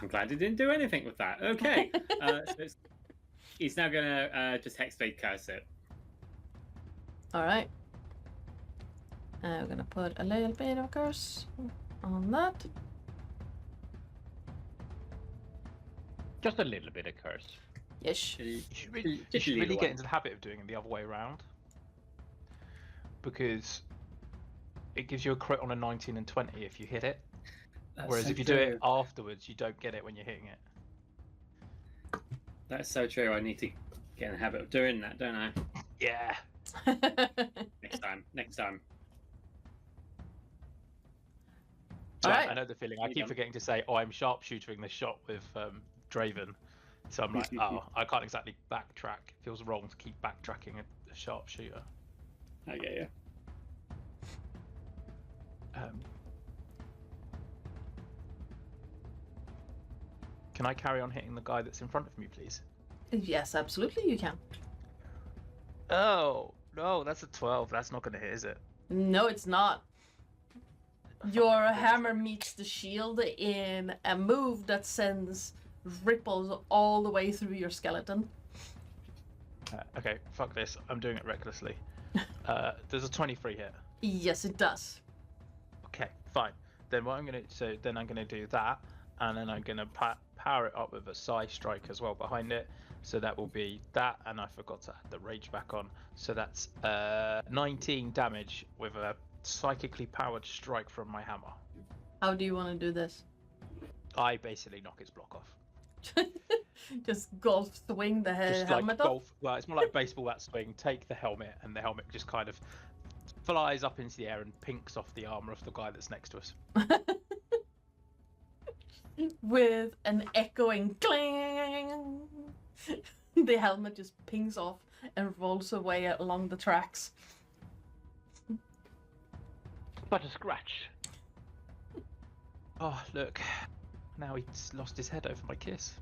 Speaker 2: I'm glad it didn't do anything with that. Okay. So he's now gonna just Hexblade curse it.
Speaker 4: Alright. I'm gonna put a little bit of curse on that.
Speaker 6: Just a little bit of curse.
Speaker 4: Yes.
Speaker 1: You should really get into the habit of doing it the other way around, because it gives you a crit on a 19 and 20 if you hit it. Whereas if you do it afterwards, you don't get it when you're hitting it.
Speaker 2: That's so true. I need to get in the habit of doing that, don't I?
Speaker 1: Yeah.
Speaker 2: Next time.
Speaker 4: Alright.
Speaker 1: I know the feeling. I keep forgetting to say, I'm sharpshootering the shot with Draven. So I'm like, I can't exactly backtrack. It feels wrong to keep backtracking a sharpshooter.
Speaker 2: I get you.
Speaker 1: Can I carry on hitting the guy that's in front of me, please?
Speaker 4: Yes, absolutely you can.
Speaker 1: Oh, no, that's a 12. That's not going to hit, is it?
Speaker 4: No, it's not. Your hammer meets the shield in a move that sends ripples all the way through your skeleton.
Speaker 1: Okay, fuck this. I'm doing it recklessly. There's a 23 hit.
Speaker 4: Yes, it does.
Speaker 1: Okay, fine. Then what I'm gonna do that, and then I'm going to power it up with a Psy Strike as well behind it. So that will be that, and I forgot to add the rage back on. So that's 19 damage with a psychically powered strike from my hammer.
Speaker 4: How do you want to do this?
Speaker 1: I basically knock its block off.
Speaker 4: Just golf swing the
Speaker 1: Just
Speaker 4: helmet
Speaker 1: like
Speaker 4: off?
Speaker 1: golf. Well, it's more like baseball bat swing. Take the helmet, and the helmet just kind of flies up into the air and pinks off the armor of the guy that's next to us.
Speaker 4: With an echoing clang. The helmet just pings off and rolls away along the tracks.
Speaker 6: But a scratch.
Speaker 1: Oh, look. Now he's lost his head over my kiss.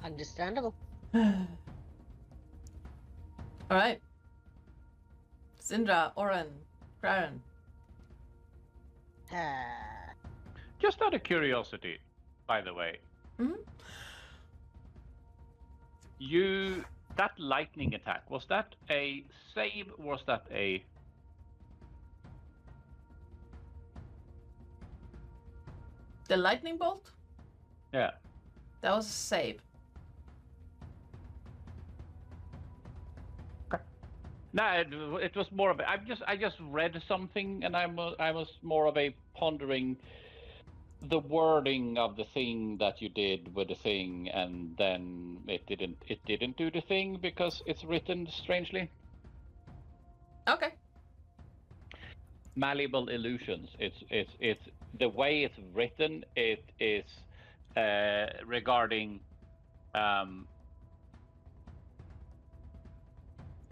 Speaker 5: Understandable.
Speaker 4: Alright. Zin'dra, Oren, Craren.
Speaker 6: Just out of curiosity, by the way.
Speaker 4: Mhm.
Speaker 6: That lightning attack, was that a save or was that a...
Speaker 4: The lightning bolt?
Speaker 6: Yeah.
Speaker 4: That was a save.
Speaker 6: No, it was more of a... I just read something and I was more of a pondering the wording of the thing that you did with the thing, and then it didn't do the thing because it's written strangely.
Speaker 4: Okay.
Speaker 6: Malleable illusions. It's the way it's written. It is regarding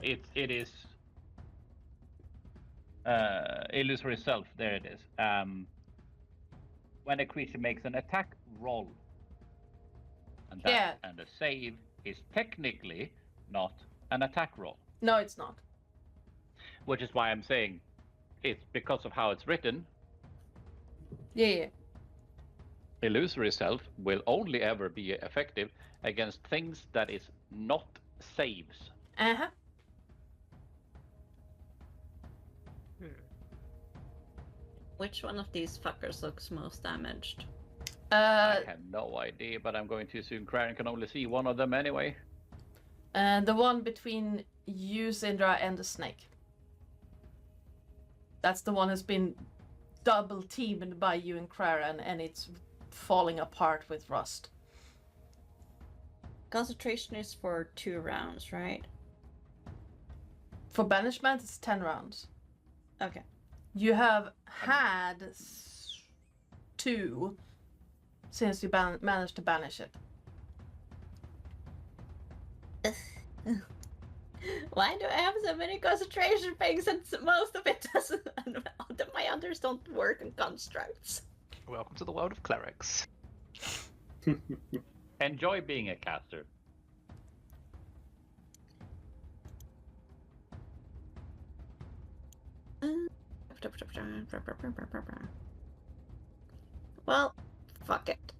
Speaker 6: it is illusory self. There it is. When a creature makes an attack roll, and a save is technically not an attack roll.
Speaker 4: No, it's not.
Speaker 6: Which is why I'm saying it's because of how it's written.
Speaker 4: Yeah.
Speaker 6: Illusory self will only ever be effective against things that is not saves.
Speaker 4: Uh-huh.
Speaker 3: Which one of these fuckers looks most damaged?
Speaker 6: I have no idea, but I'm going to assume Craren can only see one of them anyway.
Speaker 4: The one between you, Zin'dra, and the snake. That's the one that's been double teamed by you and Craren, and it's falling apart with rust.
Speaker 3: Concentration is for 2 rounds, right?
Speaker 4: For banishment, it's 10 rounds.
Speaker 3: Okay.
Speaker 4: You have had 2 since you managed to banish it.
Speaker 3: Why do I have so many concentration things and most of it doesn't? My others don't work in constructs.
Speaker 1: Welcome to the world of clerics.
Speaker 6: Enjoy being a caster.
Speaker 3: Well, fuck it.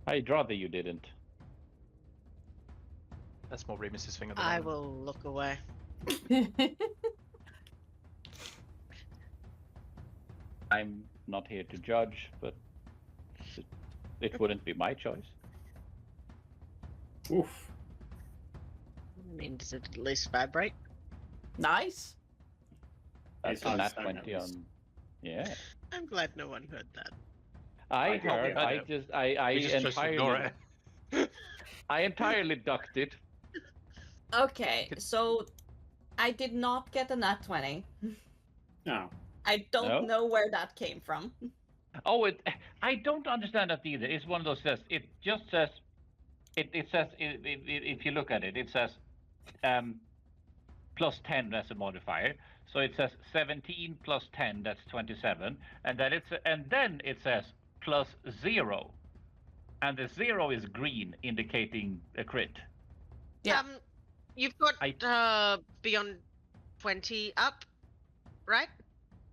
Speaker 6: I'd rather you didn't.
Speaker 1: That's more Remus's thing at the
Speaker 5: I
Speaker 1: moment.
Speaker 5: will look away.
Speaker 6: I'm not here to judge, but it wouldn't be my choice.
Speaker 2: Oof.
Speaker 5: I mean, does it at least vibrate?
Speaker 4: Nice.
Speaker 6: That's
Speaker 2: It's
Speaker 6: a nat
Speaker 2: fine,
Speaker 6: 20
Speaker 2: at
Speaker 6: on.
Speaker 2: least.
Speaker 6: Yeah.
Speaker 5: I'm glad no one heard that.
Speaker 6: I
Speaker 2: I
Speaker 6: heard.
Speaker 2: hope
Speaker 6: I
Speaker 1: We just ignore
Speaker 6: entirely. I entirely ducked it.
Speaker 3: Okay, so I did not get a nat 20.
Speaker 2: No.
Speaker 3: I don't
Speaker 6: No?
Speaker 3: know where that came from.
Speaker 6: Oh, I don't understand that either. It's one of those says. It just says. It says if you look at it, it says plus 10 as a modifier. So it says 17 plus 10, that's 27, and then it says plus 0, and the 0 is green, indicating a crit.
Speaker 4: Yeah.
Speaker 5: You've got beyond 20 up, right?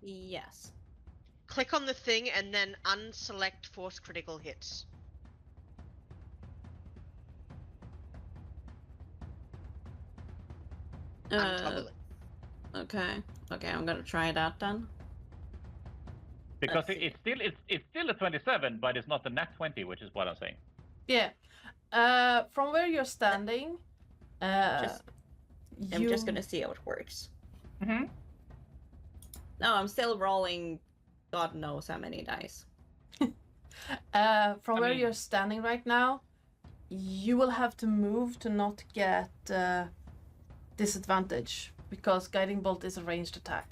Speaker 3: Yes.
Speaker 5: Click on the thing and then unselect force critical hits. Untoggle it.
Speaker 3: Okay. Okay, I'm gonna try that then.
Speaker 6: Because
Speaker 3: Let's see.
Speaker 6: it's still a 27, but it's not a nat 20, which is what I'm saying.
Speaker 4: Yeah. From where you're standing,
Speaker 3: I'm just
Speaker 4: you-
Speaker 3: gonna see how it works.
Speaker 6: Mm-hmm.
Speaker 3: No, I'm still rolling. God knows how many dice.
Speaker 4: From where you're standing right now, you will have to move to not get disadvantage because guiding bolt is a ranged attack.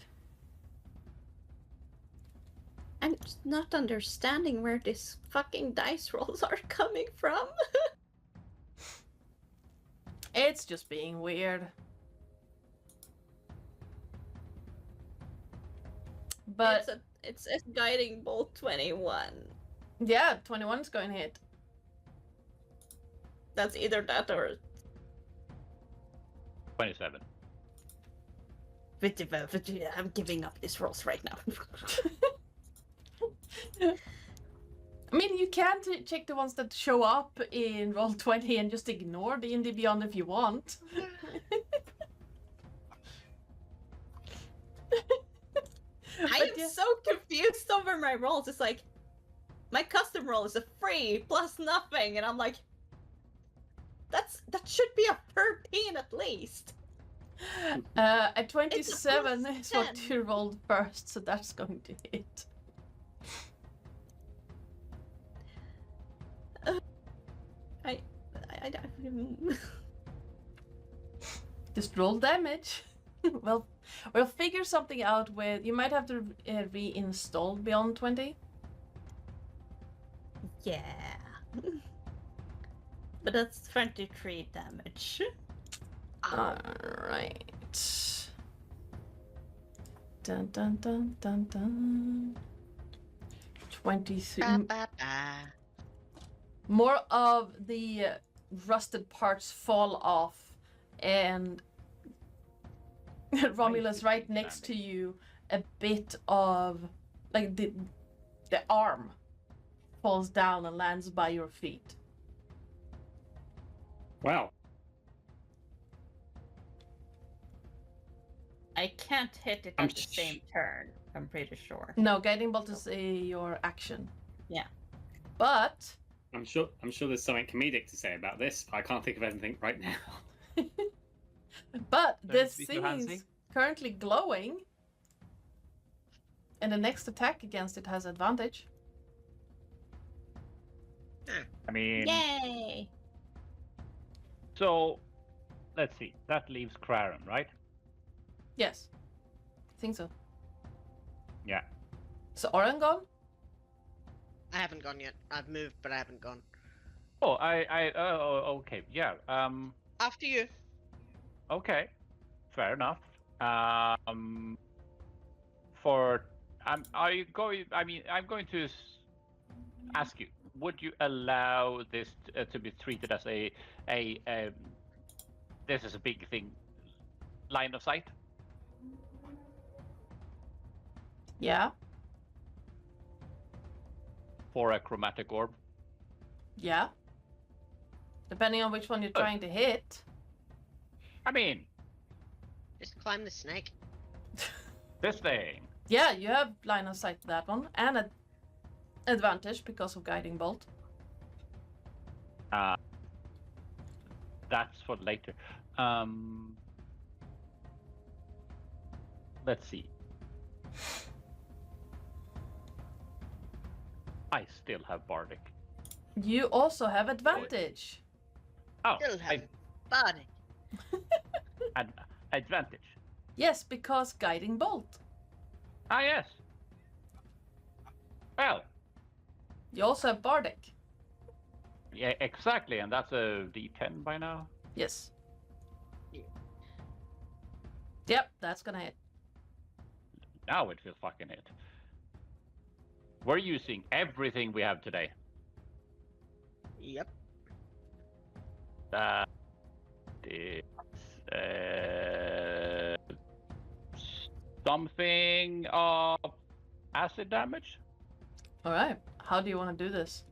Speaker 3: I'm just not understanding where these fucking dice rolls are coming from.
Speaker 4: It's just being weird. But
Speaker 3: It's a guiding bolt 21.
Speaker 4: yeah, 21 is going to hit.
Speaker 3: That's either that or
Speaker 6: 27.
Speaker 3: I'm giving up these rolls right now.
Speaker 4: I mean, you can check the ones that show up in Roll20 and just ignore D&D Beyond if you want.
Speaker 3: I am
Speaker 4: yeah.
Speaker 3: so confused over my rolls. It's like my custom roll is a 3 plus nothing, and I'm like, that should be a 13 at least.
Speaker 4: A 27
Speaker 3: plus
Speaker 4: is what
Speaker 3: 10.
Speaker 4: you rolled first, so that's going to hit.
Speaker 3: I
Speaker 4: Just roll damage. Well, we'll figure something out with... You might have to reinstall Beyond 20.
Speaker 3: yeah. But that's 23 damage.
Speaker 4: Alright. Dun dun dun dun dun. 23.
Speaker 5: Ba-ba-ba.
Speaker 4: More of the rusted parts fall off, and Romulus, right next to you, a bit of like the arm falls down and lands by your feet.
Speaker 2: Wow.
Speaker 3: I can't hit it
Speaker 2: I'm
Speaker 3: at the same turn, I'm pretty sure.
Speaker 4: No, guiding bolt is your action.
Speaker 3: Yeah.
Speaker 4: But
Speaker 2: I'm sure there's something comedic to say about this, but I can't think of anything right now.
Speaker 4: but
Speaker 1: Don't
Speaker 4: this
Speaker 1: be too
Speaker 4: thing
Speaker 1: handsy.
Speaker 4: is currently glowing, and the next attack against it has advantage.
Speaker 6: I mean,
Speaker 3: Yay!
Speaker 6: so let's see. That leaves Craren, right?
Speaker 4: Yes, I think so.
Speaker 6: Yeah.
Speaker 4: So Oren gone?
Speaker 5: I haven't gone yet. I've moved, but I haven't gone.
Speaker 6: Oh, okay. Yeah.
Speaker 5: After you.
Speaker 6: Okay. Fair enough. Are you going? I mean, I'm going to ask you. Would you allow this to be treated as a this is a big thing, line of sight?
Speaker 4: Yeah.
Speaker 6: For a chromatic orb?
Speaker 4: Yeah. Depending on which one you're trying to hit.
Speaker 6: I mean,
Speaker 5: Just climb the snake.
Speaker 6: this thing.
Speaker 4: Yeah, you have line of sight to that one. And an advantage because of guiding bolt.
Speaker 6: That's for later. Let's see. I still have Bardic.
Speaker 4: You also have advantage.
Speaker 6: Oh,
Speaker 5: Still have body.
Speaker 6: advantage.
Speaker 4: Yes, because guiding bolt.
Speaker 6: Ah, yes. Well,
Speaker 4: You also have bardic.
Speaker 6: yeah, exactly, and that's a D10 by now.
Speaker 4: Yes. Yep, that's gonna hit.
Speaker 6: Now it will fucking hit. We're using everything we have today.
Speaker 5: Yep.
Speaker 6: That is something of acid damage.
Speaker 4: All right. How do you want to do this?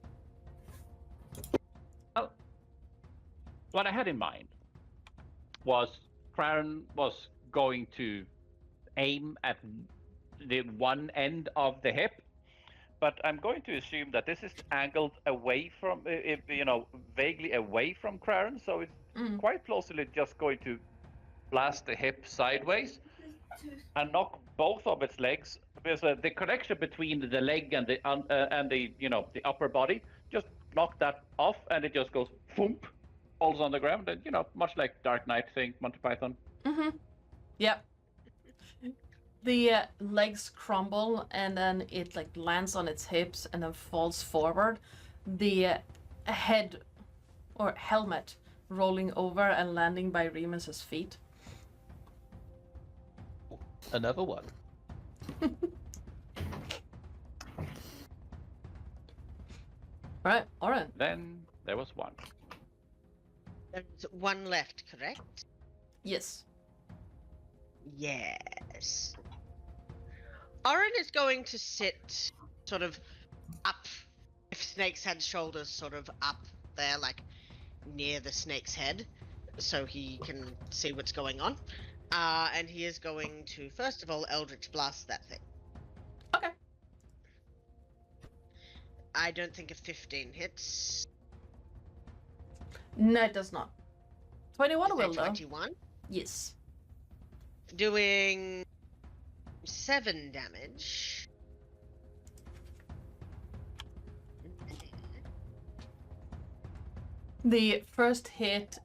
Speaker 6: Well, what I had in mind was Craren was going to aim at the one end of the hip but I'm going to assume that this is angled away from, vaguely away from Craren, so it's quite plausibly just going to blast the hip sideways and knock both of its legs. Because the connection between the leg and the upper body, just knock that off, and it just goes thump, falls on the ground, and much like Dark Knight thing, Monty Python.
Speaker 4: Mm-hmm. Yep. The legs crumble, and then it like lands on its hips and then falls forward. The head or helmet rolling over and landing by Remus's feet.
Speaker 1: Another one.
Speaker 4: Right, Oren.
Speaker 6: Then there was one.
Speaker 5: There's one left, correct?
Speaker 4: Yes.
Speaker 5: Yes. Oren is going to sit sort of up, if Snake's head shoulders sort of up there, like near the snake's head, so he can see what's going on. And he is going to, first of all, Eldritch Blast that thing.
Speaker 4: Okay.
Speaker 5: I don't think a 15 hits.
Speaker 4: No, it does not. 21 will, though.
Speaker 5: 21?
Speaker 4: Yes.
Speaker 5: Doing 7 damage.
Speaker 4: The first hit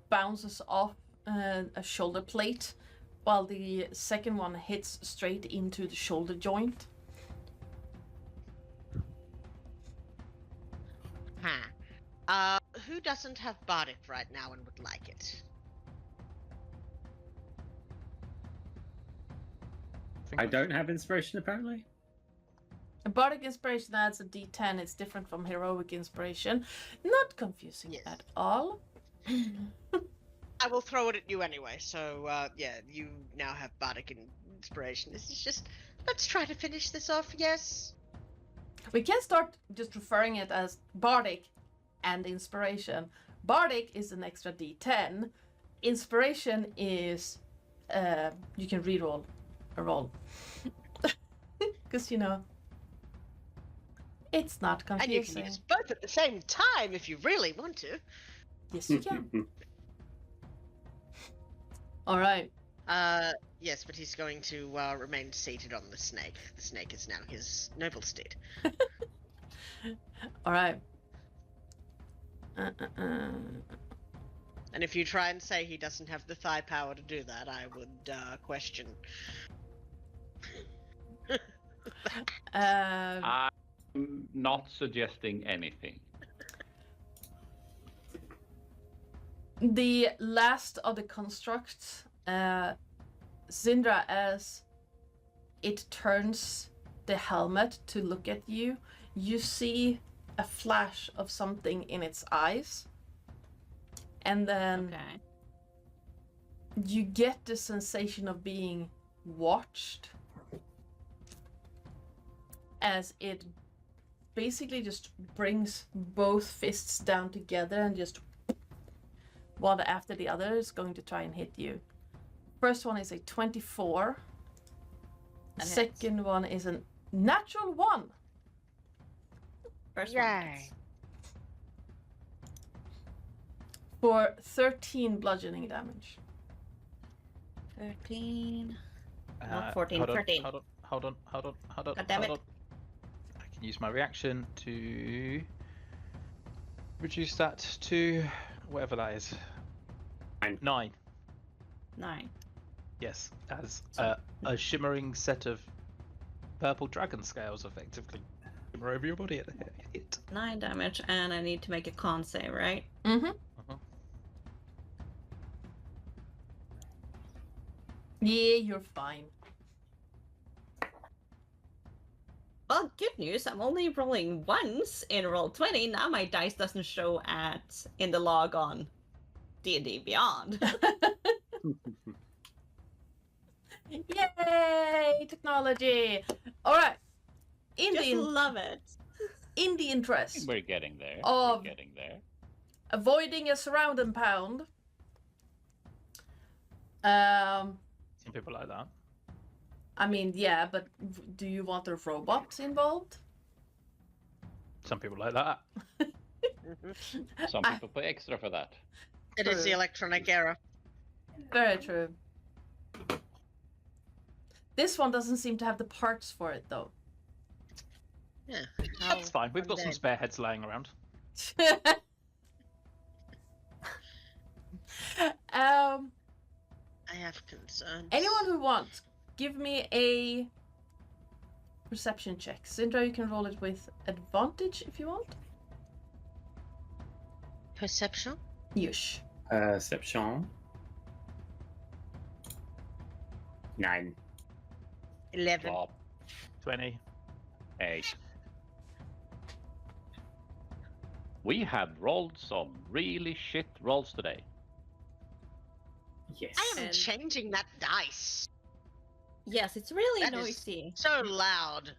Speaker 4: bounces off a shoulder plate, while the second one hits straight into the shoulder joint.
Speaker 5: Who doesn't have Bardic right now and would like it?
Speaker 2: I don't have inspiration apparently.
Speaker 4: A bardic inspiration adds a d10. It's different from heroic inspiration. Not confusing
Speaker 5: Yes.
Speaker 4: at all.
Speaker 5: I will throw it at you anyway, so yeah, you now have Bardic Inspiration. This is just, let's try to finish this off, yes?
Speaker 4: We can start just referring it as bardic and inspiration. Bardic is an extra d10. Inspiration is you can reroll a roll. Because it's not
Speaker 5: And you
Speaker 4: confusing.
Speaker 5: can use both at the same time if you really want to.
Speaker 4: Yes, you can. All right.
Speaker 5: Yes, but he's going to remain seated on the snake. The snake is now his noble steed.
Speaker 4: All right.
Speaker 5: And if you try and say he doesn't have the thigh power to do that, I would question.
Speaker 6: I'm not suggesting anything.
Speaker 4: The last of the constructs, Zin'dra, as it turns the helmet to look at you, you see a flash of something in its eyes. And then
Speaker 3: Okay.
Speaker 4: you get the sensation of being watched as it basically just brings both fists down together and just one after the other is going to try and hit you. First one is a 24.
Speaker 3: That hits.
Speaker 4: Second one is a natural 1.
Speaker 3: First one
Speaker 5: Yay.
Speaker 3: hits.
Speaker 4: For 13 bludgeoning damage.
Speaker 3: 13. Not 14,
Speaker 1: Hold on,
Speaker 3: 13.
Speaker 1: Hold on.
Speaker 3: God damn it.
Speaker 1: I can use my reaction to reduce that to whatever that is. 9.
Speaker 3: 9.
Speaker 1: Yes, as a shimmering set of purple dragon scales effectively shimmer over your body at the hit.
Speaker 3: 9 damage, and I need to make a con save, right?
Speaker 4: Mm-hmm. Yeah, you're fine.
Speaker 3: Well, good news. I'm only rolling once in roll 20. Now my dice doesn't show in the log on D&D Beyond.
Speaker 4: Yay! Technology! Alright.
Speaker 3: Just love it.
Speaker 4: In the interest
Speaker 6: We're getting there.
Speaker 4: Of-
Speaker 6: We're getting there.
Speaker 4: avoiding a surround and pound.
Speaker 1: Some people like that.
Speaker 4: I mean, yeah, but do you want the robots involved?
Speaker 1: Some people like that.
Speaker 6: Some people pay extra for that.
Speaker 5: It is the
Speaker 4: True.
Speaker 5: electronic era.
Speaker 4: Very true. This one doesn't seem to have the parts for it, though.
Speaker 5: Yeah.
Speaker 1: That's fine. We've got some
Speaker 5: dead.
Speaker 1: spare heads laying around.
Speaker 5: I have concerns.
Speaker 4: Anyone who wants, give me a perception check. Zin'dra, you can roll it with advantage if you want.
Speaker 5: Perception?
Speaker 4: Yush.
Speaker 2: Perception. 9.
Speaker 5: 11.
Speaker 6: Drop
Speaker 1: 20.
Speaker 6: 8. We have rolled some really shit rolls today.
Speaker 2: Yes.
Speaker 5: I am
Speaker 3: And-
Speaker 5: changing that dice.
Speaker 3: Yes, it's really
Speaker 5: That is-
Speaker 3: noisy.
Speaker 5: So loud.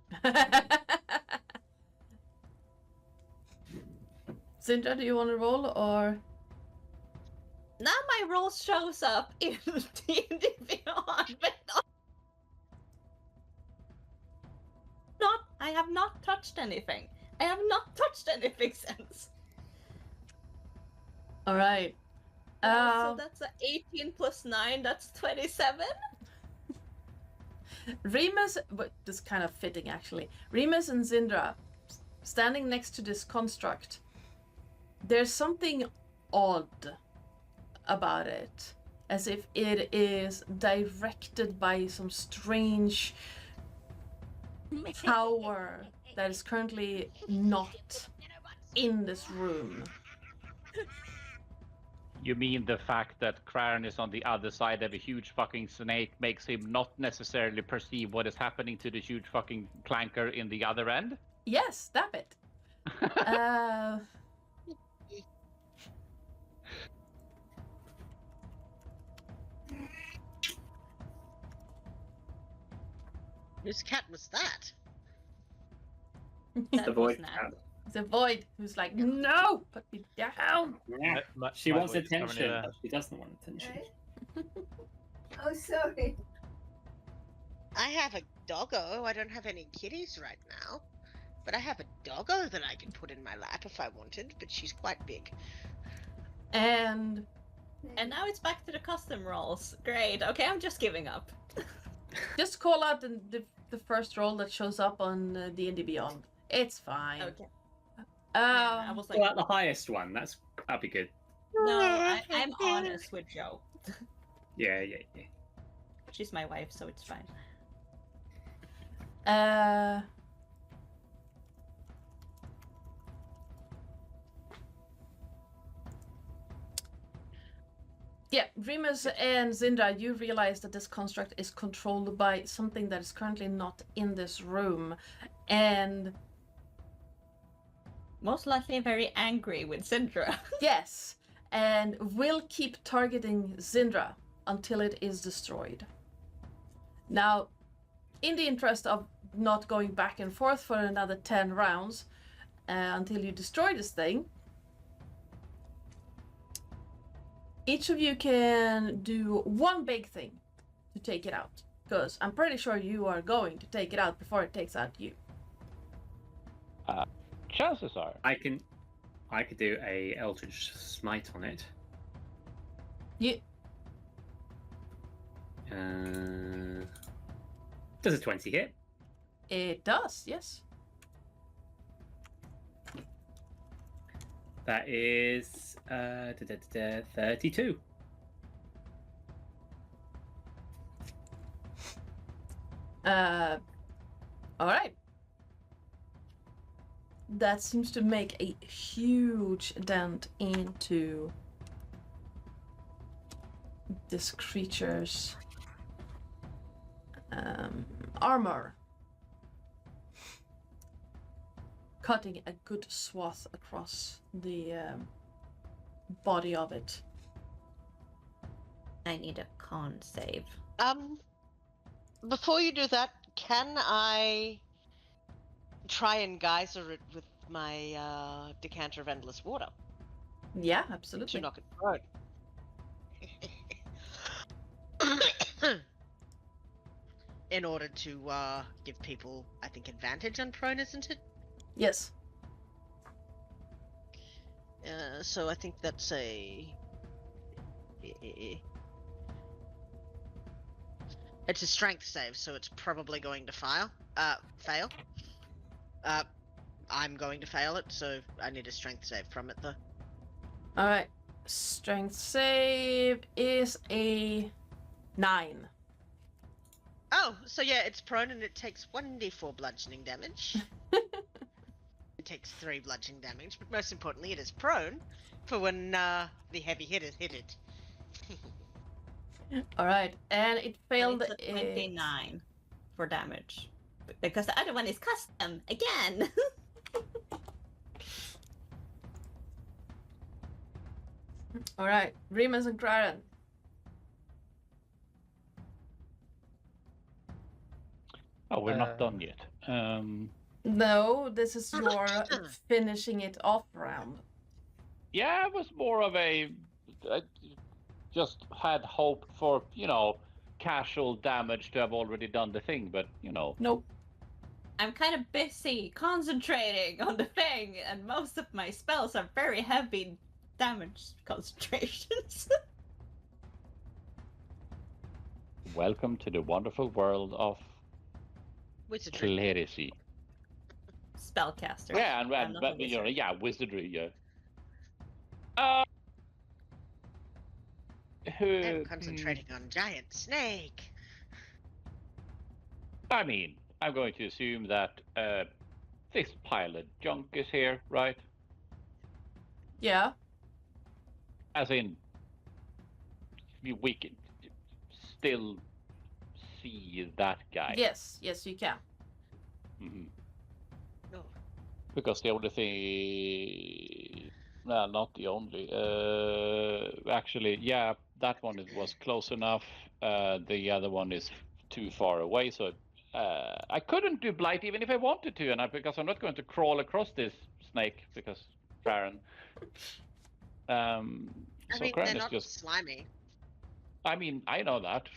Speaker 4: Zin'dra, do you want to roll or?
Speaker 3: Now my roll shows up in D&D Beyond, but not. I have not touched anything. I have not touched anything since.
Speaker 4: All right.
Speaker 3: So that's 18 plus 9. That's 27.
Speaker 4: Remus, but this is kind of fitting actually. Remus and Zin'dra, standing next to this construct. There's something odd about it, as if it is directed by some strange power that is currently not in this room.
Speaker 6: You mean the fact that Carnis on the other side of a huge fucking snake makes him not necessarily perceive what is happening to the huge fucking clanker in the other end?
Speaker 4: Yes, stop it.
Speaker 5: Whose cat was that?
Speaker 2: The void
Speaker 3: was
Speaker 2: cat.
Speaker 4: The void who's like, no, put me down.
Speaker 2: Yeah. She wants attention, but she doesn't want attention.
Speaker 7: Oh, sorry.
Speaker 5: I have a doggo. I don't have any kitties right now. But I have a doggo that I can put in my lap if I wanted, but she's quite big.
Speaker 4: And
Speaker 3: And now it's back to the custom rolls. Great. Okay, I'm just giving up.
Speaker 4: just call out the first roll that shows up on D&D Beyond. It's fine.
Speaker 3: Okay. Yeah, I was like,
Speaker 2: Well, the highest one. That'd be good.
Speaker 3: no, I'm honest with Joe.
Speaker 2: Yeah.
Speaker 3: She's my wife, so it's fine.
Speaker 4: Yeah, Remus and Zin'dra, you realize that this construct is controlled by something that is currently not in this room, and
Speaker 3: Most likely very angry with Zin'dra.
Speaker 4: yes, and will keep targeting Zin'dra until it is destroyed. Now, in the interest of not going back and forth for another 10 rounds until you destroy this thing, each of you can do one big thing to take it out. Because I'm pretty sure you are going to take it out before it takes out you.
Speaker 6: Chances are.
Speaker 2: I could do a Eldritch Smite on it.
Speaker 4: You
Speaker 2: Does a 20 hit?
Speaker 4: It does, yes.
Speaker 2: That is 32.
Speaker 4: Alright. That seems to make a huge dent into this creature's armor. Cutting a good swath across the body of it.
Speaker 3: I need a con save.
Speaker 5: Before you do that, can I try and geyser it with my decanter of endless water
Speaker 4: Yeah,
Speaker 5: to
Speaker 4: absolutely.
Speaker 5: knock it prone? In order to give people, I think, advantage on prone, isn't it?
Speaker 4: Yes.
Speaker 5: So I think that's it's a strength save, so it's probably going to fail. I'm going to fail it, so I need a strength save from it though.
Speaker 4: Alright. Strength save is a 9.
Speaker 5: Oh, so yeah, it's prone and it takes 1d4 bludgeoning damage. It takes 3 bludgeoning damage, but most importantly, it is prone for when the heavy hitters hit it.
Speaker 4: Alright, and it failed.
Speaker 3: It's a 29 for damage. Because the other one is custom again.
Speaker 4: Alright, Remus and Craren.
Speaker 6: Oh, we're not done yet.
Speaker 4: No, this is your finishing it off round.
Speaker 6: Yeah, it was more of a. I just had hoped for, casual damage to have already done the thing, but,
Speaker 4: Nope.
Speaker 3: I'm kind of busy concentrating on the thing, and most of my spells are very heavy damage concentrations.
Speaker 6: Welcome to the wonderful world of
Speaker 5: Wizardry.
Speaker 6: clerisy.
Speaker 3: Spellcaster.
Speaker 6: Yeah,
Speaker 3: I'm
Speaker 6: and
Speaker 3: not a wizard.
Speaker 6: yeah, wizardry, yeah.
Speaker 5: I'm concentrating on giant snake.
Speaker 6: I mean, I'm going to assume that this pile of junk is here, right?
Speaker 4: Yeah.
Speaker 6: As in, we can still see that guy.
Speaker 4: Yes, you can.
Speaker 6: Mhm.
Speaker 5: No.
Speaker 6: Because the only thing, well, not the only. Actually, yeah, that one was close enough. The other one is too far away, so I couldn't do blight even if I wanted to, because I'm not going to crawl across this snake because Farron.
Speaker 5: I
Speaker 6: So
Speaker 5: mean,
Speaker 6: Crane
Speaker 5: they're
Speaker 6: is
Speaker 5: not
Speaker 6: just.
Speaker 5: slimy.
Speaker 6: I mean, I know that.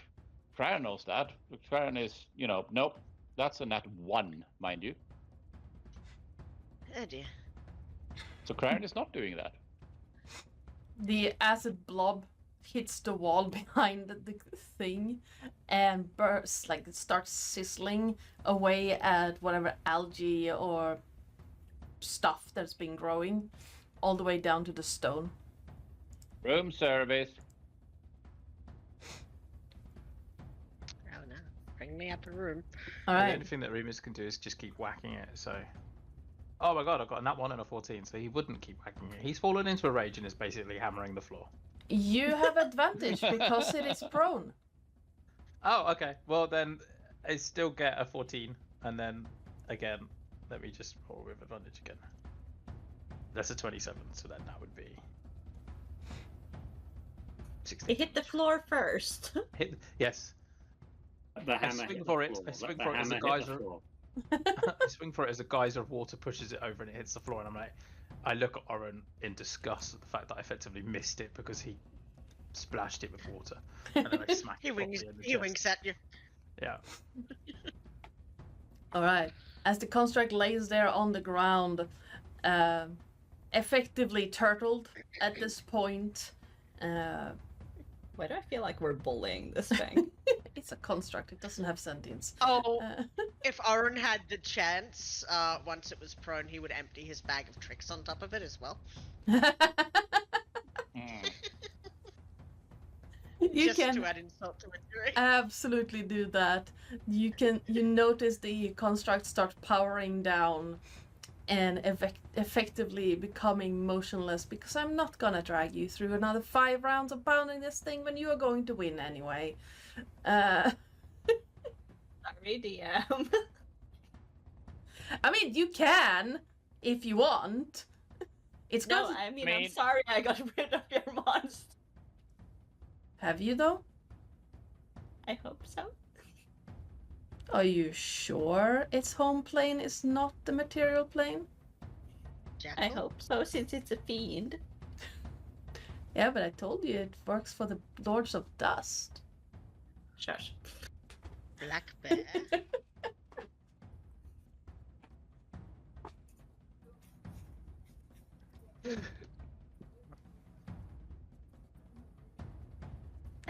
Speaker 6: Farron knows that. Farron is, nope. That's a nat 1, mind you.
Speaker 5: Oh dear.
Speaker 6: So Crane is not doing that.
Speaker 4: The acid blob hits the wall behind the thing and bursts, like it starts sizzling away at whatever algae or stuff that's been growing all the way down to the stone.
Speaker 6: Room service.
Speaker 5: Oh no. Bring me up a room.
Speaker 4: All
Speaker 1: The
Speaker 4: right.
Speaker 1: only thing that Remus can do is just keep whacking it, so... Oh my god, I've got a nat 1 and a 14, so he wouldn't keep whacking it. He's fallen into a rage and is basically hammering the floor.
Speaker 4: You have advantage because it is prone.
Speaker 1: Oh, okay. Well, then I still get a 14, and then again, let me just roll with advantage again. That's a 27, so then that would be 16.
Speaker 3: It hit the floor first.
Speaker 1: Yes.
Speaker 2: The
Speaker 1: I
Speaker 2: hammer
Speaker 1: swing
Speaker 2: hit
Speaker 1: for
Speaker 2: the
Speaker 1: it.
Speaker 2: floor.
Speaker 1: I swing
Speaker 2: The
Speaker 1: for it as a
Speaker 2: hammer hit the
Speaker 1: geyser.
Speaker 2: floor.
Speaker 1: I swing for it as a geyser of water pushes it over and it hits the floor, and I'm like, I look at Oren in disgust at the fact that I effectively missed it because he splashed it with water, and then I smack
Speaker 5: He
Speaker 1: it
Speaker 5: winks.
Speaker 1: properly in the
Speaker 5: He
Speaker 1: chest.
Speaker 5: winks at you.
Speaker 1: Yeah.
Speaker 4: All right. As the construct lays there on the ground, effectively turtled at this point.
Speaker 3: Why do I feel like we're bullying this thing?
Speaker 4: It's a construct. It doesn't have sentience.
Speaker 5: Oh,
Speaker 4: Uh,
Speaker 5: if Oren had the chance, once it was prone, he would empty his bag of tricks on top of it as well.
Speaker 4: you
Speaker 5: just
Speaker 4: can
Speaker 5: to add insult to injury.
Speaker 4: absolutely do that. You notice the construct start powering down and effectively becoming motionless, because I'm not gonna drag you through another 5 rounds of pounding this thing when you are going to win anyway.
Speaker 3: Sorry, DM.
Speaker 4: I mean, you can if you want. It's
Speaker 3: No,
Speaker 4: going to...
Speaker 3: I mean,
Speaker 6: Main-
Speaker 3: I'm sorry I got rid of your monster.
Speaker 4: Have you though?
Speaker 3: I hope so.
Speaker 4: Are you sure its home plane is not the material plane?
Speaker 5: Jackal?
Speaker 3: I hope so, since it's a fiend.
Speaker 4: Yeah, but I told you it works for the Lords of Dust.
Speaker 3: Shush.
Speaker 5: Black bear.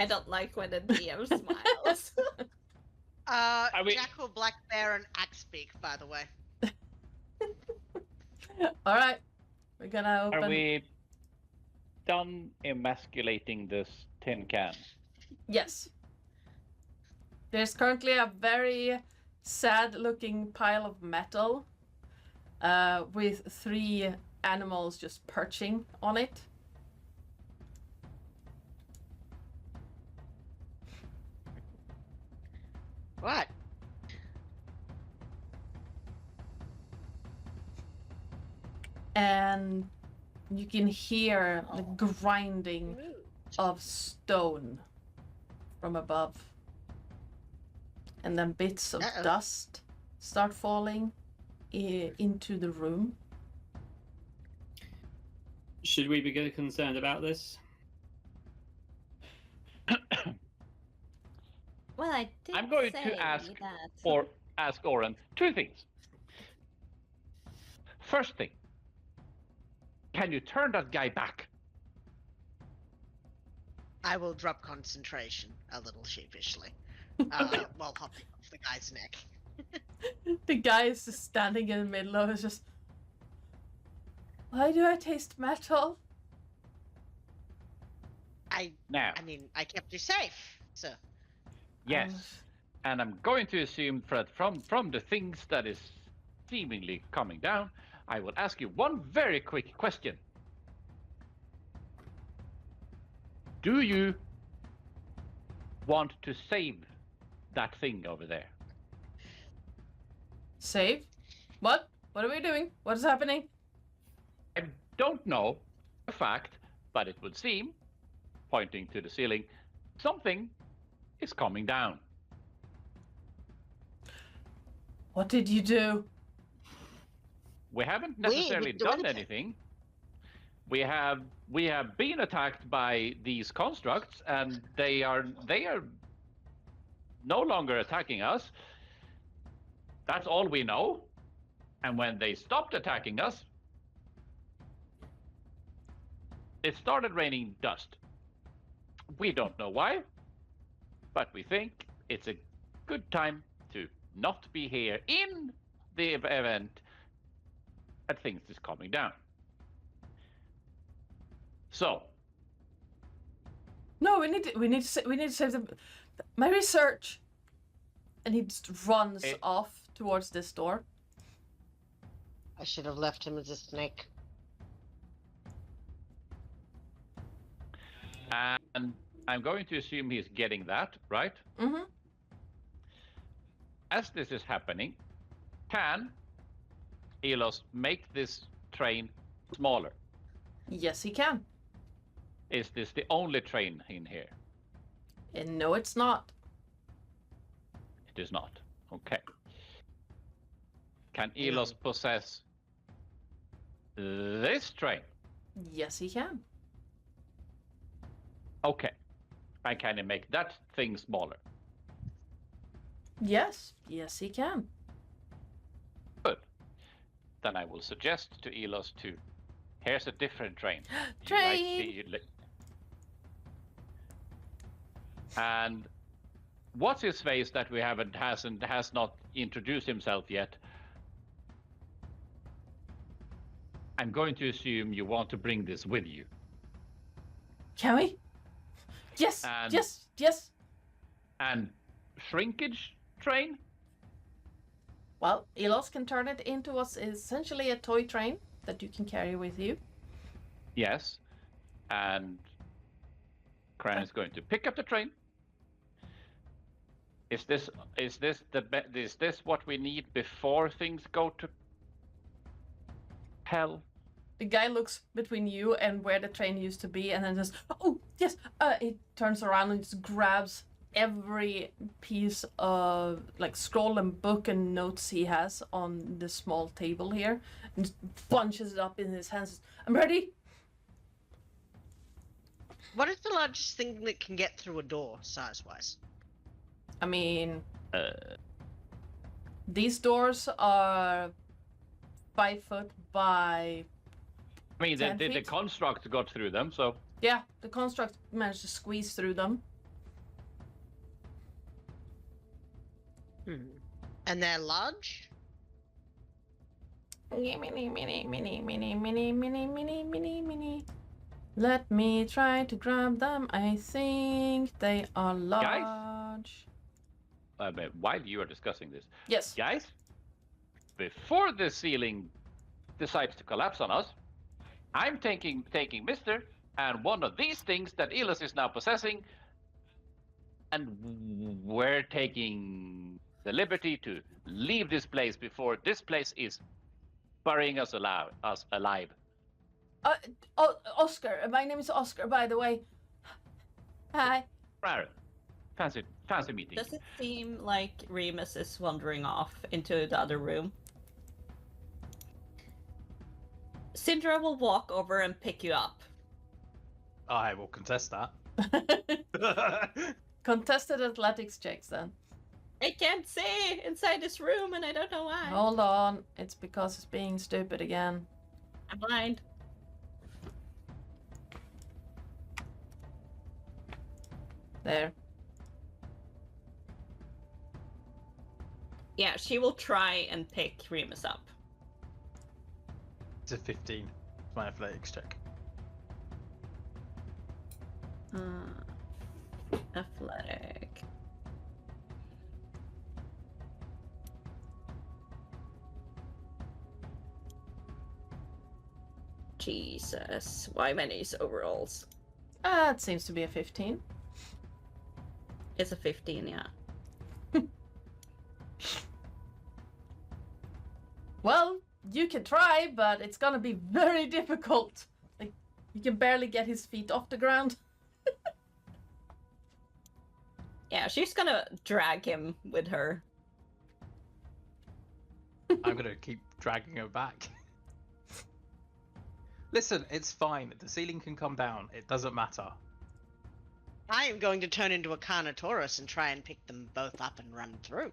Speaker 3: I don't like when the DM smiles.
Speaker 6: we-
Speaker 5: Jackal, Black Bear, and Axebeak, by the way.
Speaker 4: All right, we're gonna open.
Speaker 6: Are we done emasculating this tin can?
Speaker 4: Yes. There's currently a very sad-looking pile of metal, with 3 animals just perching on it.
Speaker 5: What?
Speaker 4: And you can hear the grinding of stone from above. And then bits of
Speaker 5: Uh-oh.
Speaker 4: dust start falling into the room.
Speaker 2: Should we be concerned about this?
Speaker 3: Well, I did
Speaker 6: I'm going
Speaker 3: say
Speaker 6: to ask
Speaker 3: that.
Speaker 6: ask Oren 2 things. First thing, can you turn that guy back?
Speaker 5: I will drop concentration a little sheepishly while hopping off the guy's neck.
Speaker 4: The guy is just standing in the middle of it, just. Why do I taste metal?
Speaker 6: Now,
Speaker 5: I mean, I kept you safe, sir.
Speaker 6: yes, and I'm going to assume that from the things that is seemingly coming down, I will ask you one very quick question. Do you want to save that thing over there?
Speaker 4: Save? What? What are we doing? What is happening?
Speaker 6: I don't know the fact, but it would seem, pointing to the ceiling, something is coming down.
Speaker 4: What did you do?
Speaker 6: We haven't
Speaker 5: We
Speaker 6: necessarily
Speaker 5: didn't do
Speaker 6: done
Speaker 5: anything.
Speaker 6: anything. We have been attacked by these constructs, and they are no longer attacking us. That's all we know. And when they stopped attacking us, it started raining dust. We don't know why, but we think it's a good time to not be here in the event that things is coming down. So,
Speaker 4: No, we need to save them. My research. And he just runs off towards this door.
Speaker 5: I should have left him as a snake.
Speaker 6: and I'm going to assume he's getting that, right?
Speaker 4: Mm-hmm.
Speaker 6: As this is happening, can Elos make this train smaller?
Speaker 4: Yes, he can.
Speaker 6: Is this the only train in here?
Speaker 4: And no, it's not.
Speaker 6: It is not. Okay. Can Elos possess this train?
Speaker 4: Yes, he can.
Speaker 6: Okay. And can he make that thing smaller?
Speaker 4: Yes, yes, he can.
Speaker 6: Good. Then I will suggest to Elos to... Here's a different train.
Speaker 4: Train!
Speaker 6: And what's his face that we has not introduced himself yet? I'm going to assume you want to bring this with you.
Speaker 4: Can we? Yes,
Speaker 6: And-
Speaker 4: yes, yes.
Speaker 6: And shrinkage train?
Speaker 4: Well, Elos can turn it into what's essentially a toy train that you can carry with you.
Speaker 6: Yes. And Kran is going to pick up the train. Is this what we need before things go to hell?
Speaker 4: The guy looks between you and where the train used to be, and then just, oh, yes, he turns around and just grabs every piece of, like, scroll and book and notes he has on the small table here, and just bunches it up in his hands. I'm ready!
Speaker 5: What is the largest thing that can get through a door, size-wise?
Speaker 4: I mean, these doors are 5 foot by...
Speaker 6: I mean,
Speaker 4: 10
Speaker 6: the
Speaker 4: feet?
Speaker 6: construct got through them, so...
Speaker 4: Yeah, the construct managed to squeeze through them.
Speaker 5: And they're large?
Speaker 4: Mini, mini, mini, mini, mini, mini, mini, mini, mini, mini. Let me try to grab them. I think they are large.
Speaker 6: But while you are discussing this,
Speaker 4: Yes.
Speaker 6: guys, before the ceiling decides to collapse on us, I'm taking Mister and one of these things that Elis is now possessing, and we're taking the liberty to leave this place before this place is burying us alive.
Speaker 4: Oscar. My name is Oscar, by the way. Hi.
Speaker 6: Rara, fancy meeting.
Speaker 3: Does it seem like Remus is wandering off into the other room? Zin'dra will walk over and pick you up.
Speaker 1: I will contest that.
Speaker 4: Contested athletics checks then.
Speaker 3: I can't see inside this room and I don't know why.
Speaker 4: Hold on. It's because it's being stupid again.
Speaker 3: I'm blind.
Speaker 4: There.
Speaker 3: Yeah, she will try and pick Remus up.
Speaker 1: It's a 15. It's my athletics check.
Speaker 3: Athletic. Jesus, why many overalls?
Speaker 4: It seems to be a 15.
Speaker 3: It's a 15, yeah.
Speaker 4: Well, you can try, but it's gonna be very difficult. Like, you can barely get his feet off the ground.
Speaker 3: Yeah, she's gonna drag him with her.
Speaker 1: I'm gonna keep dragging her back. Listen, it's fine. The ceiling can come down. It doesn't matter.
Speaker 5: I am going to turn into a Carnotaurus and try and pick them both up and run through.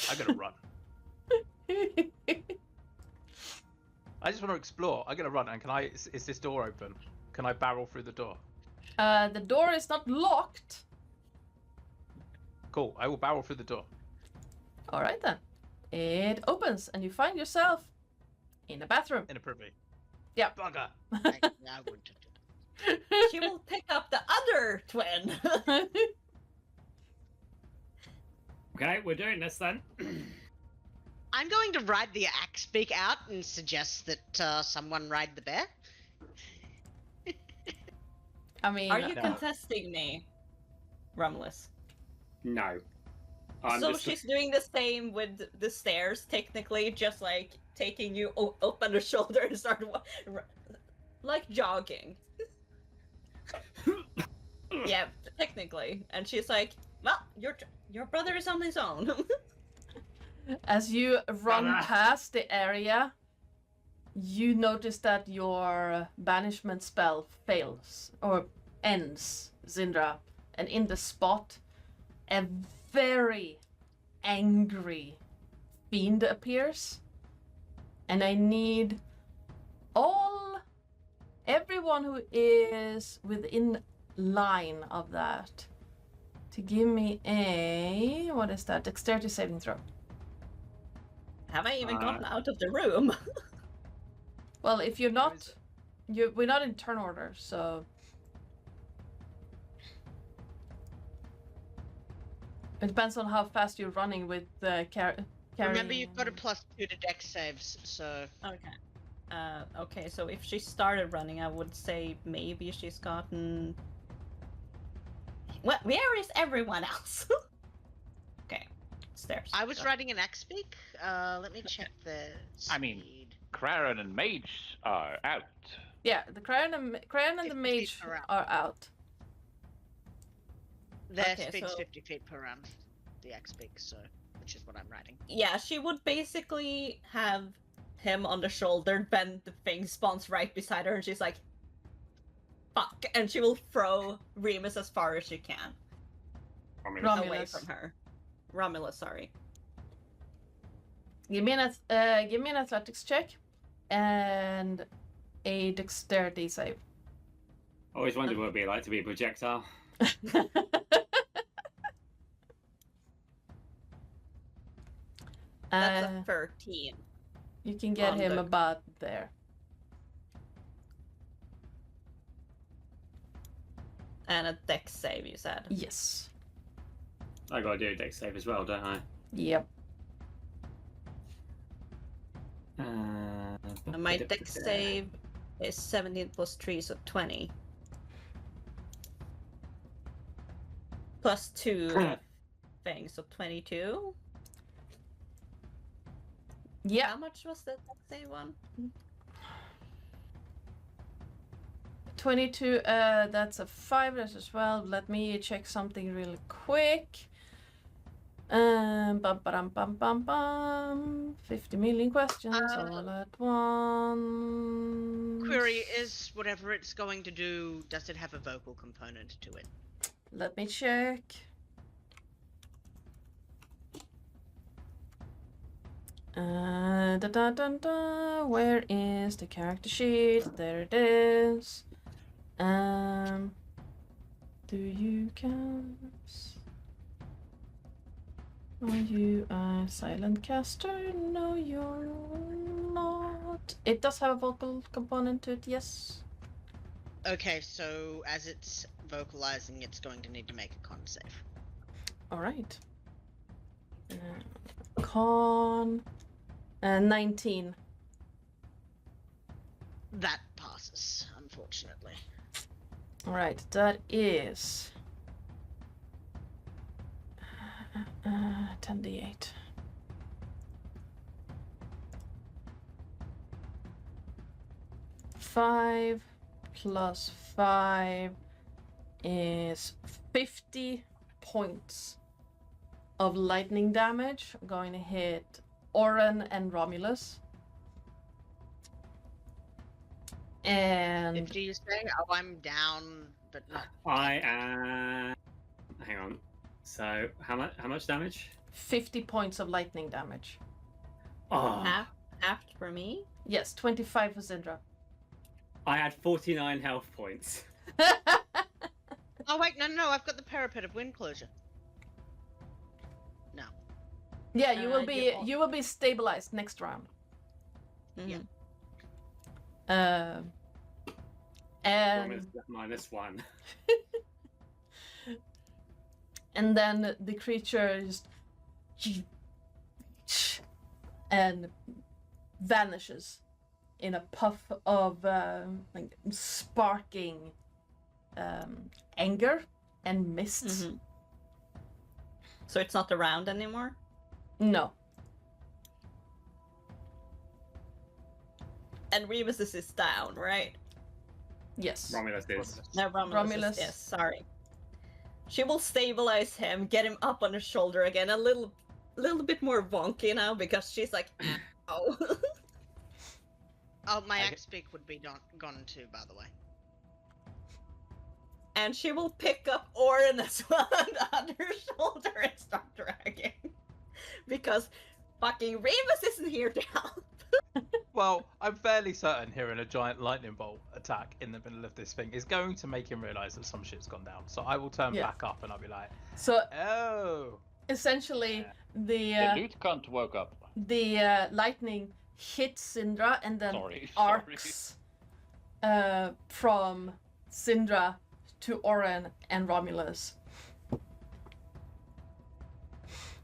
Speaker 1: I'm gonna run. I just want to explore. I'm gonna run. And is this door open? Can I barrel through the door?
Speaker 4: The door is not locked.
Speaker 1: Cool. I will barrel through the door.
Speaker 4: All right then. It opens and you find yourself in a bathroom.
Speaker 1: In a privy.
Speaker 4: Yeah.
Speaker 1: Bugger.
Speaker 5: I wouldn't have done
Speaker 3: She will pick up the other twin.
Speaker 2: Okay, we're doing this then.
Speaker 5: I'm going to ride the axe beak out and suggest that someone ride the bear.
Speaker 4: I mean,
Speaker 3: Are you
Speaker 2: No.
Speaker 3: contesting me, Romulus?
Speaker 2: No.
Speaker 3: So she's doing the same with the stairs, technically, just like taking you up on the shoulder and start like jogging. Yeah, technically. And she's like, "Well, your brother is on his own."
Speaker 4: as you run past the area, you notice that your banishment spell fails or ends, Zin'dra, and in the spot, a very angry fiend appears, and I need everyone who is within line of that to give me a, what is that, dexterity saving throw.
Speaker 3: Have I even gotten out of the room?
Speaker 4: Well, if you're not, we're not in turn order, so it depends on how fast you're running with the carrying.
Speaker 5: Remember, you've got a +2 to dex saves, so...
Speaker 3: Okay. Okay, so if she started running, I would say maybe she's gotten... What? Where is everyone else? Okay, stairs.
Speaker 5: I was riding an axe beak. Let me check the speed.
Speaker 6: I mean, Kraran and Mage are out.
Speaker 4: Yeah, the Crayon and the
Speaker 5: 50
Speaker 4: Mage
Speaker 5: feet per round.
Speaker 4: are out.
Speaker 5: Their
Speaker 3: Okay,
Speaker 5: speed's
Speaker 3: so-
Speaker 5: 50 feet per round, the axe beak, so... which is what I'm riding.
Speaker 3: Yeah, she would basically have him on the shoulder, bend the thing, spawns right beside her, and she's like, fuck, and she will throw Remus as far as she can. Away
Speaker 4: Romulus.
Speaker 3: from her. Romulus, sorry.
Speaker 4: Give me an athletics check and a dexterity save.
Speaker 2: Always wondered what it'd be like to be a projectile.
Speaker 3: That's a 13.
Speaker 4: You can get him
Speaker 3: Look.
Speaker 4: about there.
Speaker 3: And a dex save, you said.
Speaker 4: Yes.
Speaker 2: I gotta do a dex save as well, don't I?
Speaker 4: Yep.
Speaker 3: And my dex save is 17 plus 3, so 20. Plus 2 things, so 22.
Speaker 4: Yeah.
Speaker 3: How much was the dex save one?
Speaker 4: 22, that's a 5 as well. Let me check something really quick. Bum, ba-dum, bum, bum, bum. 50 million questions all at once.
Speaker 5: Query is whatever it's going to do, does it have a vocal component to it?
Speaker 4: Let me check. Where is the character sheet? There it is. Do you cast? Are you a silent caster? No, you're not. It does have a vocal component to it, yes.
Speaker 5: Okay, so as it's vocalizing, it's going to need to make a con save.
Speaker 4: Alright. Con. 19.
Speaker 5: That passes, unfortunately.
Speaker 4: Alright, that is 10d8. Five plus 5 is 50 points of lightning damage. I'm going to hit Oren and Romulus. And
Speaker 5: 50, you say? Oh, I'm down, but not.
Speaker 2: I am. Hang on. So how much damage?
Speaker 4: 50 points of lightning damage.
Speaker 2: Oh,
Speaker 3: Half for me?
Speaker 4: Yes, 25 for Zin'dra.
Speaker 2: I had 49 health points.
Speaker 5: Oh wait, no, I've got the parapet of wind closure. No.
Speaker 4: Yeah, you will be
Speaker 3: you-
Speaker 4: you will be stabilized next round.
Speaker 3: Mhm.
Speaker 4: And
Speaker 2: -1.
Speaker 4: and then the creature just and vanishes in a puff of like sparking anger and mists.
Speaker 3: Mhm. So it's not around anymore?
Speaker 4: No.
Speaker 3: And Remus is down, right?
Speaker 4: Yes.
Speaker 2: Romulus is.
Speaker 3: No, Romulus.
Speaker 4: Romulus.
Speaker 3: Yes, sorry. She will stabilize him, get him up on her shoulder again, a little bit more wonky now because she's like, ow.
Speaker 5: Oh, my
Speaker 1: Okay.
Speaker 5: axe beak would be gone too, by the way.
Speaker 3: And she will pick up Orin as well on her shoulder and start dragging. Because fucking Remus isn't here to help.
Speaker 1: Well, I'm fairly certain hearing a giant lightning bolt attack in the middle of this thing is going to make him realise that some shit's gone down. So I will turn
Speaker 4: Yeah.
Speaker 1: back up and I'll be like,
Speaker 4: So
Speaker 1: oh.
Speaker 4: essentially
Speaker 6: The
Speaker 4: the
Speaker 6: loot cunt woke up.
Speaker 4: lightning hits Zin'dra and then
Speaker 6: Sorry.
Speaker 4: arcs from Zin'dra to Oren and Romulus.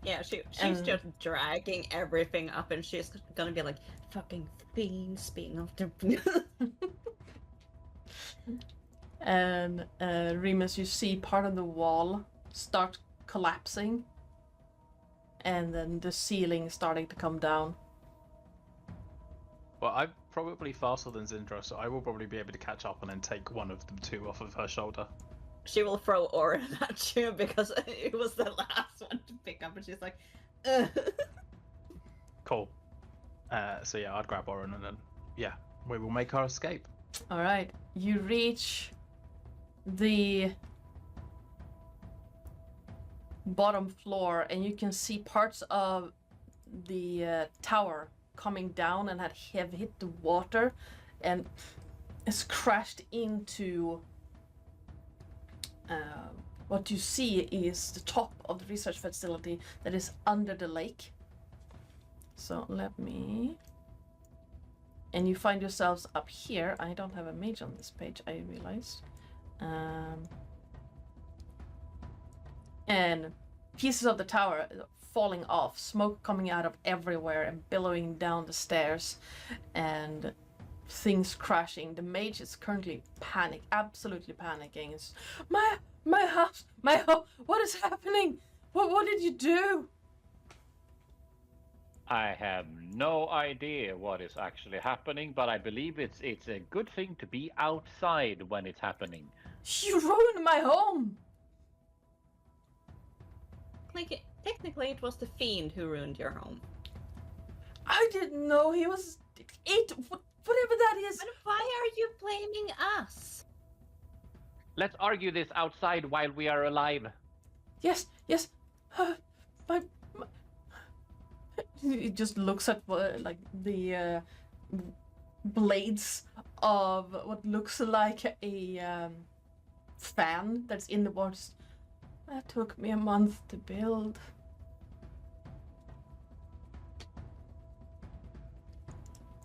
Speaker 3: Yeah, she's
Speaker 4: And-
Speaker 3: just dragging everything up and she's gonna be like, fucking fiend spin off the...
Speaker 4: And Remus, you see part of the wall start collapsing, and then the ceiling starting to come down.
Speaker 1: Well, I'm probably faster than Zin'dra, so I will probably be able to catch up and then take one of them two off of her shoulder.
Speaker 3: She will throw Orin at you because it was the last one to pick up and she's like, ugh.
Speaker 1: Cool. So yeah, I'd grab Oren and then, yeah, we will make our escape.
Speaker 4: All right, you reach the bottom floor, and you can see parts of the tower coming down and have hit the water, and it's crashed into. What you see is the top of the research facility that is under the lake, So let me... And you find yourselves up here. I don't have a mage on this page, I realized. And pieces of the tower falling off, smoke coming out of everywhere and billowing down the stairs, and things crashing. The mage is currently absolutely panicking. It's, my house, what is happening? What did you do?
Speaker 6: I have no idea what is actually happening, but I believe it's a good thing to be outside when it's happening.
Speaker 4: You ruined my home!
Speaker 3: Technically, it was the fiend who ruined your home.
Speaker 4: I didn't know he was... whatever that is.
Speaker 3: But why are you blaming us?
Speaker 6: Let's argue this outside while we are alive.
Speaker 4: Yes. My... He just looks at like the blades of what looks like a fan that's in the waters. That took me a month to build.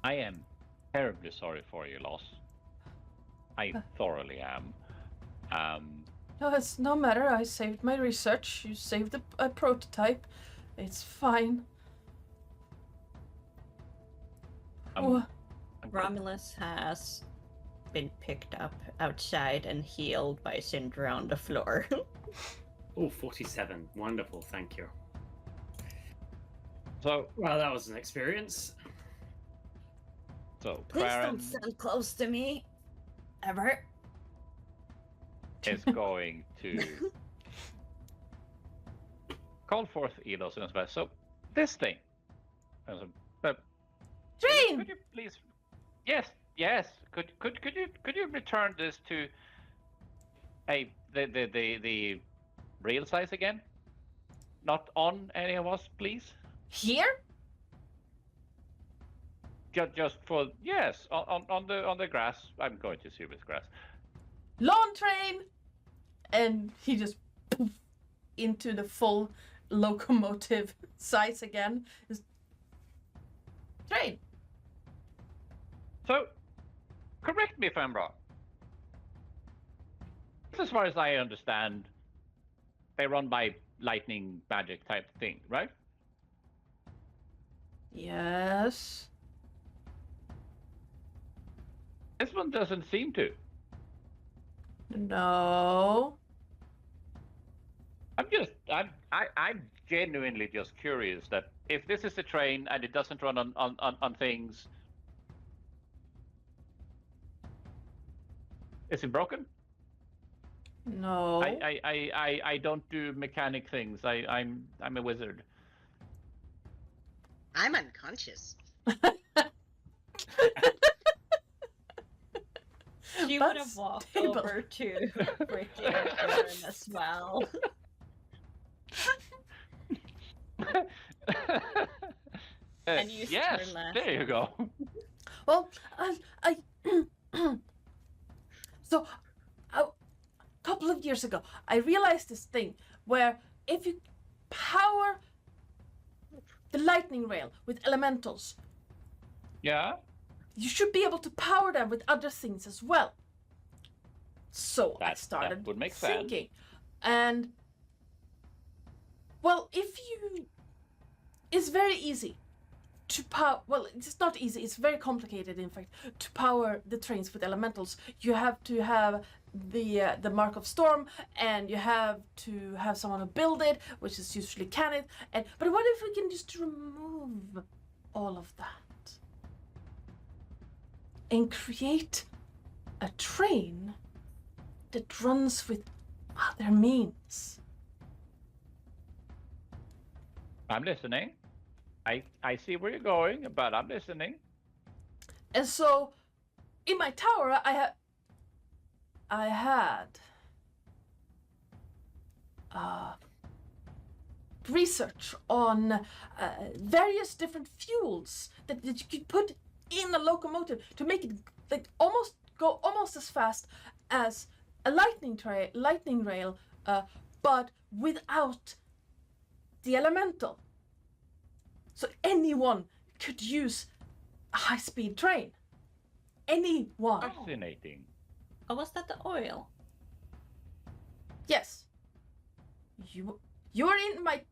Speaker 6: I am terribly sorry for your loss. I thoroughly am.
Speaker 4: No, it's no matter. I saved my research. You saved a prototype. It's fine.
Speaker 3: Romulus has been picked up outside and healed by Zin'dra on the floor.
Speaker 2: Oh, 47. Wonderful, thank you.
Speaker 6: So,
Speaker 2: Well, that was an experience.
Speaker 6: so
Speaker 3: Please
Speaker 6: Clarence
Speaker 3: don't stand close to me. Ever.
Speaker 6: is going to call forth Elos and best. So, this thing.
Speaker 4: Train!
Speaker 6: Could you please? Yes. Could you return this to the real size again? Not on any of us, please.
Speaker 4: Here?
Speaker 6: Just for on the grass. I'm going to assume it's grass.
Speaker 4: Lawn train! And he just poof into the full locomotive size again. Just... Train!
Speaker 6: So, correct me if I'm wrong. As far as I understand, they run by lightning magic type thing, right?
Speaker 4: Yes.
Speaker 6: This one doesn't seem to.
Speaker 4: No.
Speaker 6: I'm genuinely just curious that if this is a train and it doesn't run on things, is it broken?
Speaker 4: No.
Speaker 6: I don't do mechanic things. I'm a wizard.
Speaker 5: I'm unconscious.
Speaker 3: She would have walked over to freaking Eberron as well. And used
Speaker 6: yes,
Speaker 3: her last
Speaker 6: there you go.
Speaker 4: Well, I so a couple of years ago, I realized this thing where if you power the lightning rail with elementals,
Speaker 6: Yeah.
Speaker 4: you should be able to power them with other things as well. So I started
Speaker 6: that would make
Speaker 4: thinking, and well, it's very easy to power. Well, it's not easy. It's very complicated, in fact, to power the trains with elementals. You have to have the Mark of Storm, and you have to have someone to build it, which is usually Carnis. But what if we can just remove all of that and create a train that runs with other means?
Speaker 6: I'm listening. I see where you're going, but I'm listening.
Speaker 4: And so, in my tower, I had research on various different fuels that you could put in a locomotive to make it like go almost as fast as a lightning rail, but without the elemental. So anyone could use a high-speed train. Anyone.
Speaker 6: Fascinating.
Speaker 3: Oh, was that the oil?
Speaker 4: Yes. You're in my...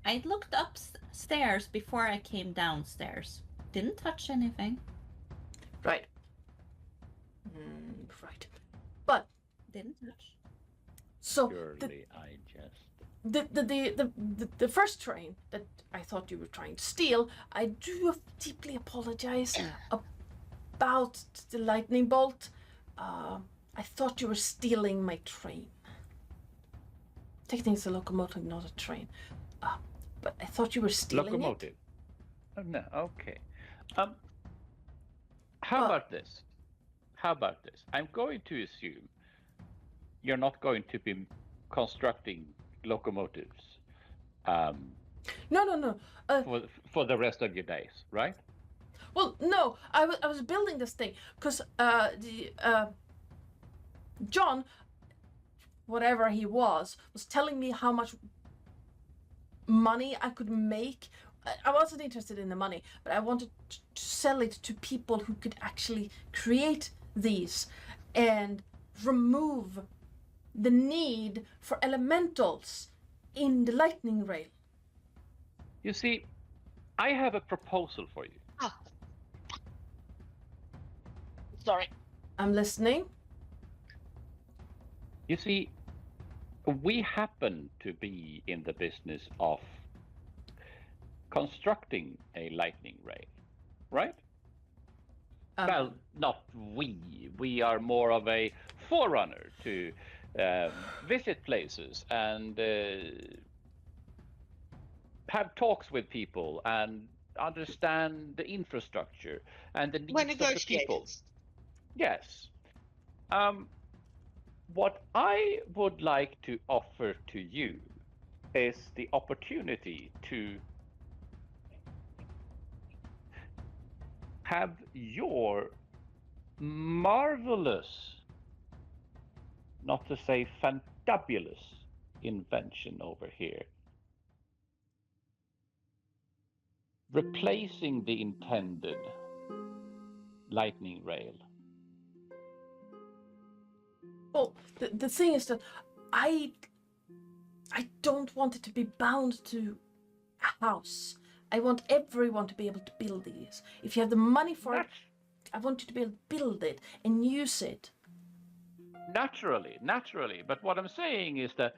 Speaker 3: I looked upstairs before I came downstairs. Didn't touch anything.
Speaker 4: Right. Right. But
Speaker 3: Didn't touch.
Speaker 4: so
Speaker 6: Surely I just...
Speaker 4: the first train that I thought you were trying to steal, I do deeply apologize about the lightning bolt. I thought you were stealing my train. Technically, it's a locomotive, not a train. But I thought you were stealing
Speaker 6: Locomotive.
Speaker 4: it.
Speaker 6: Oh, no, okay. How about this? How about this? I'm going to assume you're not going to be constructing locomotives
Speaker 4: No.
Speaker 6: for the rest of your days, right?
Speaker 4: Well, no. I was building this thing because John, whatever he was telling me how much money I could make. I wasn't interested in the money, but I wanted to sell it to people who could actually create these and remove the need for elementals in the lightning rail.
Speaker 6: You see, I have a proposal for you.
Speaker 5: Oh. Sorry.
Speaker 4: I'm listening.
Speaker 6: You see, we happen to be in the business of constructing a lightning rail, right? Well, not we. We are more of a forerunner to visit places and have talks with people and understand the infrastructure and the needs of the people. Yes. What I would like to offer to you is the opportunity to have your marvelous, not to say fantabulous, invention over here replacing the intended lightning rail.
Speaker 4: Well, the thing is that I don't want it to be bound to a house. I want everyone to be able to build these. If you have the money for it, I want you to be able to build it and use it.
Speaker 6: Naturally. But what I'm saying is that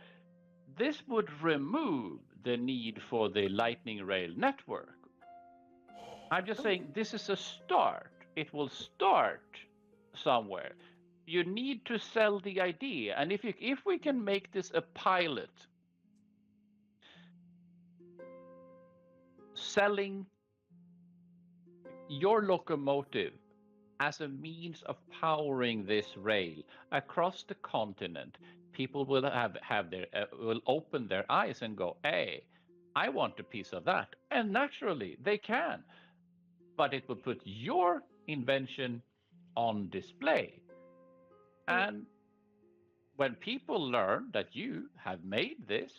Speaker 6: this would remove the need for the lightning rail network. I'm just saying this is a start. It will start somewhere. You need to sell the idea. And if we can make this a pilot, selling your locomotive as a means of powering this rail across the continent, people will will open their eyes and go, "Hey, I want a piece of that." And naturally, they can. But it will put your invention on display. And when people learn that you have made this,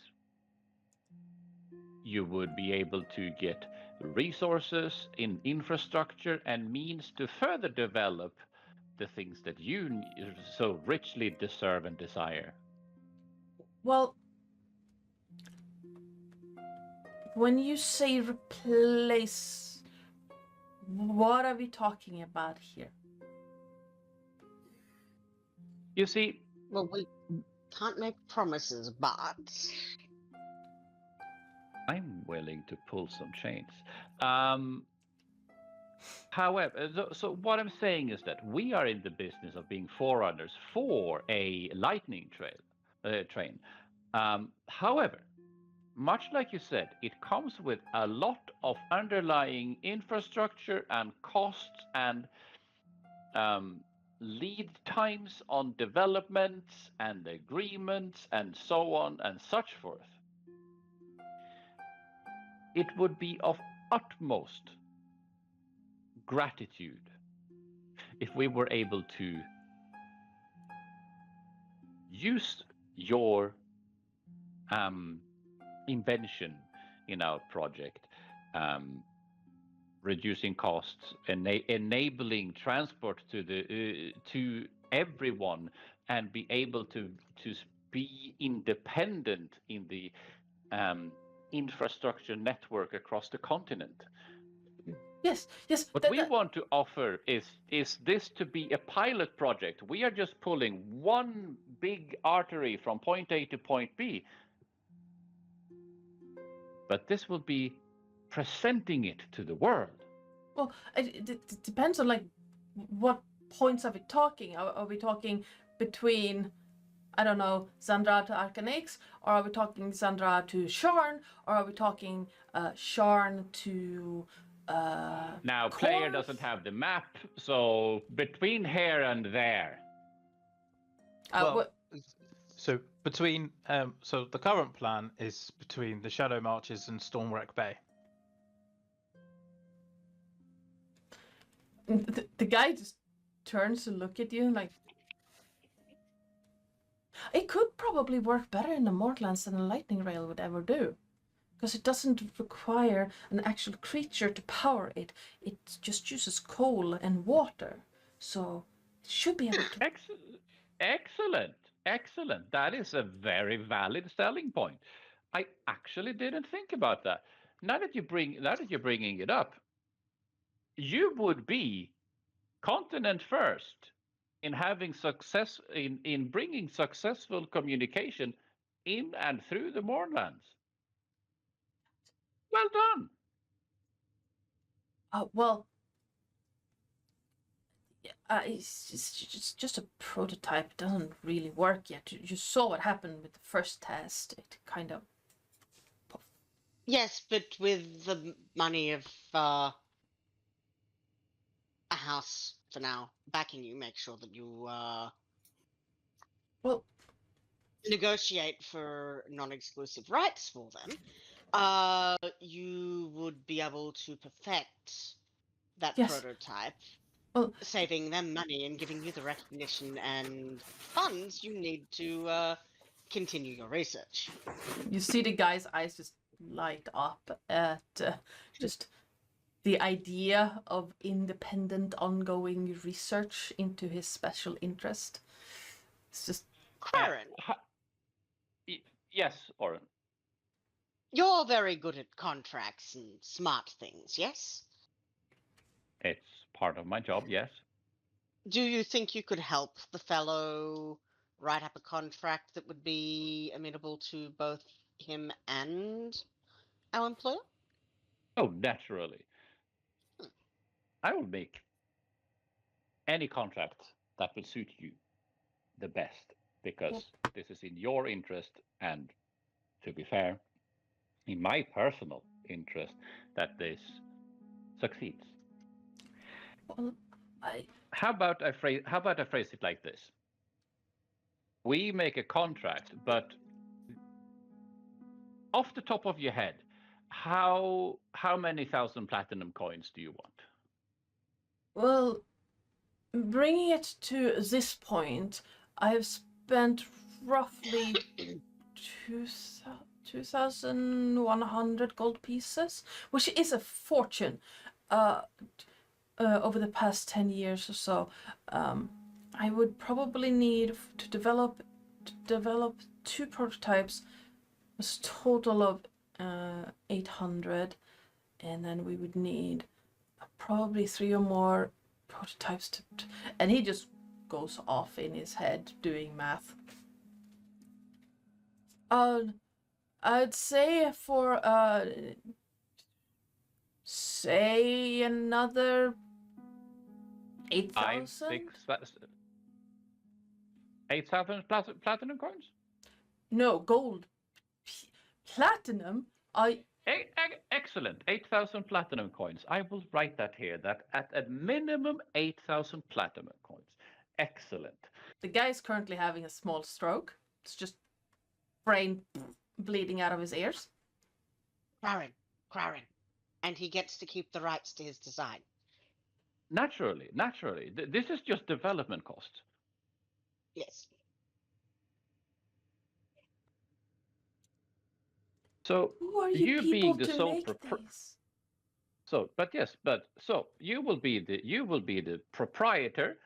Speaker 6: you would be able to get resources in infrastructure and means to further develop the things that you so richly deserve and desire.
Speaker 4: Well, when you say replace, what are we talking about here?
Speaker 6: You see,
Speaker 5: Well, we can't make promises, but
Speaker 6: I'm willing to pull some chains. However, so what I'm saying is that we are in the business of being forerunners for a lightning train. However, much like you said, it comes with a lot of underlying infrastructure and costs and lead times on developments and agreements and so on and such forth. It would be of utmost gratitude if we were able to use your invention in our project, reducing costs, enabling transport to everyone, and be able to be independent in the infrastructure network across the continent.
Speaker 4: Yes, yes.
Speaker 6: What we want to offer is this to be a pilot project. We are just pulling one big artery from point A to point B. But this will be presenting it to the world.
Speaker 4: Well, it depends on like what points are we talking? Are we talking between, I don't know, Zin'dra to Arcanix, or are we talking Zin'dra to Sharn, or are we talking Sharn to
Speaker 6: now player doesn't have the map, so between here and there.
Speaker 1: So between so the current plan is between the Shadow Marches and Stormwreck Bay.
Speaker 4: The guy just turns to look at you like, it could probably work better in the Mortlands than a lightning rail would ever do, because it doesn't require an actual creature to power it. It just uses coal and water, so it should be able to.
Speaker 6: Excellent. That is a very valid selling point. I actually didn't think about that. Now that you're bringing it up, you would be continent first in having success in bringing successful communication in and through the Moorlands. Well done.
Speaker 4: Well, it's just a prototype. It doesn't really work yet. You saw what happened with the first test. It kind of.
Speaker 5: Yes, but with the money of a house for now backing you, make sure that you
Speaker 4: well,
Speaker 5: negotiate for non-exclusive rights for them. You would be able to perfect that prototype,
Speaker 4: well,
Speaker 5: saving them money and giving you the recognition and funds you need to continue your research.
Speaker 4: You see the guy's eyes just light up at just the idea of independent, ongoing research into his special interest. It's just.
Speaker 5: Karen.
Speaker 6: Yes, Oren.
Speaker 5: You're very good at contracts and smart things, yes?
Speaker 6: It's part of my job, yes.
Speaker 5: Do you think you could help the fellow write up a contract that would be amenable to both him and our employer?
Speaker 6: Oh, naturally. I will make any contract that will suit you the best, because this is in your interest, and to be fair, in my personal interest that this succeeds.
Speaker 4: Well,
Speaker 6: How about I phrase it like this? We make a contract, but off the top of your head, how many thousand platinum coins do you want?
Speaker 4: Well, bringing it to this point, I have spent roughly 2,100 gold pieces, which is a fortune, over the past 10 years or so. I would probably need to develop 2 prototypes, a total of 800, and then we would need probably 3 or more prototypes and he just goes off in his head doing math. I'd say for say another 8,000.
Speaker 6: 8,000 platinum coins?
Speaker 4: No, gold. Platinum?
Speaker 6: Excellent. 8,000 platinum coins. I will write that here, that at a minimum 8,000 platinum coins. Excellent.
Speaker 4: The guy is currently having a small stroke. It's just brain bleeding out of his ears.
Speaker 5: Karen. And he gets to keep the rights to his design.
Speaker 6: Naturally. This is just development cost.
Speaker 5: Yes.
Speaker 6: So
Speaker 4: Who are
Speaker 6: you
Speaker 4: you
Speaker 6: being
Speaker 4: people
Speaker 6: the
Speaker 4: to
Speaker 6: sole
Speaker 4: make
Speaker 6: propri-
Speaker 4: these?
Speaker 6: so you will be the proprietor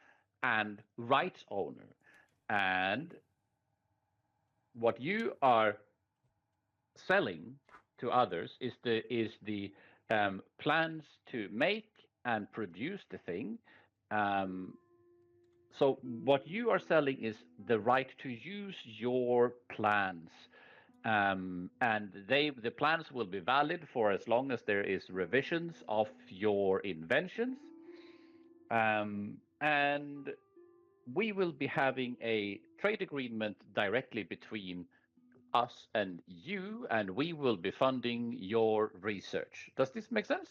Speaker 6: and rights owner, and what you are selling to others is the plans to make and produce the thing. Um, so what you are selling is the right to use your plans, and the plans will be valid for as long as there is revisions of your inventions, and we will be having a trade agreement directly between us and you, and we will be funding your research. Does this make sense?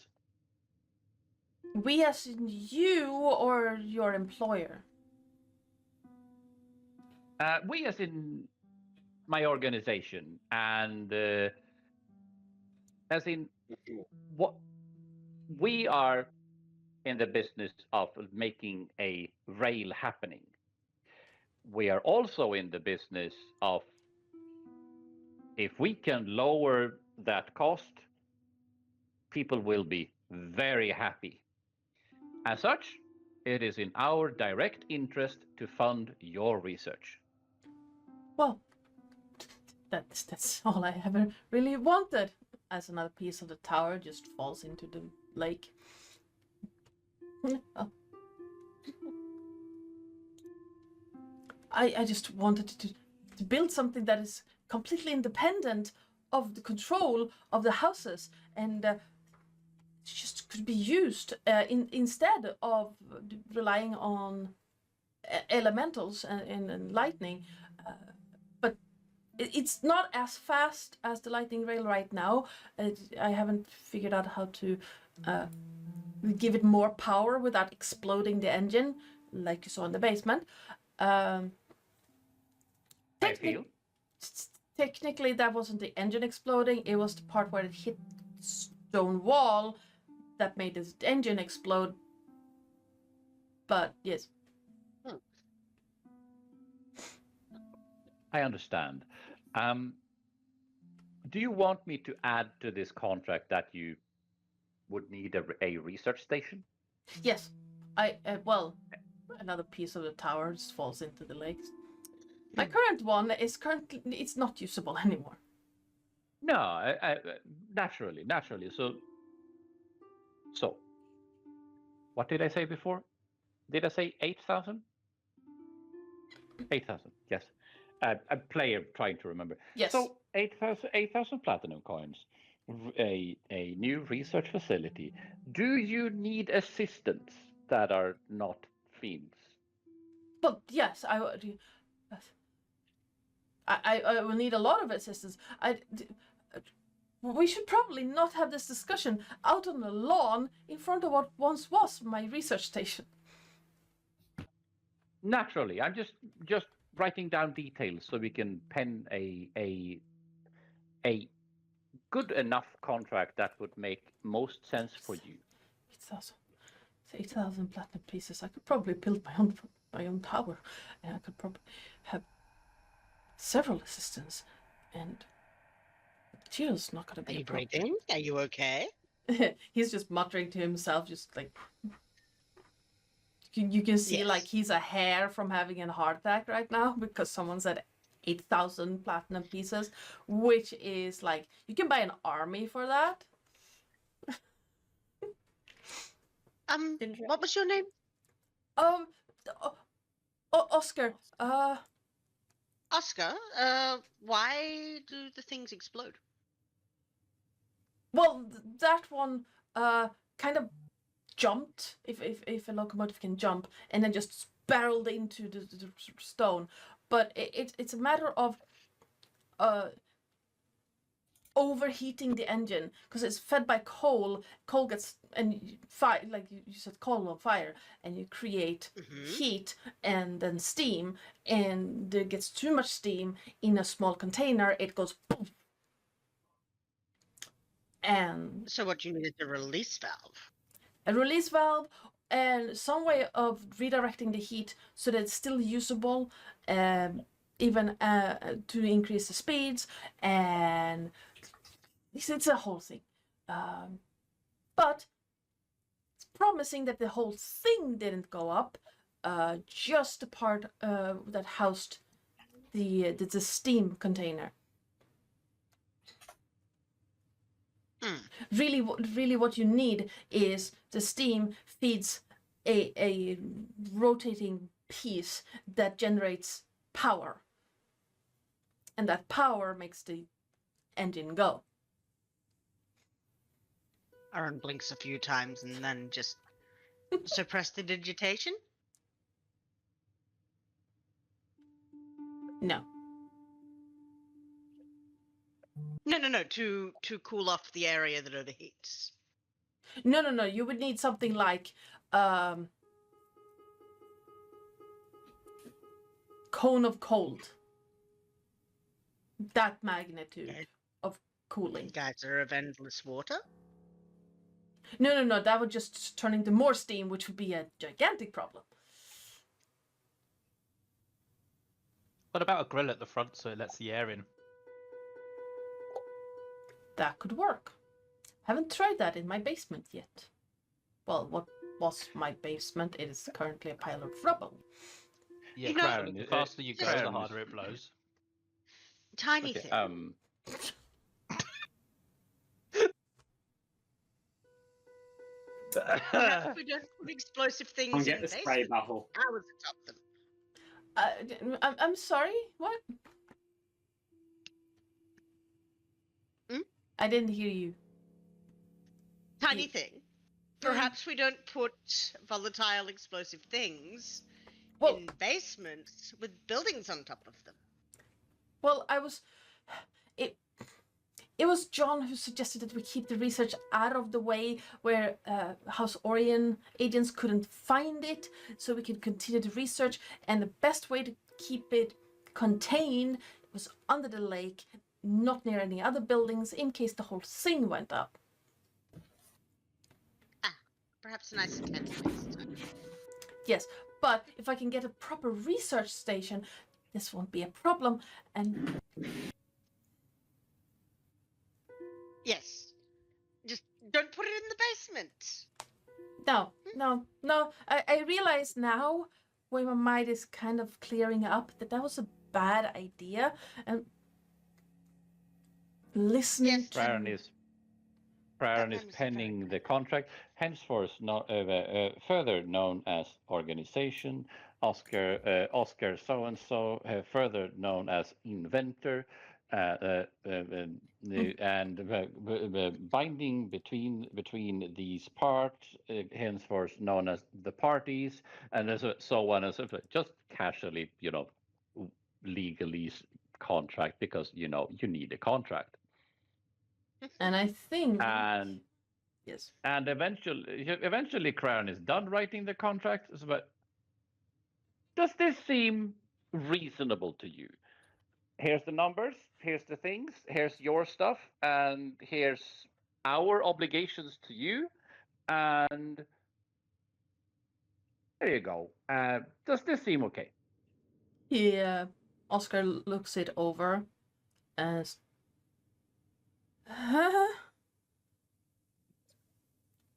Speaker 4: We as in you or your employer?
Speaker 6: We as in my organization, and as in what we are in the business of making a rail happening. We are also in the business of, if we can lower that cost, people will be very happy. As such, it is in our direct interest to fund your research.
Speaker 4: Well, that's all I ever really wanted. As another piece of the tower just falls into the lake. Oh. I just wanted to build something that is completely independent of the control of the houses, and just could be used instead of relying on elementals and lightning. But it's not as fast as the lightning rail right now. I haven't figured out how to give it more power without exploding the engine, like you saw in the basement. Technically, that wasn't the engine exploding. It was the part where it hit the stone wall that made this engine explode. But yes.
Speaker 6: I understand. Do you want me to add to this contract that you would need a research station?
Speaker 4: Yes. Well, another piece of the tower just falls into the lakes. My current one is it's not usable anymore.
Speaker 6: No, naturally. So, what did I say before? Did I say 8,000? 8,000, yes. A player trying to remember.
Speaker 4: Yes.
Speaker 6: So 8,000 platinum coins, a new research facility. Do you need assistants that are not fiends?
Speaker 4: But yes, I will need a lot of assistance. We should probably not have this discussion out on the lawn in front of what once was my research station.
Speaker 6: Naturally, I'm just writing down details so we can pen a good enough contract that would make most sense for you.
Speaker 4: 8,000 platinum pieces. I could probably build my own tower, and I could probably have several assistants, and material's not going to be
Speaker 5: Are
Speaker 4: a
Speaker 5: you
Speaker 4: problem.
Speaker 5: breathing? Are you okay?
Speaker 4: He's just muttering to himself, just like you can see,
Speaker 5: Yes.
Speaker 4: like he's a hair from having a heart attack right now because someone said 8,000 platinum pieces, which is like you can buy an army for that.
Speaker 5: What was your name?
Speaker 4: Oscar.
Speaker 5: Oscar. Why do the things explode?
Speaker 4: Well, that one kind of jumped, if a locomotive can jump, and then just barreled into the stone. But it's a matter of overheating the engine because it's fed by coal. Coal gets and fire, like you said, coal on fire, and you create heat and then steam, and it gets too much steam in a small container. It goes boom. And
Speaker 5: so what you need is a release valve.
Speaker 4: A release valve and some way of redirecting the heat so that it's still usable, even to increase the speeds and It's a whole thing. But it's promising that the whole thing didn't go up. Just the part that housed the steam container. Really, what you need is the steam feeds a rotating piece that generates power, and that power makes the engine go.
Speaker 5: Aaron blinks a few times and then just suppress the digitation.
Speaker 4: No.
Speaker 5: No. To cool off the area that overheats.
Speaker 4: No. You would need something like cone of cold. That magnitude
Speaker 5: Okay.
Speaker 4: of cooling.
Speaker 5: Geyser of endless water.
Speaker 4: No. That would just turn into more steam, which would be a gigantic problem.
Speaker 1: What about a grill at the front so it lets the air in?
Speaker 4: That could work. Haven't tried that in my basement yet. Well, what was my basement? It is currently a pile of rubble.
Speaker 1: Yeah,
Speaker 5: You know-
Speaker 1: Crown, the faster you go, the
Speaker 6: Crown.
Speaker 1: harder it blows.
Speaker 5: Tiny
Speaker 6: Okay,
Speaker 5: thing. Perhaps we don't put explosive things
Speaker 2: I'll
Speaker 5: in
Speaker 2: get the spray
Speaker 5: basements.
Speaker 2: bottle.
Speaker 5: Hours atop them.
Speaker 4: I'm sorry. What? I didn't hear you.
Speaker 5: Tiny thing. Perhaps we don't put volatile explosive things
Speaker 4: Well,
Speaker 5: in basements with buildings on top of them.
Speaker 4: well, it was John who suggested that we keep the research out of the way where House Orion agents couldn't find it, so we could continue the research. And the best way to keep it contained was under the lake, not near any other buildings, in case the whole thing went up.
Speaker 5: Perhaps a nice attempt.
Speaker 4: Yes, but if I can get a proper research station, this won't be a problem. And
Speaker 5: Yes. Just don't put it in the basement.
Speaker 4: no. I realize now, when my mind is kind of clearing up, that was a bad idea. And listening
Speaker 5: Yes.
Speaker 4: to...
Speaker 6: Praran is
Speaker 5: That was
Speaker 6: penning the contract, henceforth further known as organization. Oscar so-and-so, further known as inventor, and binding between these parts, henceforth known as the parties, and so on and so forth. Just casually, legalese contract, because you need a contract.
Speaker 4: And I think...
Speaker 6: And
Speaker 4: yes.
Speaker 6: and eventually Crown is done writing the contract. But does this seem reasonable to you? Here's the numbers, here's the things, here's your stuff, and here's our obligations to you, and there you go. Does this seem okay?
Speaker 4: Yeah, Oscar looks it over as...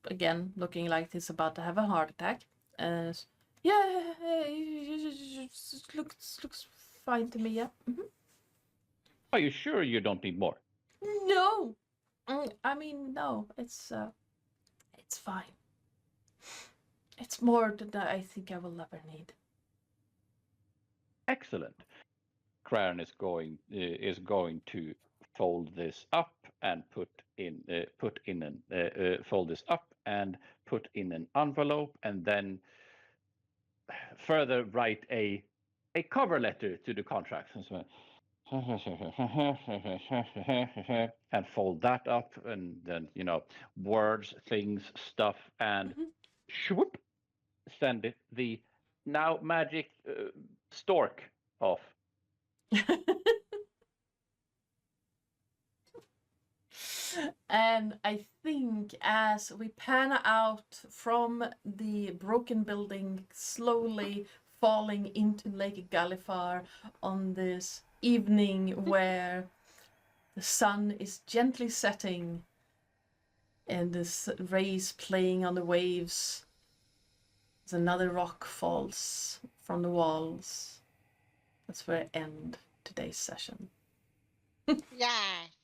Speaker 4: Again, looking like he's about to have a heart attack. As... Yeah, it looks fine to me, yeah. Mm-hmm.
Speaker 6: Are you sure you don't need more?
Speaker 4: No! I mean, no, it's fine. It's more than I think I will ever need.
Speaker 6: Excellent. Crown is going to fold this up and fold this up and put in an envelope, and then further write a cover letter to the contract. And fold that up, and then words, things, stuff, and swoop, send it the now magic stork off.
Speaker 4: And I think as we pan out from the broken building, slowly falling into Lake Gallifar on this evening where The sun is gently setting, and the rays playing on the waves. As another rock falls from the walls. That's where I end today's session.
Speaker 5: Yes.